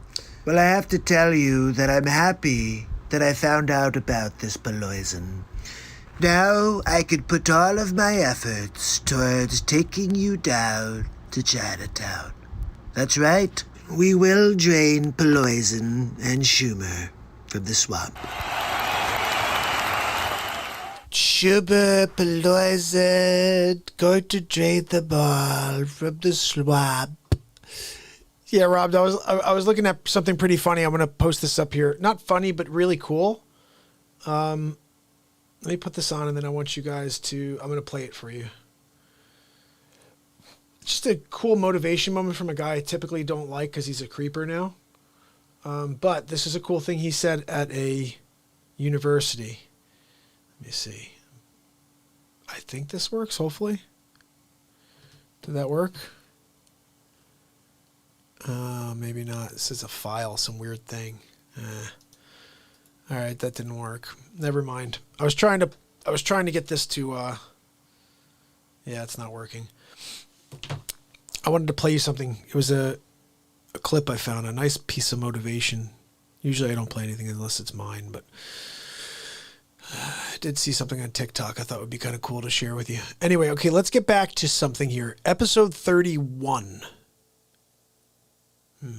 Well, I have to tell you that I'm happy that I found out about this poison. Now I could put all of my efforts towards taking you down to Chinatown. That's right, we will drain Poison and Schumer from the swamp. Schumer, Poison, going to drain the ball from the swamp. Yeah, Rob, I was looking at something pretty funny. I'm going to post this up here. Not funny, but really cool. Let me put this on, and then I want you guys to... I'm going to play it for you. Just a cool motivation moment from a guy I typically don't like because he's a creeper now. But this is a cool thing he said at a university. Let me see. I think this works, hopefully. Did that work? Maybe not. This is a file, some weird thing. All right, that didn't work. Never mind. I was trying to get this to. Yeah, it's not working. I wanted to play you something. It was a clip I found, a nice piece of motivation. Usually I don't play anything unless it's mine, but I did see something on TikTok I thought would be kind of cool to share with you. Anyway, okay, let's get back to something here. Episode 31. What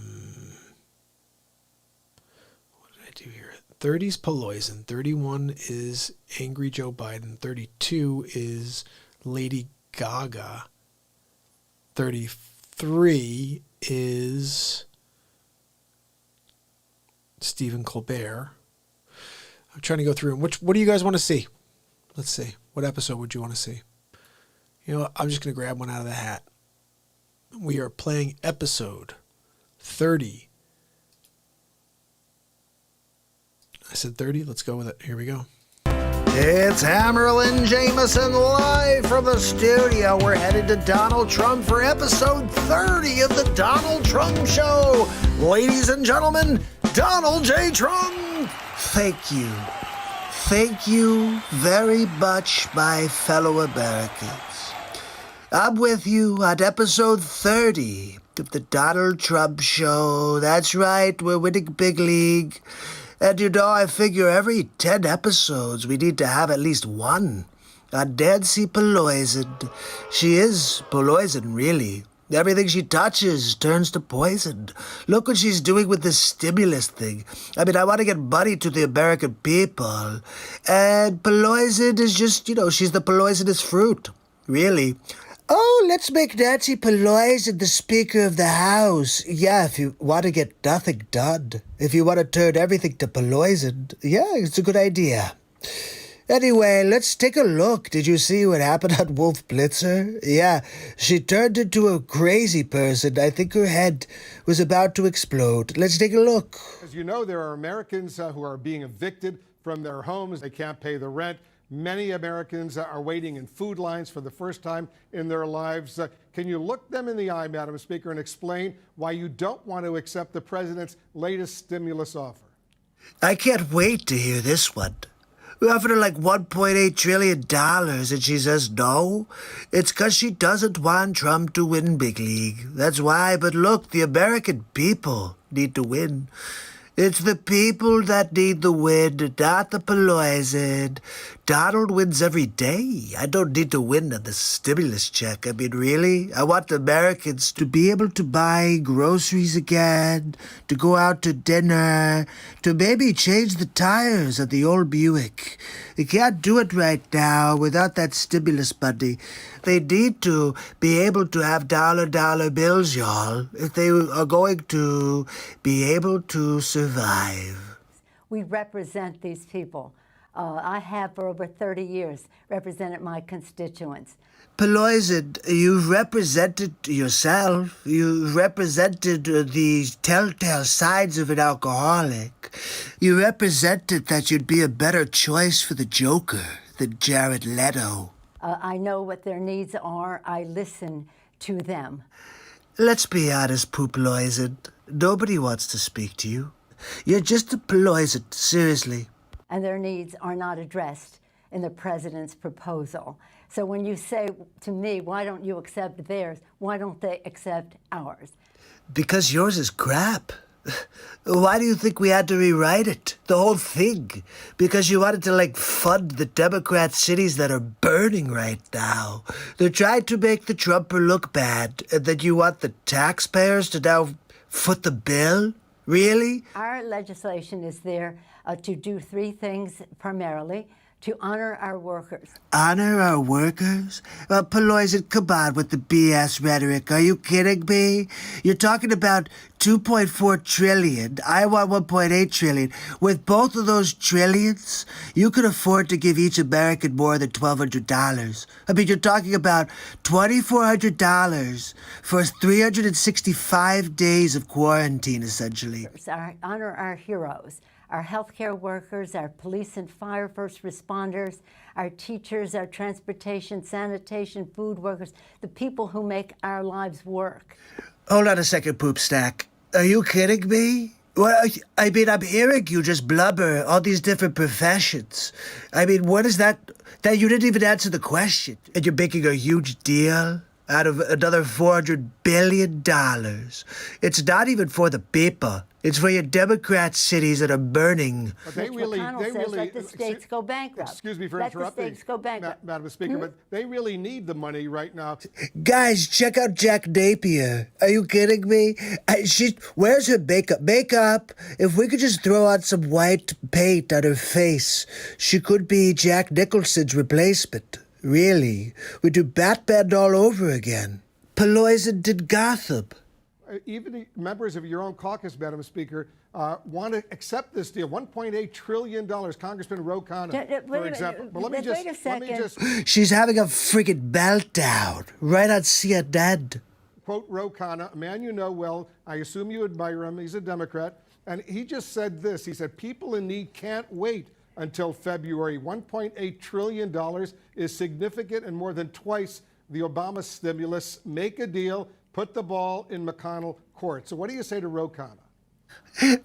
did I do here? 30's Poloisin. 31 is Angry Joe Biden. 32 is Lady Gaga. 33 is Stephen Colbert. I'm trying to go through. What do you guys want to see? Let's see. What episode would you want to see? You know what? I'm just going to grab one out of the hat. We are playing episode 30. I said 30. Let's go with it. Here we go. It's Hammerlin Jameson live from the studio. We're headed to Donald Trump for episode 30 of the Donald Trump Show. Ladies and gentlemen, Donald J. Trump. Thank you. Thank you very much, my fellow Americans. I'm with you at episode 30 of the Donald Trump Show. That's right, we're winning big league. And you know, I figure every 10 episodes we need to have at least one on Nancy Pelosi. She is poison, really. Everything she touches turns to poison. Look what she's doing with this stimulus thing. I mean, I want to get money to the American people. And Pelosi is just, you know, she's the poisonous fruit. Really. Oh, let's make Nancy Pelosi the Speaker of the House. Yeah, if you want to get nothing done. If you want to turn everything to Pelosi. Yeah, it's a good idea. Anyway, let's take a look. Did you see what happened on Wolf Blitzer? Yeah, she turned into a crazy person. I think her head was about to explode. Let's take a look. As you know, there are Americans who are being evicted from their homes. They can't pay the rent. Many Americans are waiting in food lines for the first time in their lives. Can you look them in the eye, Madam Speaker, and explain why you don't want to accept the president's latest stimulus offer? I can't wait to hear this one. We offered her like $1.8 trillion, and she says no. It's because she doesn't want Trump to win big league. That's why. But look, the American people need to win. It's the people that need the win, not the Pelosi. Donald wins every day. I don't need to win on the stimulus check. I mean, really? I want Americans to be able to buy groceries again, to go out to dinner, to maybe change the tires of the old Buick. They can't do it right now without that stimulus money. They need to be able to have dollar bills, y'all, if they are going to be able to survive. We represent these people. I have for over 30 years represented my constituents. Pelosi, you've represented yourself. You've represented the telltale signs of an alcoholic. You represented that you'd be a better choice for the Joker than Jared Leto. I know what their needs are. I listen to them. Let's be honest, Pelosi. Nobody wants to speak to you. You're just a Pelosi, seriously. And their needs are not addressed in the president's proposal. So when you say to me, why don't you accept theirs? Why don't they accept ours? Because yours is crap. Why do you think we had to rewrite it? The whole thing? Because you wanted to, fund the Democrat cities that are burning right now. They're trying to make the Trumper look bad, and then you want the taxpayers to now foot the bill? Really? Our legislation is there to do three things primarily: to honor our workers. Honor our workers? Pelosi, come on with the BS rhetoric. Are you kidding me? You're talking about $2.4 trillion. I want $1.8 trillion. With both of those trillions, you could afford to give each American more than $1,200. I mean, you're talking about $2,400 for 365 days of quarantine, essentially. Honor our heroes. Our healthcare workers, our police and fire first responders, our teachers, our transportation, sanitation, food workers, the people who make our lives work. Hold on a second, Poop Stack. Are you kidding me? Well, I mean, I'm hearing you just blubber all these different professions. I mean, what is that? That you didn't even answer the question. And you're making a huge deal out of another $400 billion. It's not even for the people. It's for your Democrat cities that are burning. But Mitch McConnell says let the states go bankrupt. Excuse me for let interrupting. Let the states go bankrupt. Madam Speaker, but they really need the money right now. Guys, check out Jack Napier. Are you kidding me? Where's her makeup? Makeup? If we could just throw out some white paint on her face, she could be Jack Nicholson's replacement. Really. We'd do Batman all over again. Poisoned in Gotham. Even the members of your own caucus, Madam Speaker, want to accept this deal. $1.8 trillion. Congressman Ro Khanna, for example. But let me just. She's having a freaking meltdown right on CNN. Quote Ro Khanna, a man you know well. I assume you admire him. He's a Democrat. And he just said this. He said, people in need can't wait until February. $1.8 trillion is significant and more than twice the Obama stimulus. Make a deal. Put the ball in McConnell court. So what do you say to Ro Khanna?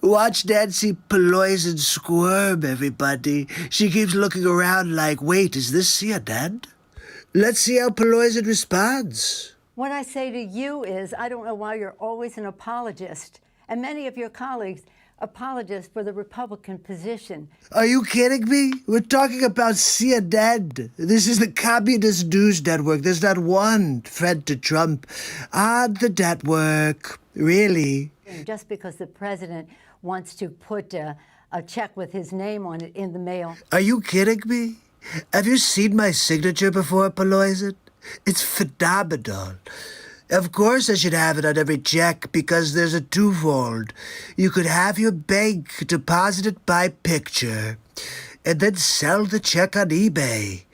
Watch Nancy Pelosi squirm, everybody. She keeps looking around like, wait, is this CNN? Let's see how Pelosi responds. What I say to you is, I don't know why you're always an apologist. And many of your colleagues apologists for the Republican position. Are you kidding me? We're talking about CNN. This is the Communist News Network. There's not one friend to Trump on the network. Really? Just because the president wants to put a check with his name on it in the mail. Are you kidding me? Have you seen my signature before, Pelosi? It's phenomenal. Of course I should have it on every check because there's a twofold. You could have your bank deposit it by picture and then sell the check on eBay.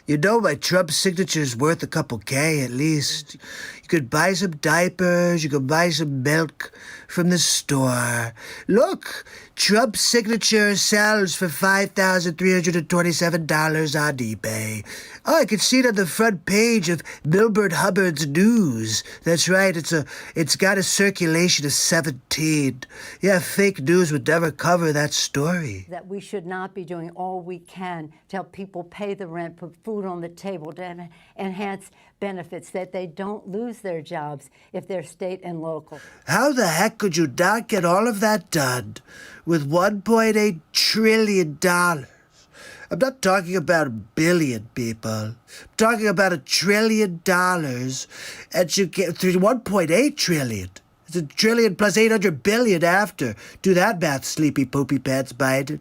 You know my Trump signature's worth a couple K at least. You could buy some diapers, you could buy some milk from the store. Look, Trump's signature sells for $5,327 on eBay. Oh, I can see it on the front page of Milbert Hubbard's News. That's right, it's got a circulation of 17. Yeah, fake news would never cover that story. That we should not be doing all we can to help people pay the rent, put food on the table, to enhance benefits, that they don't lose their jobs if they're state and local. How the heck could you not get all of that done with $1.8 trillion? I'm not talking about a billion, people. I'm talking about $1 trillion, and you get through 1.8 trillion. It's a trillion plus 800 billion after. Do that math, sleepy poopy pants Biden.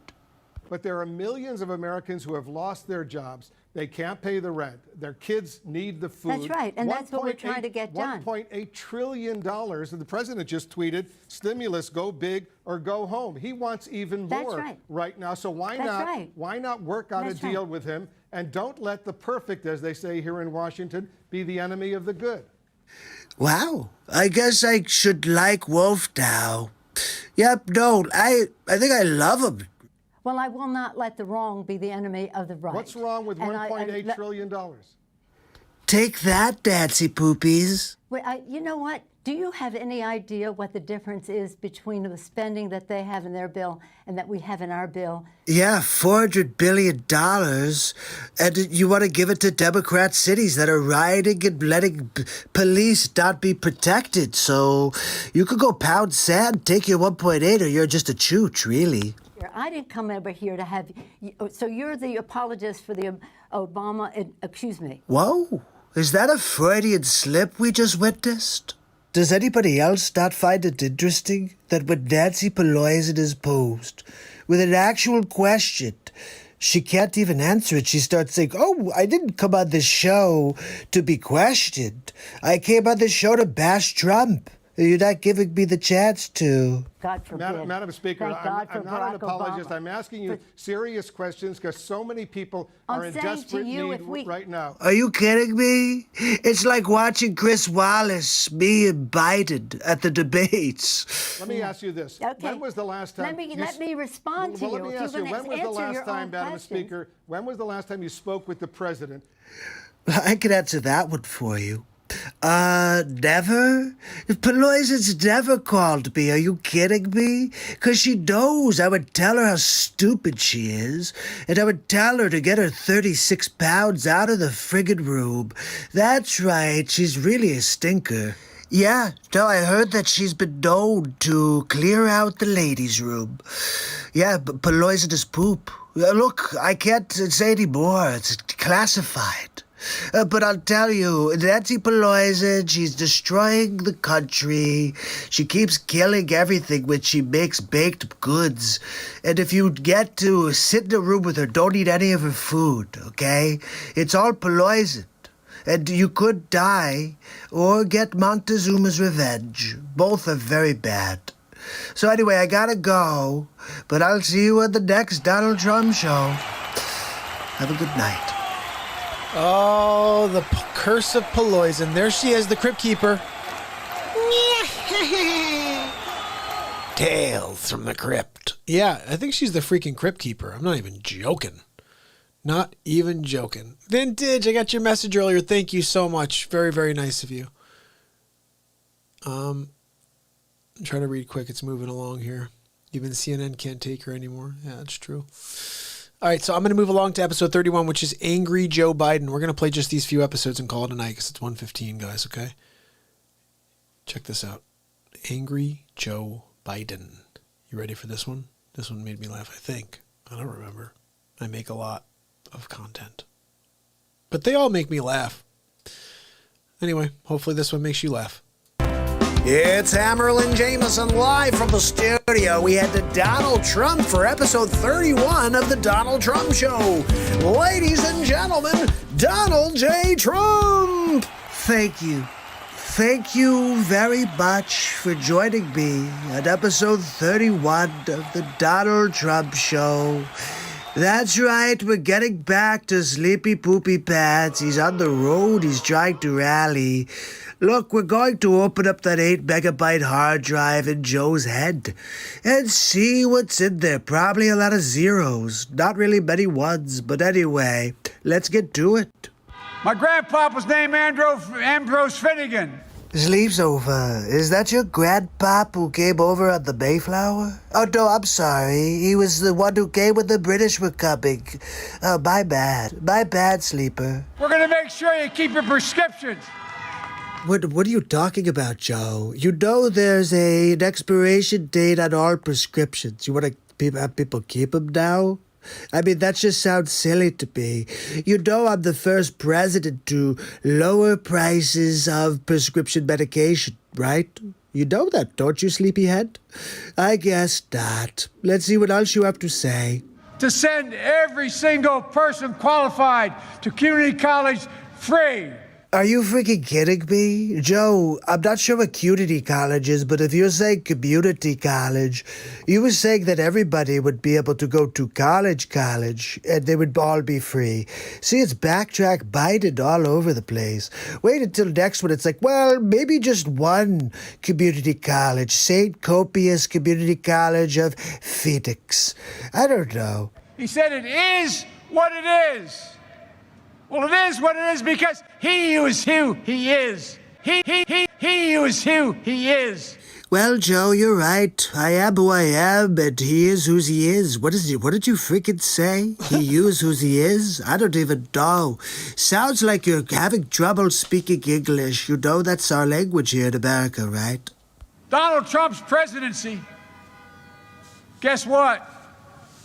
But there are millions of Americans who have lost their jobs. They can't pay the rent. Their kids need the food. That's right, and that's what we're trying to get done. $1.8 trillion, and the president just tweeted, stimulus, go big or go home. He wants even more right now, so why not work out a deal with him, and don't let the perfect, as they say here in Washington, be the enemy of the good. Wow, I guess I should like Wolf now. Yep, no, I think I love him. Well, I will not let the wrong be the enemy of the right. What's wrong with $1.8 trillion? Take that, Nancy Poopies. Wait, you know what? Do you have any idea what the difference is between the spending that they have in their bill and that we have in our bill? Yeah, $400 billion. And you want to give it to Democrat cities that are rioting and letting police not be protected. So you could go pound sand, take your 1.8, or you're just a chooch, really. I didn't come over here to have you. So you're the apologist for the Obama, excuse me. Whoa, is that a Freudian slip we just witnessed? Does anybody else not find it interesting that when Nancy Pelosi is posed with an actual question, she can't even answer it? She starts saying, oh, I didn't come on this show to be questioned. I came on this show to bash Trump. You're not giving me the chance to. God forbid. Madam Speaker, I'm not an apologist. I'm asking you serious questions because so many people are in desperate need right now. Are you kidding me? It's like watching Chris Wallace, me and Biden at the debates. Let me ask you this. Okay. When was the last time? Let me respond to you. Let me ask you, when was the last time, Madam Speaker, when was the last time you spoke with the president? I could answer that one for you. Never? Peloise's never called me. Are you kidding me? 'Cause she knows I would tell her how stupid she is, and I would tell her to get her 36 pounds out of the friggin' room. That's right, she's really a stinker. Yeah, no, I heard that she's been known to clear out the ladies' room. Yeah, but poisonous poop. Look, I can't say any more. It's classified. But I'll tell you, Nancy Pelosi, she's destroying the country. She keeps killing everything when she makes baked goods. And if you get to sit in a room with her, don't eat any of her food, okay? It's all poisoned. And you could die or get Montezuma's revenge. Both are very bad. So anyway, I gotta go, but I'll see you at the next Donald Trump show. Have a good night. Oh, the curse of Pelosi. There she is, the Crypt Keeper. Tales from the Crypt. Yeah, I think she's the freaking Crypt Keeper. I'm not even joking. Not even joking. Vintage, I got your message earlier. Thank you so much. Very, very nice of you. I'm trying to read quick. It's moving along here. Even CNN can't take her anymore. Yeah, that's true. All right, so I'm going to move along to episode 31, which is Angry Joe Biden. We're going to play just these few episodes and call it a night because it's 1:15, guys, okay? Check this out. Angry Joe Biden. You ready for this one? This one made me laugh, I think. I don't remember. I make a lot of content. But they all make me laugh. Anyway, hopefully this one makes you laugh. It's Hammerlin Jameson live from the studio. We head to Donald Trump for episode 31 of the Donald Trump Show. Ladies and gentlemen, Donald J. Trump! Thank you. Thank you very much for joining me at episode 31 of the Donald Trump Show. That's right, we're getting back to Sleepy Poopy Pants. He's on the road, he's trying to rally. Look, we're going to open up that 8 megabyte hard drive in Joe's head and see what's in there. Probably a lot of zeros, not really many ones, but anyway, let's get to it. My grandpa was named Ambrose Finnegan. Sleeps over. Is that your grandpop who came over on the Mayflower? Oh, no, I'm sorry. He was the one who came when the British were coming. Oh, my bad. My bad, Sleeper. We're going to make sure you keep your prescriptions. What are you talking about, Joe? You know there's an expiration date on all prescriptions. You want to have people keep them now? I mean, that just sounds silly to me. You know I'm the first president to lower prices of prescription medication, right? You know that, don't you, sleepyhead? I guess not. Let's see what else you have to say. To send every single person qualified to community college free. Are you freaking kidding me? Joe, I'm not sure what community college is, but if you're saying community college, you were saying that everybody would be able to go to college, and they would all be free. See, it's backtrack Biden all over the place. Wait until next one. It's like, well, maybe just one community college, St. Copious Community College of Phoenix. I don't know. He said it is what it is. Well, it is what it is because he is who he is. He is who he is. Well, Joe, you're right. I am who I am, and he is who he is. What did you freaking say? He is who he is? I don't even know. Sounds like you're having trouble speaking English. You know that's our language here in America, right? Donald Trump's presidency. Guess what?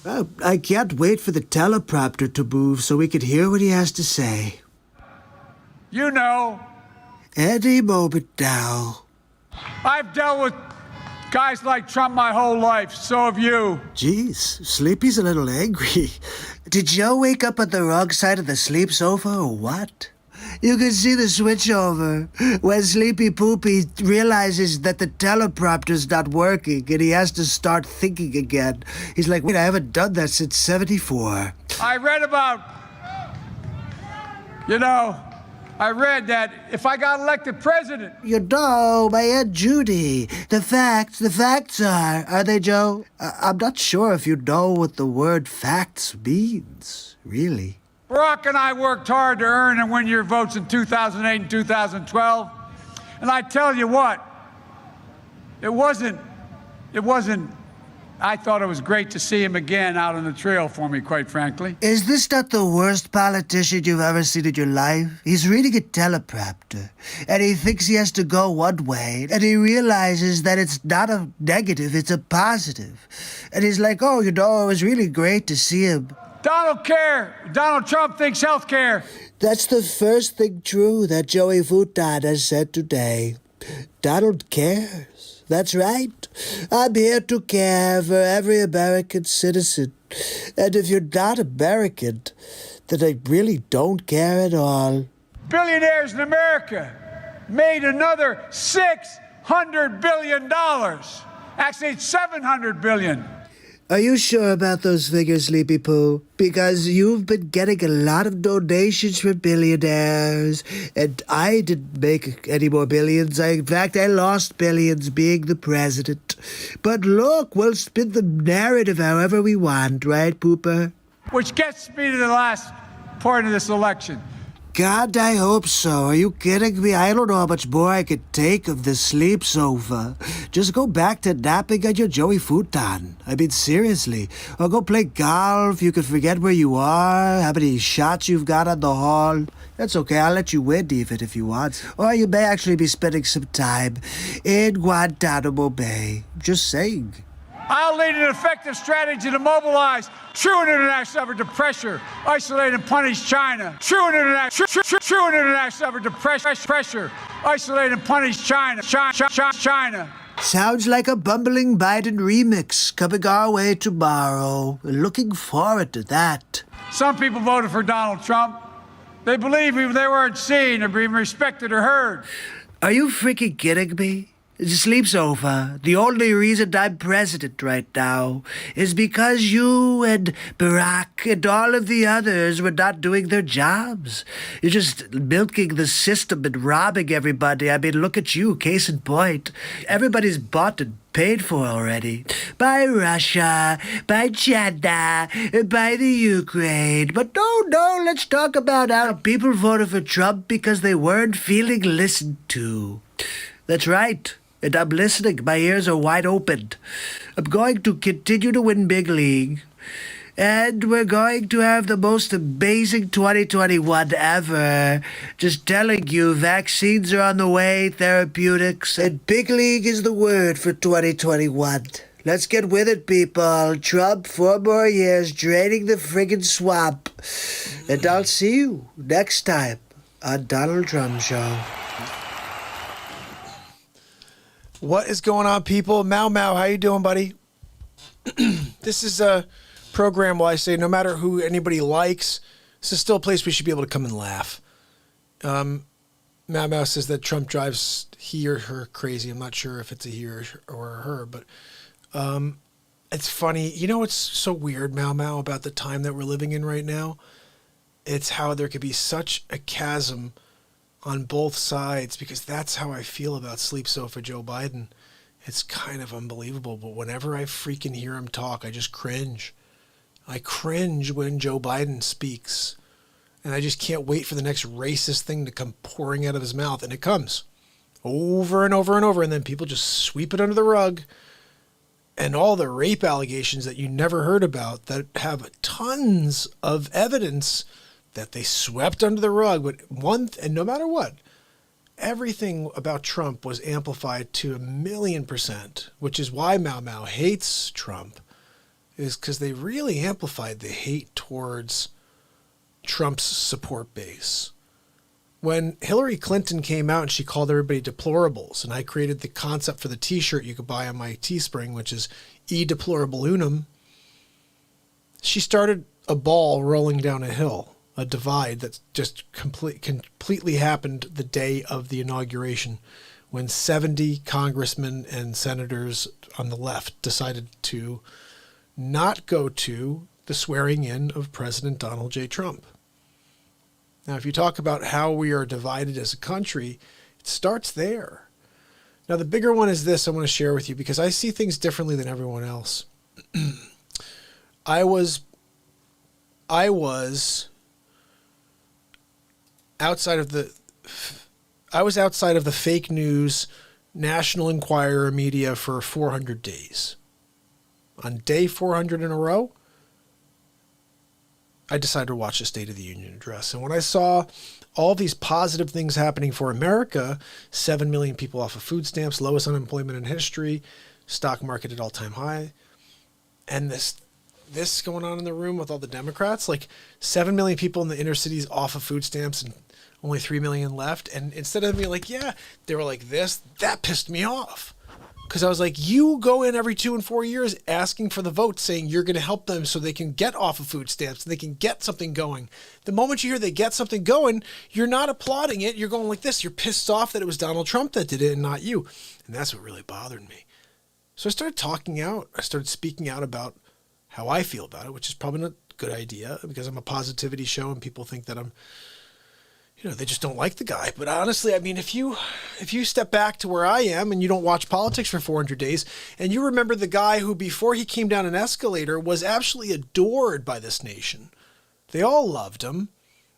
Oh, I can't wait for the teleprompter to move so we can hear what he has to say. You know. Any moment now. I've dealt with guys like Trump my whole life. So have you. Jeez, Sleepy's a little angry. Did Joe wake up on the wrong side of the sleep sofa or what? You can see the switch over when Sleepy Poopy realizes that the teleprompter's not working and he has to start thinking again. He's like, wait, I haven't done that since 74. I read that if I got elected president. You know, my Aunt Judy, the facts are they, Joe? I'm not sure if you know what the word facts means, really. Barack and I worked hard to earn and win your votes in 2008 and 2012. And I tell you what, it wasn't, I thought it was great to see him again out on the trail for me, quite frankly. Is this not the worst politician you've ever seen in your life? He's reading a teleprompter, and he thinks he has to go one way, and he realizes that it's not a negative, it's a positive. And he's like, oh, it was really great to see him. Donald Trump thinks health care. That's the first thing true that Joey Futan has said today. Donald cares. That's right. I'm here to care for every American citizen. And if you're not American, then I really don't care at all. Billionaires in America made another $600 billion. Actually, it's $700 billion. Are you sure about those figures, Sleepy Poo? Because you've been getting a lot of donations from billionaires, and I didn't make any more billions. In fact, I lost billions being the president. But look, we'll spin the narrative however we want, right, Pooper? Which gets me to the last part of this election. God, I hope so. Are you kidding me? I don't know how much more I could take of this sleep sofa. Just go back to napping on your Joey futon. I mean, seriously. Or go play golf. You could forget where you are, how many shots you've got on the hall. That's okay. I'll let you win even if you want. Or you may actually be spending some time in Guantanamo Bay. Just saying. I'll lead an effective strategy to mobilize true international effort to pressure, isolate, and punish China. True international effort to pressure, isolate, and punish China. China. Sounds like a bumbling Biden remix coming our way tomorrow. Looking forward to that. Some people voted for Donald Trump. They believe they weren't seen or being respected or heard. Are you freaking kidding me? Sleep's over. The only reason I'm president right now is because you and Barack and all of the others were not doing their jobs. You're just milking the system and robbing everybody. I mean, look at you, case in point. Everybody's bought and paid for already. By Russia, by China, by the Ukraine. But no, let's talk about how people voted for Trump because they weren't feeling listened to. That's right. And I'm listening. My ears are wide open. I'm going to continue to win Big League. And we're going to have the most amazing 2021 ever. Just telling you, vaccines are on the way, therapeutics, and Big League is the word for 2021. Let's get with it, people. Trump, 4 more years, draining the friggin' swamp. And I'll see you next time on Donald Trump Show. What is going on, people? Mau, how you doing, buddy? This is a program where I say no matter who anybody likes, this is still a place we should be able to come and laugh. Mau says that Trump drives he or her crazy. I'm not sure if it's a he or a her, but it's funny. You know what's so weird, Mau, about the time that we're living in right now? It's how there could be such a chasm on both sides, because that's how I feel about Sleep Sofa Joe Biden. It's kind of unbelievable, but whenever I freaking hear him talk, I just cringe. I cringe when Joe Biden speaks, and I just can't wait for the next racist thing to come pouring out of his mouth, and it comes over and over and over, and then people just sweep it under the rug, and all the rape allegations that you never heard about that have tons of evidence that they swept under the rug. But and no matter what, everything about Trump was amplified to 1,000,000%, which is why Mau hates Trump, is because they really amplified the hate towards Trump's support base. When Hillary Clinton came out and she called everybody deplorables, and I created the concept for the t-shirt you could buy on my Teespring, which is Deplorable Unum, she started a ball rolling down a hill. A divide that just completely happened the day of the inauguration, when 70 congressmen and senators on the left decided to not go to the swearing in of President Donald J. Trump. Now, if you talk about how we are divided as a country, it starts there. Now, the bigger one is this I want to share with you, because I see things differently than everyone else. I was outside of the fake news National Enquirer media for 400 days. On day 400 in a row, I decided to watch the State of the Union address. And when I saw all these positive things happening for America, 7 million people off of food stamps, lowest unemployment in history, stock market at all-time high, and this going on in the room with all the Democrats, like 7 million people in the inner cities off of food stamps and only 3 million left. And instead of being like, yeah, they were like this, that pissed me off. Because I was like, you go in every 2 and 4 years asking for the vote, saying you're going to help them so they can get off of food stamps and they can get something going. The moment you hear they get something going, you're not applauding it. You're going like this. You're pissed off that it was Donald Trump that did it and not you. And that's what really bothered me. So I started talking out. I started speaking out about how I feel about it, which is probably not a good idea because I'm a positivity show and people think that I'm, they just don't like the guy. But honestly, I mean, if you step back to where I am and you don't watch politics for 400 days and you remember the guy who before he came down an escalator was absolutely adored by this nation. They all loved him.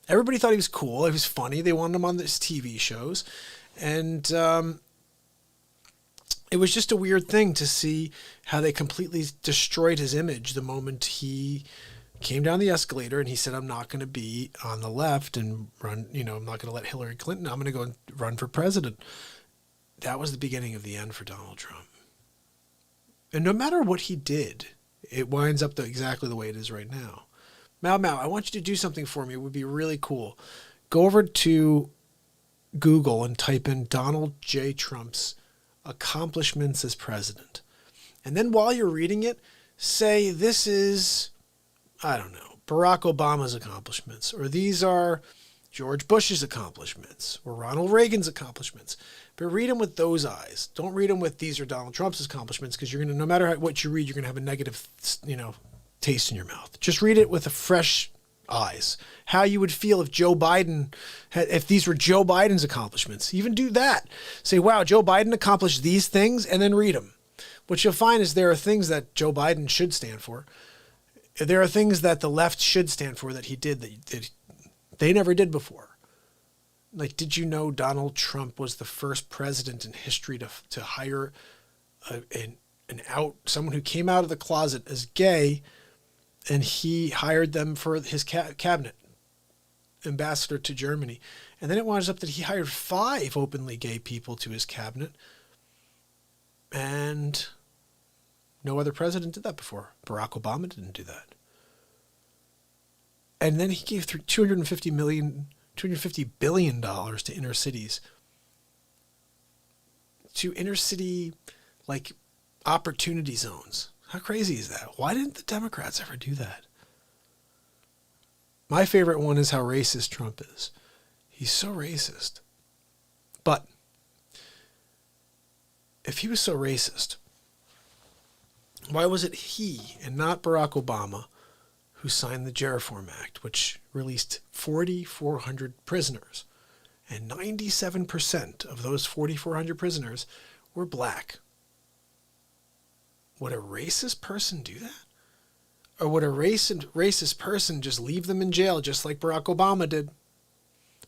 Everybody thought he was cool. He was funny. They wanted him on these TV shows. And it was just a weird thing to see how they completely destroyed his image the moment he came down the escalator and he said, I'm not going to be on the left and run, I'm not going to let Hillary Clinton, I'm going to go and run for president. That was the beginning of the end for Donald Trump. And no matter what he did, it winds up exactly the way it is right now. Mao, I want you to do something for me. It would be really cool. Go over to Google and type in Donald J. Trump's accomplishments as president. And then while you're reading it, say this is, I don't know, Barack Obama's accomplishments, or these are George Bush's accomplishments, or Ronald Reagan's accomplishments. But read them with those eyes. Don't read them with these are Donald Trump's accomplishments, because you're going to, no matter what you read, you're going to have a negative, taste in your mouth. Just read it with a fresh eyes. How you would feel if Joe Biden if these were Joe Biden's accomplishments. Even do that. Say, wow, Joe Biden accomplished these things, and then read them. What you'll find is there are things that Joe Biden should stand for. There are things that the left should stand for that he did that they never did before. Like, did you know Donald Trump was the first president in history to hire someone who came out of the closet as gay, and he hired them for his cabinet ambassador to Germany. And then it winds up that he hired 5 openly gay people to his cabinet. And no other president did that before. Barack Obama didn't do that. And then he gave $250 billion to inner cities. To inner city, like, opportunity zones. How crazy is that? Why didn't the Democrats ever do that? My favorite one is how racist Trump is. He's so racist. But if he was so racist, why was it he and not Barack Obama who signed the Reform Act, which released 4,400 prisoners? And 97% of those 4,400 prisoners were black. Would a racist person do that? Or would a racist person just leave them in jail just like Barack Obama did?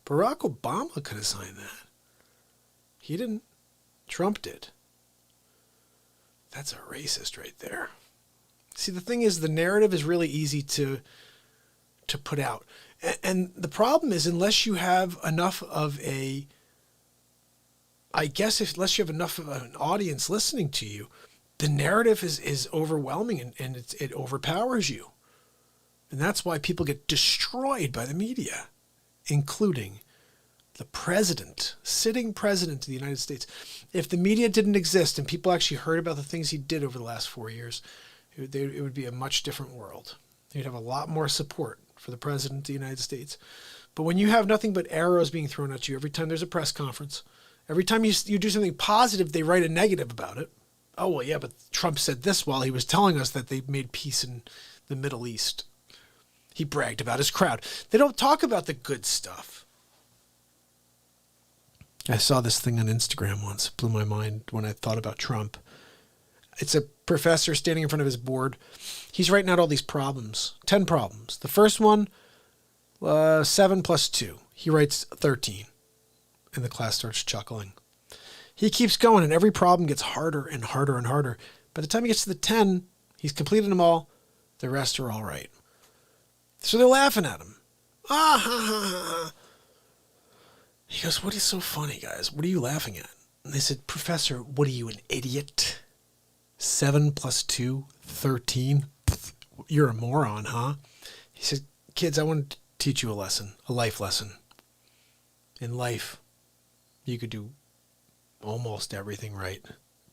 Barack Obama could have signed that. He didn't. Trump did. That's a racist right there. See, the thing is, the narrative is really easy to put out. And the problem is, unless you have enough of unless you have enough of an audience listening to you, the narrative is overwhelming and it overpowers you. And that's why people get destroyed by the media, including the president, sitting president of the United States. If the media didn't exist and people actually heard about the things he did over the last 4 years, it would be a much different world. You'd have a lot more support for the president of the United States. But when you have nothing but arrows being thrown at you every time there's a press conference, every time you do something positive, they write a negative about it. Oh, well, yeah, but Trump said this while he was telling us that they made peace in the Middle East. He bragged about his crowd. They don't talk about the good stuff. I saw this thing on Instagram once. It blew my mind when I thought about Trump. It's a professor standing in front of his board. He's writing out all these problems, 10 problems. The first one, 7 + 2. He writes 13, and the class starts chuckling. He keeps going, and every problem gets harder and harder and harder. By the time he gets to the 10, he's completed them all. The rest are all right. So they're laughing at him. Ah, ha, ha, ha. He goes, what is so funny, guys? What are you laughing at? And they said, Professor, what are you, an idiot? 7 plus 2, 13? You're a moron, huh? He said, kids, I want to teach you a lesson, a life lesson. In life, you could do almost everything right,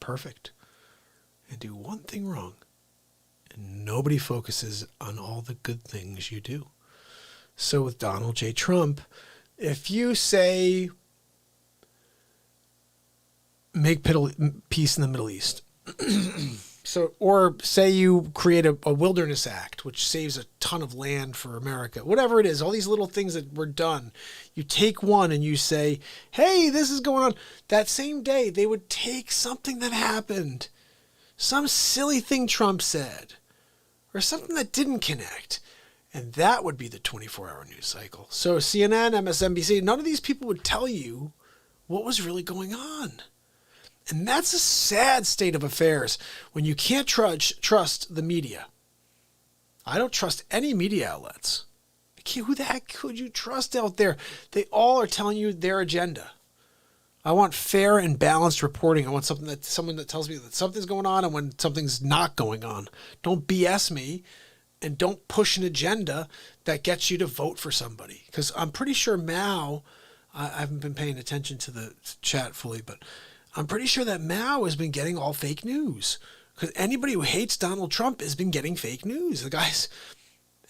perfect, and do one thing wrong. And nobody focuses on all the good things you do. So with Donald J. Trump, if you say, make peace in the Middle East, so, or say you create a wilderness act, which saves a ton of land for America, whatever it is, all these little things that were done, you take one and you say, hey, this is going on. That same day, they would take something that happened, some silly thing Trump said, or something that didn't connect. And that would be the 24-hour news cycle. So CNN, MSNBC, none of these people would tell you what was really going on. And that's a sad state of affairs when you can't trust the media. I don't trust any media outlets. Who the heck could you trust out there? They all are telling you their agenda. I want fair and balanced reporting. I want someone that tells me that something's going on and when something's not going on. Don't BS me and don't push an agenda that gets you to vote for somebody. Because I'm pretty sure Mao, I haven't been paying attention to the chat fully, but I'm pretty sure that Mao has been getting all fake news. Because anybody who hates Donald Trump has been getting fake news. The guy's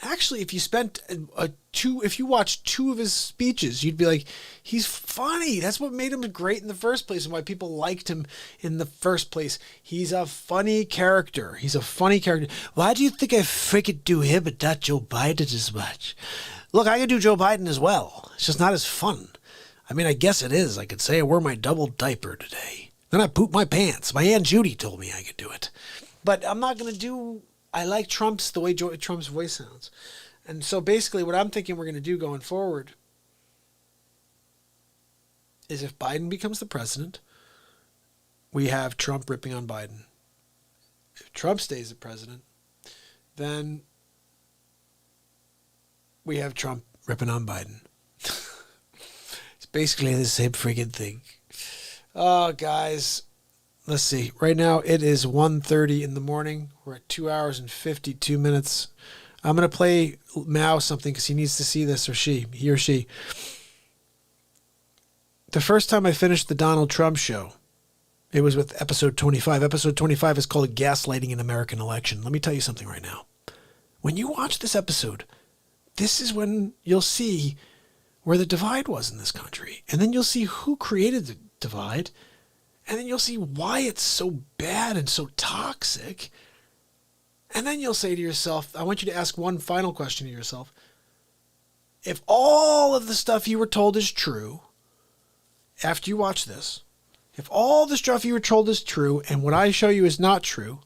actually, if you spent if you watched 2 of his speeches, you'd be like, he's funny. That's what made him great in the first place and why people liked him in the first place. He's a funny character. He's a funny character. Why do you think I freaking do him but not Joe Biden as much? Look, I could do Joe Biden as well. It's just not as fun. I mean, I guess it is. I could say I wore my double diaper today. Then I pooped my pants. My Aunt Judy told me I could do it. But I'm not going to do... I like the way Trump's voice sounds. And so basically what I'm thinking we're going to do going forward is if Biden becomes the president, we have Trump ripping on Biden. If Trump stays the president, then we have Trump ripping on Biden. It's basically the same friggin' thing. Oh, guys, let's see. Right now it is 1:30 in the morning. We're at 2 hours and 52 minutes. I'm going to play Mao something because he needs to see this, he or she. The first time I finished the Donald Trump show, it was with episode 25. Episode 25 is called Gaslighting an American Election. Let me tell you something right now. When you watch this episode, this is when you'll see where the divide was in this country. And then you'll see who created the divide. And then you'll see why it's so bad and so toxic. And then you'll say to yourself, I want you to ask one final question to yourself. If all of the stuff you were told is true, after you watch this, if all the stuff you were told is true and what I show you is not true,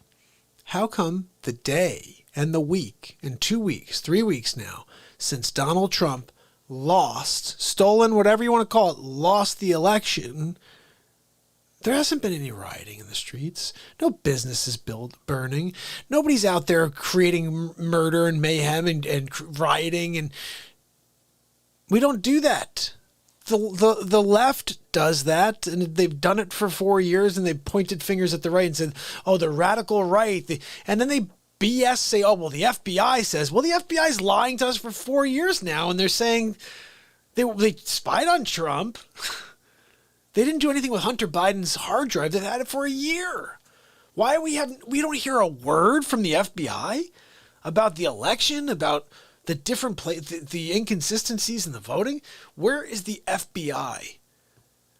how come the day and the week and 2 weeks, 3 weeks now, since Donald Trump lost, stolen, whatever you want to call it, lost the election, there hasn't been any rioting in the streets. No businesses burning. Nobody's out there creating murder and mayhem and rioting. And we don't do that. The left does that, and they've done it for 4 years, and they've pointed fingers at the right and said, oh, the radical right. And then they BS say, oh, well, the FBI says. Well, the FBI's lying to us for 4 years now, and they're saying they spied on Trump. They didn't do anything with Hunter Biden's hard drive. They've had it for a year. Why we don't hear a word from the FBI about the election, about the different the inconsistencies in the voting? Where is the FBI?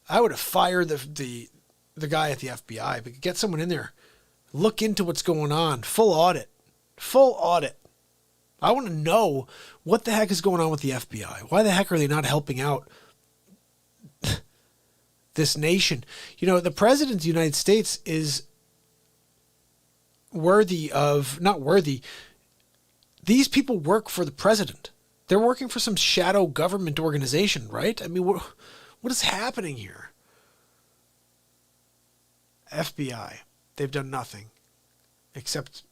I would have fired the guy at the FBI, but get someone in there, look into what's going on, full audit. I want to know what the heck is going on with the FBI. Why the heck are they not helping out this nation? You know, the president of the United States is not worthy. These people work for the president. They're working for some shadow government organization, right? I mean, what is happening here? FBI. They've done nothing except...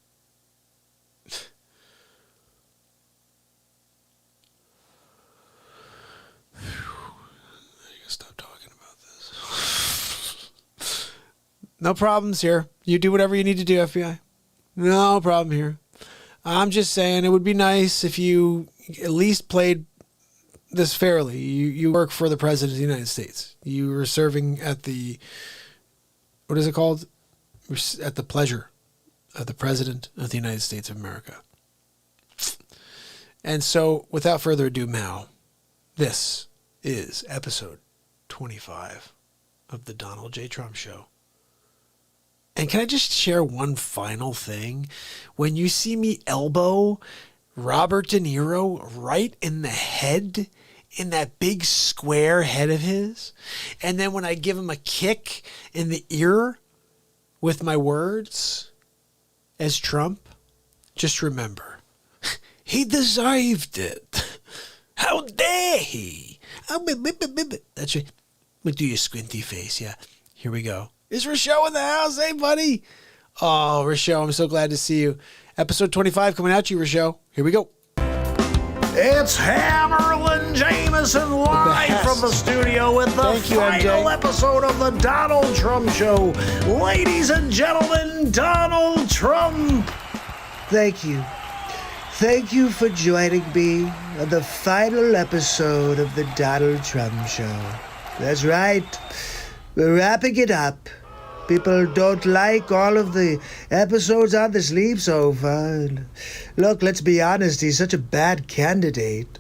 Stop talking about this. No problems here. You do whatever you need to do, FBI. No problem here. I'm just saying it would be nice if you at least played this fairly. You work for the President of the United States. You were serving at the, what is it called? At the pleasure of the President of the United States of America. And so, without further ado, Mao, this is episode 25 of the Donald J. Trump Show. And can I just share one final thing? When you see me elbow Robert De Niro right in the head, in that big square head of his, and then when I give him a kick in the ear with my words as Trump, just remember, he deserved it. How dare he? That's right. We'll do your squinty face, yeah. Here we go. Is Rochelle in the house? Hey, buddy. Oh, Rochelle, I'm so glad to see you. Episode 25 coming out to you, Rochelle. Here we go. It's Hammerlin Jameson live from the studio with the final episode of the Donald Trump Show. Ladies and gentlemen, Donald Trump. Thank you. Thank you for joining me on the final episode of the Donald Trump Show. That's right. We're wrapping it up. People don't like all of the episodes on the sleep sofa. Look, let's be honest, he's such a bad candidate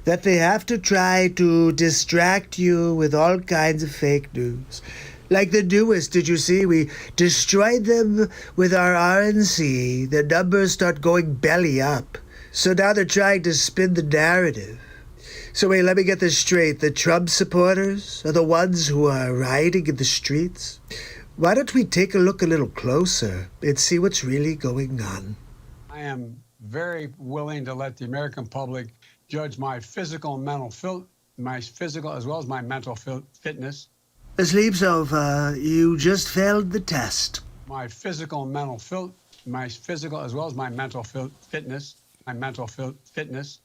that they have to try to distract you with all kinds of fake news. Like the newest, did you see? We destroyed them with our RNC. The numbers start going belly up. So now they're trying to spin the narrative. So wait, let me get this straight. The Trump supporters are the ones who are rioting in the streets? Why don't we take a look a little closer and see what's really going on? I am very willing to let the American public judge my physical and mental my physical as well as my mental fitness. Sleep's over. You just failed the test. My physical and mental my physical as well as my mental fitness. My mental fitness.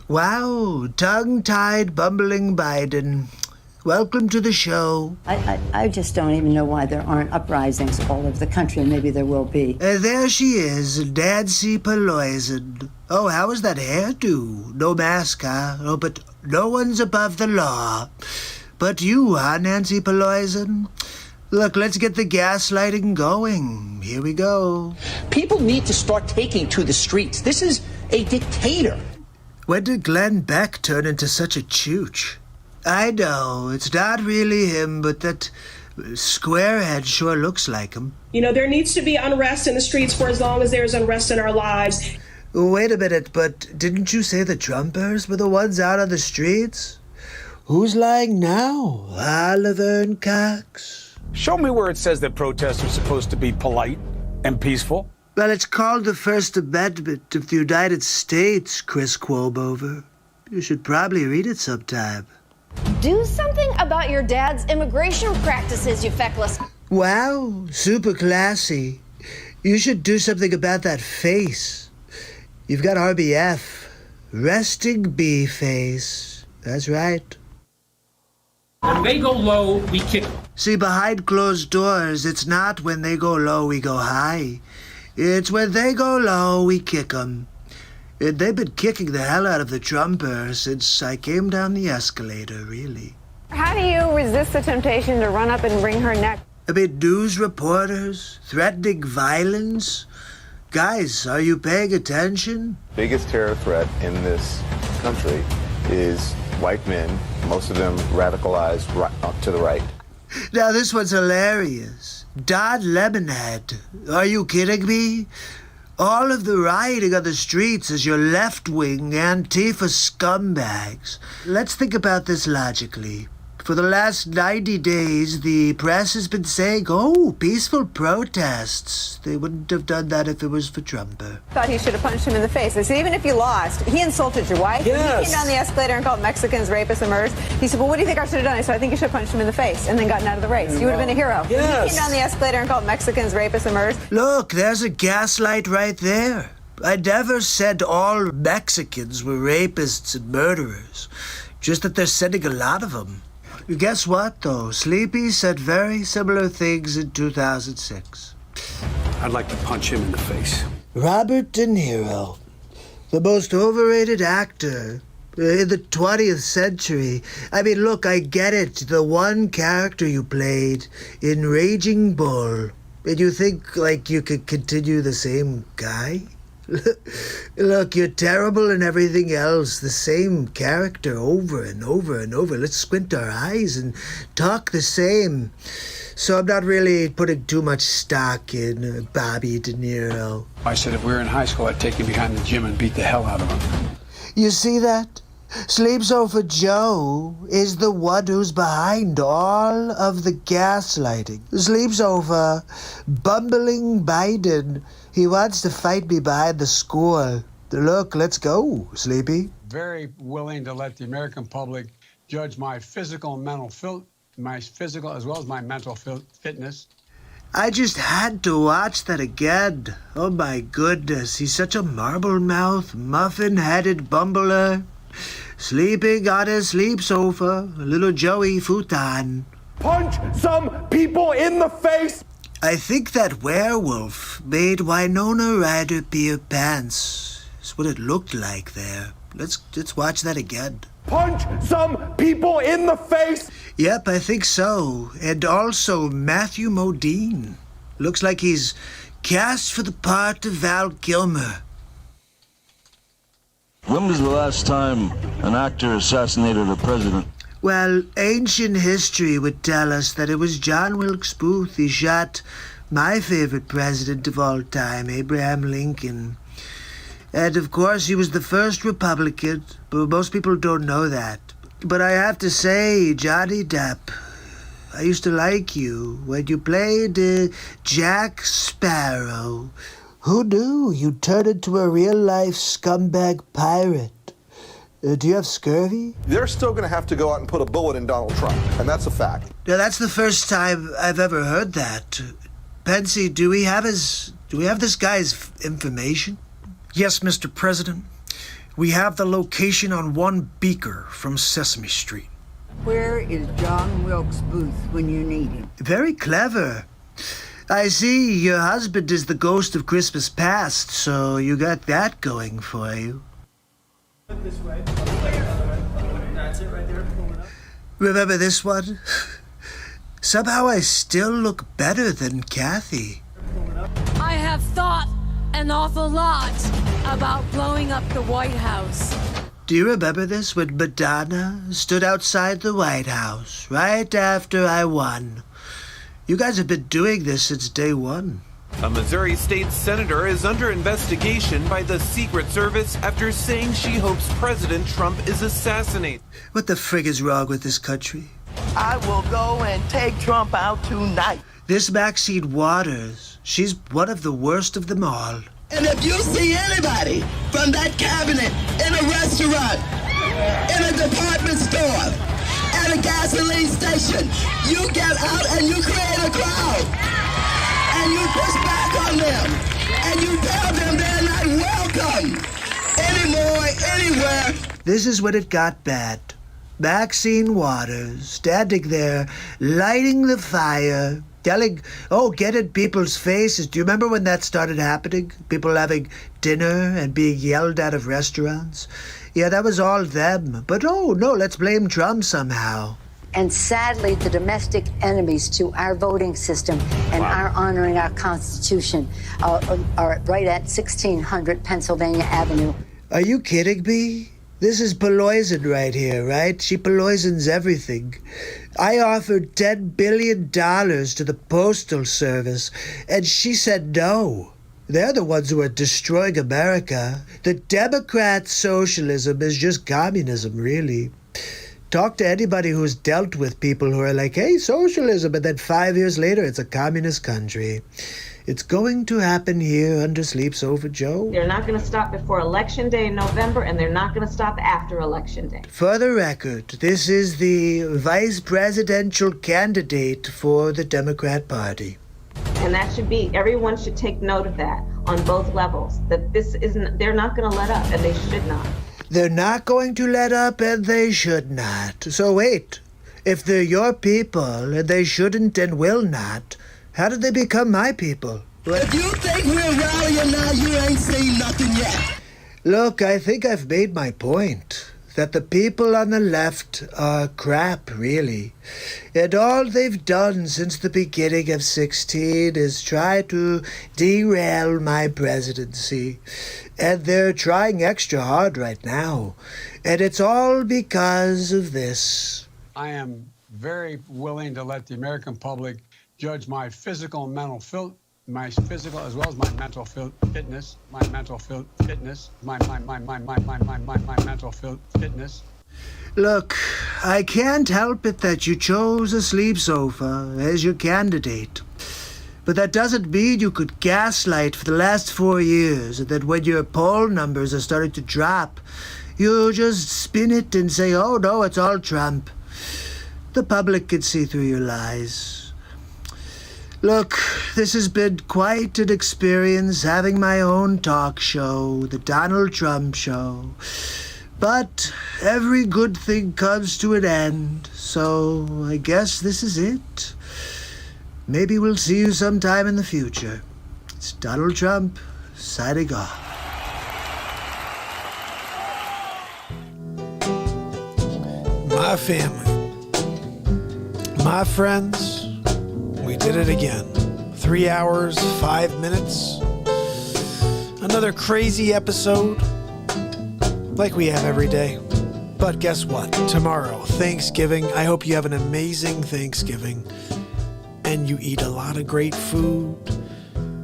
Wow, tongue-tied, bumbling Biden. Welcome to the show. I just don't even know why there aren't uprisings all over the country, and maybe there will be. There she is, Nancy Pelosi. Oh, how is that hairdo? No mask, huh? Oh, but no one's above the law. But you, huh, Nancy Pelosi? Look, let's get the gaslighting going. Here we go. People need to start taking to the streets. This is a dictator. When did Glenn Beck turn into such a chooch? I know, it's not really him, but that squarehead sure looks like him. You know, there needs to be unrest in the streets for as long as there's unrest in our lives. Wait a minute, but didn't you say the Trumpers were the ones out on the streets? Who's lying now? Laverne Cox? Show me where it says that protests are supposed to be polite and peaceful. Well, it's called the First Amendment of the United States, Chris Cuomo. You should probably read it sometime. Do something about your dad's immigration practices, you feckless. Wow, super classy. You should do something about that face. You've got RBF, resting bee face. That's right. When they go low, we kick them. See, behind closed doors, it's not when they go low, we go high. It's when they go low, we kick them. They've been kicking the hell out of the Trumpers since I came down the escalator, really. How do you resist the temptation to run up and wring her neck? I mean, news reporters threatening violence? Guys, are you paying attention? Biggest terror threat in this country is white men, most of them radicalized to the right. Now, this one's hilarious. Don Lemonhead. Are you kidding me? All of the rioting on the streets is your left-wing Antifa scumbags. Let's think about this logically. For the last 90 days, the press has been saying, oh, peaceful protests. They wouldn't have done that if it was for Trump. Thought he should have punched him in the face. I said, even if you lost, he insulted your wife. Yes. He came down the escalator and called Mexicans rapists and murderers. He said, well, what do you think I should have done? I said, I think you should have punched him in the face and then gotten out of the race. You would have been a hero. Yes. He came down the escalator and called Mexicans rapists and murderers. Look, there's a gaslight right there. I never said all Mexicans were rapists and murderers. Just that they're sending a lot of them. Guess what, though? Sleepy said very similar things in 2006. I'd like to punch him in the face. Robert De Niro, the most overrated actor in the 20th century. I mean, look, I get it. The one character you played in Raging Bull. And you think, like, you could continue the same guy? Look, you're terrible in everything else. The same character over and over and over. Let's squint our eyes and talk the same. So I'm not really putting too much stock in Bobby De Niro. I said if we were in high school, I'd take him behind the gym and beat the hell out of him. You see that? Sleeps Over Joe is the one who's behind all of the gaslighting. Sleeps Over, bumbling Biden. He wants to fight me behind the school. Look, let's go, Sleepy. Very willing to let the American public judge my physical and mental my physical as well as my mental fitness. I just had to watch that again. Oh my goodness, he's such a marble-mouthed, muffin-headed bumbler. Sleeping on his sleep sofa, a little Joey futon. Punch some people in the face! I think that werewolf made Winona Ryder pee her pants. That's what it looked like there. Let's watch that again. Punch some people in the face! Yep, I think so. And also Matthew Modine. Looks like he's cast for the part of Val Kilmer. When was the last time an actor assassinated a president? Well, ancient history would tell us that it was John Wilkes Booth. He shot my favorite president of all time, Abraham Lincoln. And of course, he was the first Republican, but most people don't know that. But I have to say, Johnny Depp, I used to like you when you played Jack Sparrow. Who knew you'd turn into a real-life scumbag pirate? Do you have scurvy? They're still going to have to go out and put a bullet in Donald Trump, and that's a fact. Now, that's the first time I've ever heard that. Pensy, do we have this guy's information? Yes, Mr. President. We have the location on one beaker from Sesame Street. Where is John Wilkes Booth when you need him? Very clever. I see your husband is the ghost of Christmas past, so you got that going for you. This way. That's it right there. Pull it up. Remember this one? Somehow I still look better than Kathy. I have thought an awful lot about blowing up the White House. Do you remember this when Madonna stood outside the White House right after I won? You guys have been doing this since day one. A Missouri state senator is under investigation by the Secret Service after saying she hopes President Trump is assassinated. What the frig is wrong with this country? I will go and take Trump out tonight. This Maxine Waters, she's one of the worst of them all. And if you see anybody from that cabinet in a restaurant, in a department store, at a gasoline station, you get out and you create a crowd. And you push back on them. And you tell them they're not welcome anymore, anywhere. This is when it got bad. Maxine Waters standing there, lighting the fire, telling, get in people's faces. Do you remember when that started happening? People having dinner and being yelled at of restaurants? Yeah, that was all them. But no, let's blame Trump somehow. And sadly, the domestic enemies to our voting system and our honoring our Constitution are right at 1600 Pennsylvania Avenue. Are you kidding me? This is poison right here, right? She poisons everything. I offered $10 billion to the Postal Service, and she said no. They're the ones who are destroying America. The Democrat socialism is just communism, really. Talk to anybody who's dealt with people who are like, hey, socialism, and then 5 years later it's a communist country. It's going to happen here under Sleeps Over Joe. They're not going to stop before Election Day in November, and they're not going to stop after Election Day. For the record, this is the vice presidential candidate for the Democrat Party. And that should be, everyone should take note of that on both levels, that this isn't, they're not going to let up, and they should not. They're not going to let up, and they should not. So wait, if they're your people, and they shouldn't and will not, how did they become my people? If you think we're rallying now, you ain't seen nothing yet. Look, I think I've made my point. That the people on the left are crap, really. And all they've done since the beginning of 16 is try to derail my presidency. And they're trying extra hard right now. And it's all because of this. I am very willing to let the American public judge my physical and mental my physical as well as my mental fitness, my mental fitness, my mental fitness. Look, I can't help it that you chose a sleep sofa as your candidate. But that doesn't mean you could gaslight for the last 4 years, and that when your poll numbers are starting to drop, you just spin it and say, oh no, it's all Trump. The public can see through your lies. Look, this has been quite an experience having my own talk show, the Donald Trump Show. But every good thing comes to an end, so I guess this is it. Maybe we'll see you sometime in the future. It's Donald Trump, signing off. My family, my friends, we did it again. 3 hours, 5 minutes. Another crazy episode, like we have every day. But guess what? Tomorrow, Thanksgiving. I hope you have an amazing Thanksgiving. And you eat a lot of great food.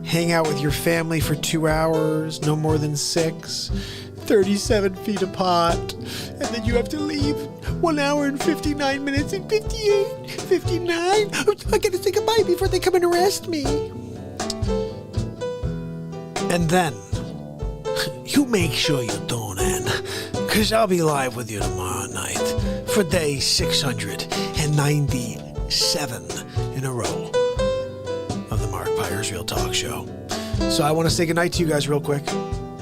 Hang out with your family for 2 hours, no more than 6. 37 feet apart. And then you have to leave. 1 hour and 59 minutes and 58, 59. I gotta say goodbye before they come and arrest me. And then, you make sure you tune in, because I'll be live with you tomorrow night for day 697 in a row of the MARKPIRES Real Talk Show. So I want to say goodnight to you guys real quick.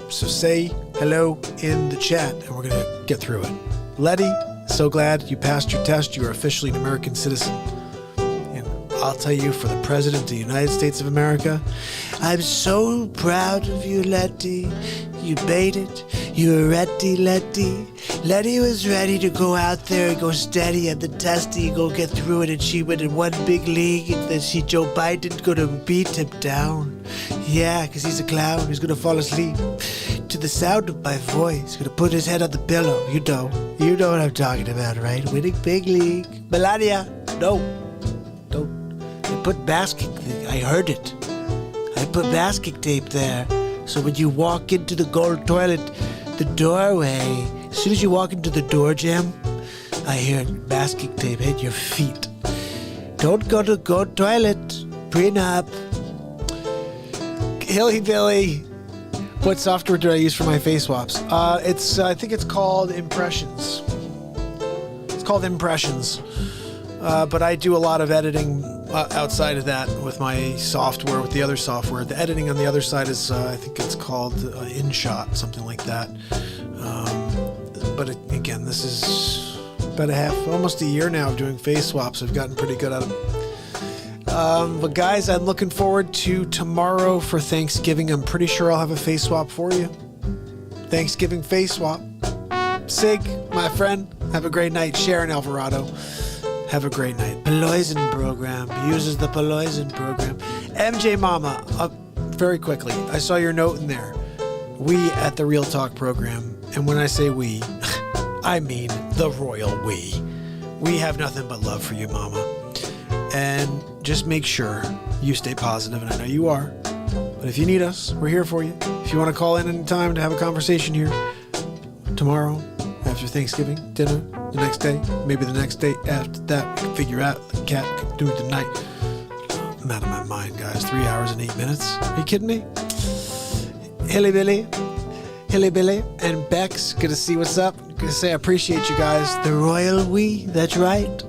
So say hello in the chat, and we're going to get through it. Letty, so glad you passed your test. You are officially an American citizen. And I'll tell you, for the President of the United States of America, I'm so proud of you, Letty. You made it. You were ready, Letty. Letty was ready to go out there and go steady at the testing and go get through it, and she went in one big league, and then Joe Biden going to beat him down. Yeah, because he's a clown. He's going to fall asleep to the sound of my voice. He's going to put his head on the pillow. You know what I'm talking about, right? Winning big league. Melania, no. Don't. I put masking thing. I heard it. I put masking tape there. So when you walk into the gold toilet, the doorway, as soon as you walk into the door jam, I hear masking tape hit your feet. Don't go to the gold toilet. Prenup. Hilly Billy. What software do I use for my face swaps? I think it's called Impressions. It's called Impressions. But I do a lot of editing outside of that with my software, with the other software. The editing on the other side is, I think it's called InShot, something like that. But again, this is about almost a year now of doing face swaps. I've gotten pretty good at them. But guys, I'm looking forward to tomorrow for Thanksgiving. I'm pretty sure I'll have a face swap for you. Thanksgiving face swap. Sig, my friend, have a great night. Sharon Alvarado, have a great night. Poison program uses the Poison program. MJ Mama, very quickly, I saw your note in there. We at the Real Talk program, and when I say we, I mean the royal we. We have nothing but love for you, Mama. And just make sure you stay positive, and I know you are. But if you need us, we're here for you. If you want to call in any time to have a conversation here tomorrow after Thanksgiving dinner, the next day, maybe the next day after that. We can figure out the cat can do it tonight. I'm out of my mind, guys. 3 hours and 8 minutes. Are you kidding me? Hilly Billy, and Bex. Good to see what's up. Good to say I appreciate you guys. The royal we. That's right.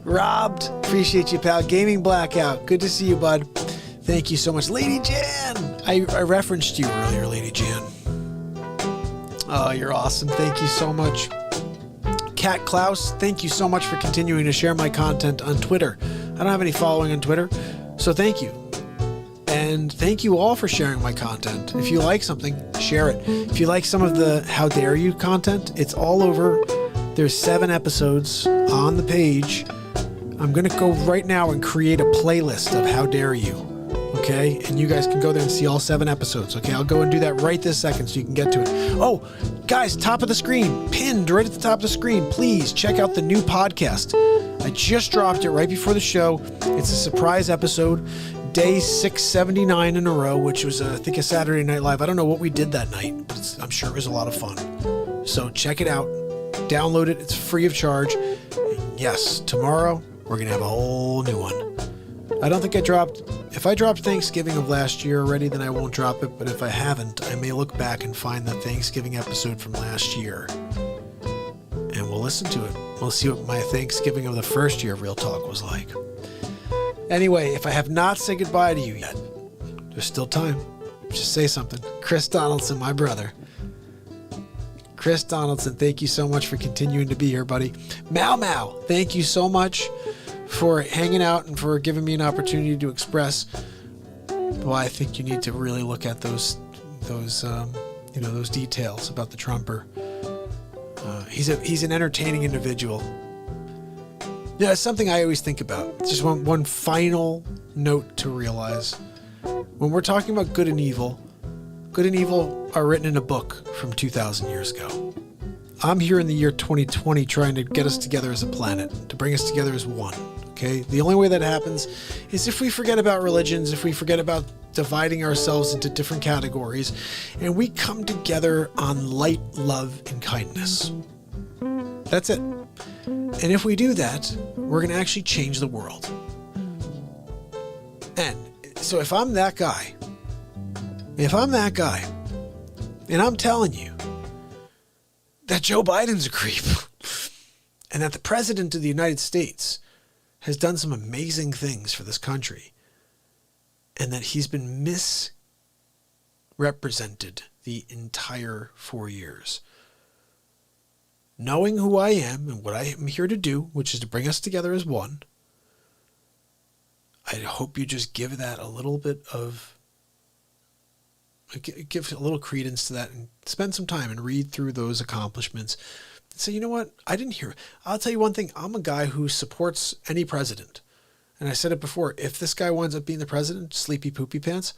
Robbed. Appreciate you, pal. Gaming Blackout. Good to see you, bud. Thank you so much. Lady Jan. I referenced you earlier, Lady Jan. Oh, you're awesome. Thank you so much. Cat Klaus, thank you so much for continuing to share my content on Twitter. I don't have any following on Twitter, so thank you. And thank you all for sharing my content. If you like something, share it. If you like some of the How Dare You content, it's all over. There's 7 episodes on the page. I'm going to go right now and create a playlist of How Dare You. Okay? And you guys can go there and see all 7 episodes. Okay? I'll go and do that right this second so you can get to it. Oh, guys, top of the screen, pinned right at the top of the screen, please check out the new podcast. I just dropped it right before the show. It's a surprise episode. Day 679 in a row, which was, I think, a Saturday Night Live. I don't know what we did that night, but I'm sure it was a lot of fun. So check it out. Download it. It's free of charge. And yes, tomorrow, we're going to have a whole new one. I don't think I dropped... If I dropped Thanksgiving of last year already, then I won't drop it. But if I haven't, I may look back and find the Thanksgiving episode from last year. And we'll listen to it. We'll see what my Thanksgiving of the first year of Real Talk was like. Anyway, if I have not said goodbye to you yet, there's still time. Just say something. Chris Donaldson, my brother. Chris Donaldson, thank you so much for continuing to be here, buddy. Mau, thank you so much for hanging out and for giving me an opportunity to express why I think you need to really look at those details about the Trumper. He's an entertaining individual. Yeah, it's something I always think about. Just one final note to realize. When we're talking about good and evil are written in a book from 2,000 years ago. I'm here in the year 2020 trying to get us together as a planet, to bring us together as one. Okay? The only way that happens is if we forget about religions, if we forget about dividing ourselves into different categories, and we come together on light, love, and kindness. That's it. And if we do that, we're going to actually change the world. And so if I'm that guy, and I'm telling you that Joe Biden's a creep, and that the President of the United States has done some amazing things for this country, and that he's been misrepresented the entire 4 years. Knowing who I am and what I am here to do, which is to bring us together as one, I hope you just give that a little bit of, give a little credence to that and spend some time and read through those accomplishments. And say, you know what? I'll tell you one thing. I'm a guy who supports any president. And I said it before. If this guy winds up being the president, sleepy poopy pants,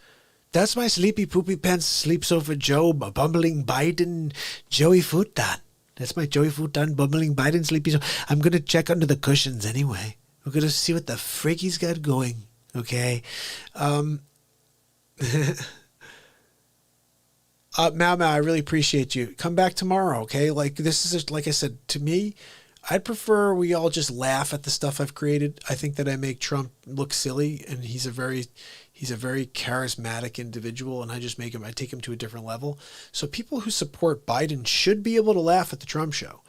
that's my sleepy poopy pants sleeps over Joe, bumbling Biden, Joey Futan. That's my Joey Futan, bumbling Biden, sleepy Joe. I'm going to check under the cushions anyway. We're going to see what the frick he's got going. Okay. Mau, I really appreciate you. Come back tomorrow, okay? Like, this is, like I said, to me, I'd prefer we all just laugh at the stuff I've created. I think that I make Trump look silly, and he's a very charismatic individual, and I take him to a different level. So people who support Biden should be able to laugh at the Trump show.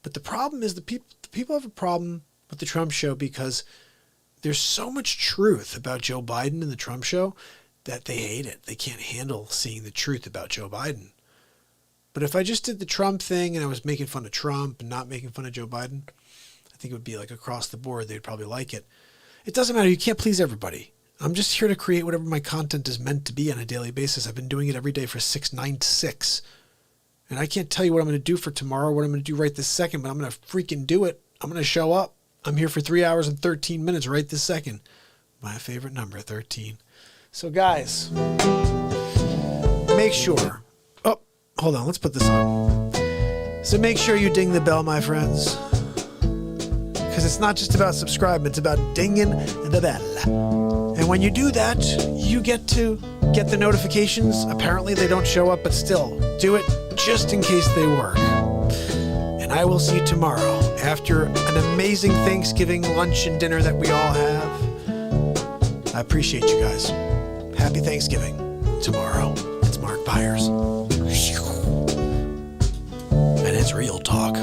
But the problem is the people have a problem with the Trump show because there's so much truth about Joe Biden and the Trump show that they hate it. They can't handle seeing the truth about Joe Biden. But if I just did the Trump thing and I was making fun of Trump and not making fun of Joe Biden, I think it would be like across the board. They'd probably like it. It doesn't matter. You can't please everybody. I'm just here to create whatever my content is meant to be on a daily basis. I've been doing it every day for 696. And I can't tell you what I'm going to do for tomorrow, what I'm going to do right this second, but I'm going to freaking do it. I'm going to show up. I'm here for 3 hours and 13 minutes right this second. My favorite number, 13. So guys, make sure, oh, hold on, let's put this on. So make sure you ding the bell, my friends, because it's not just about subscribing, it's about dinging the bell. And when you do that, you get to get the notifications. Apparently they don't show up, but still, do it just in case they work. And I will see you tomorrow after an amazing Thanksgiving lunch and dinner that we all have. I appreciate you guys. Happy Thanksgiving. Tomorrow, it's Mark Pires. And it's real talk.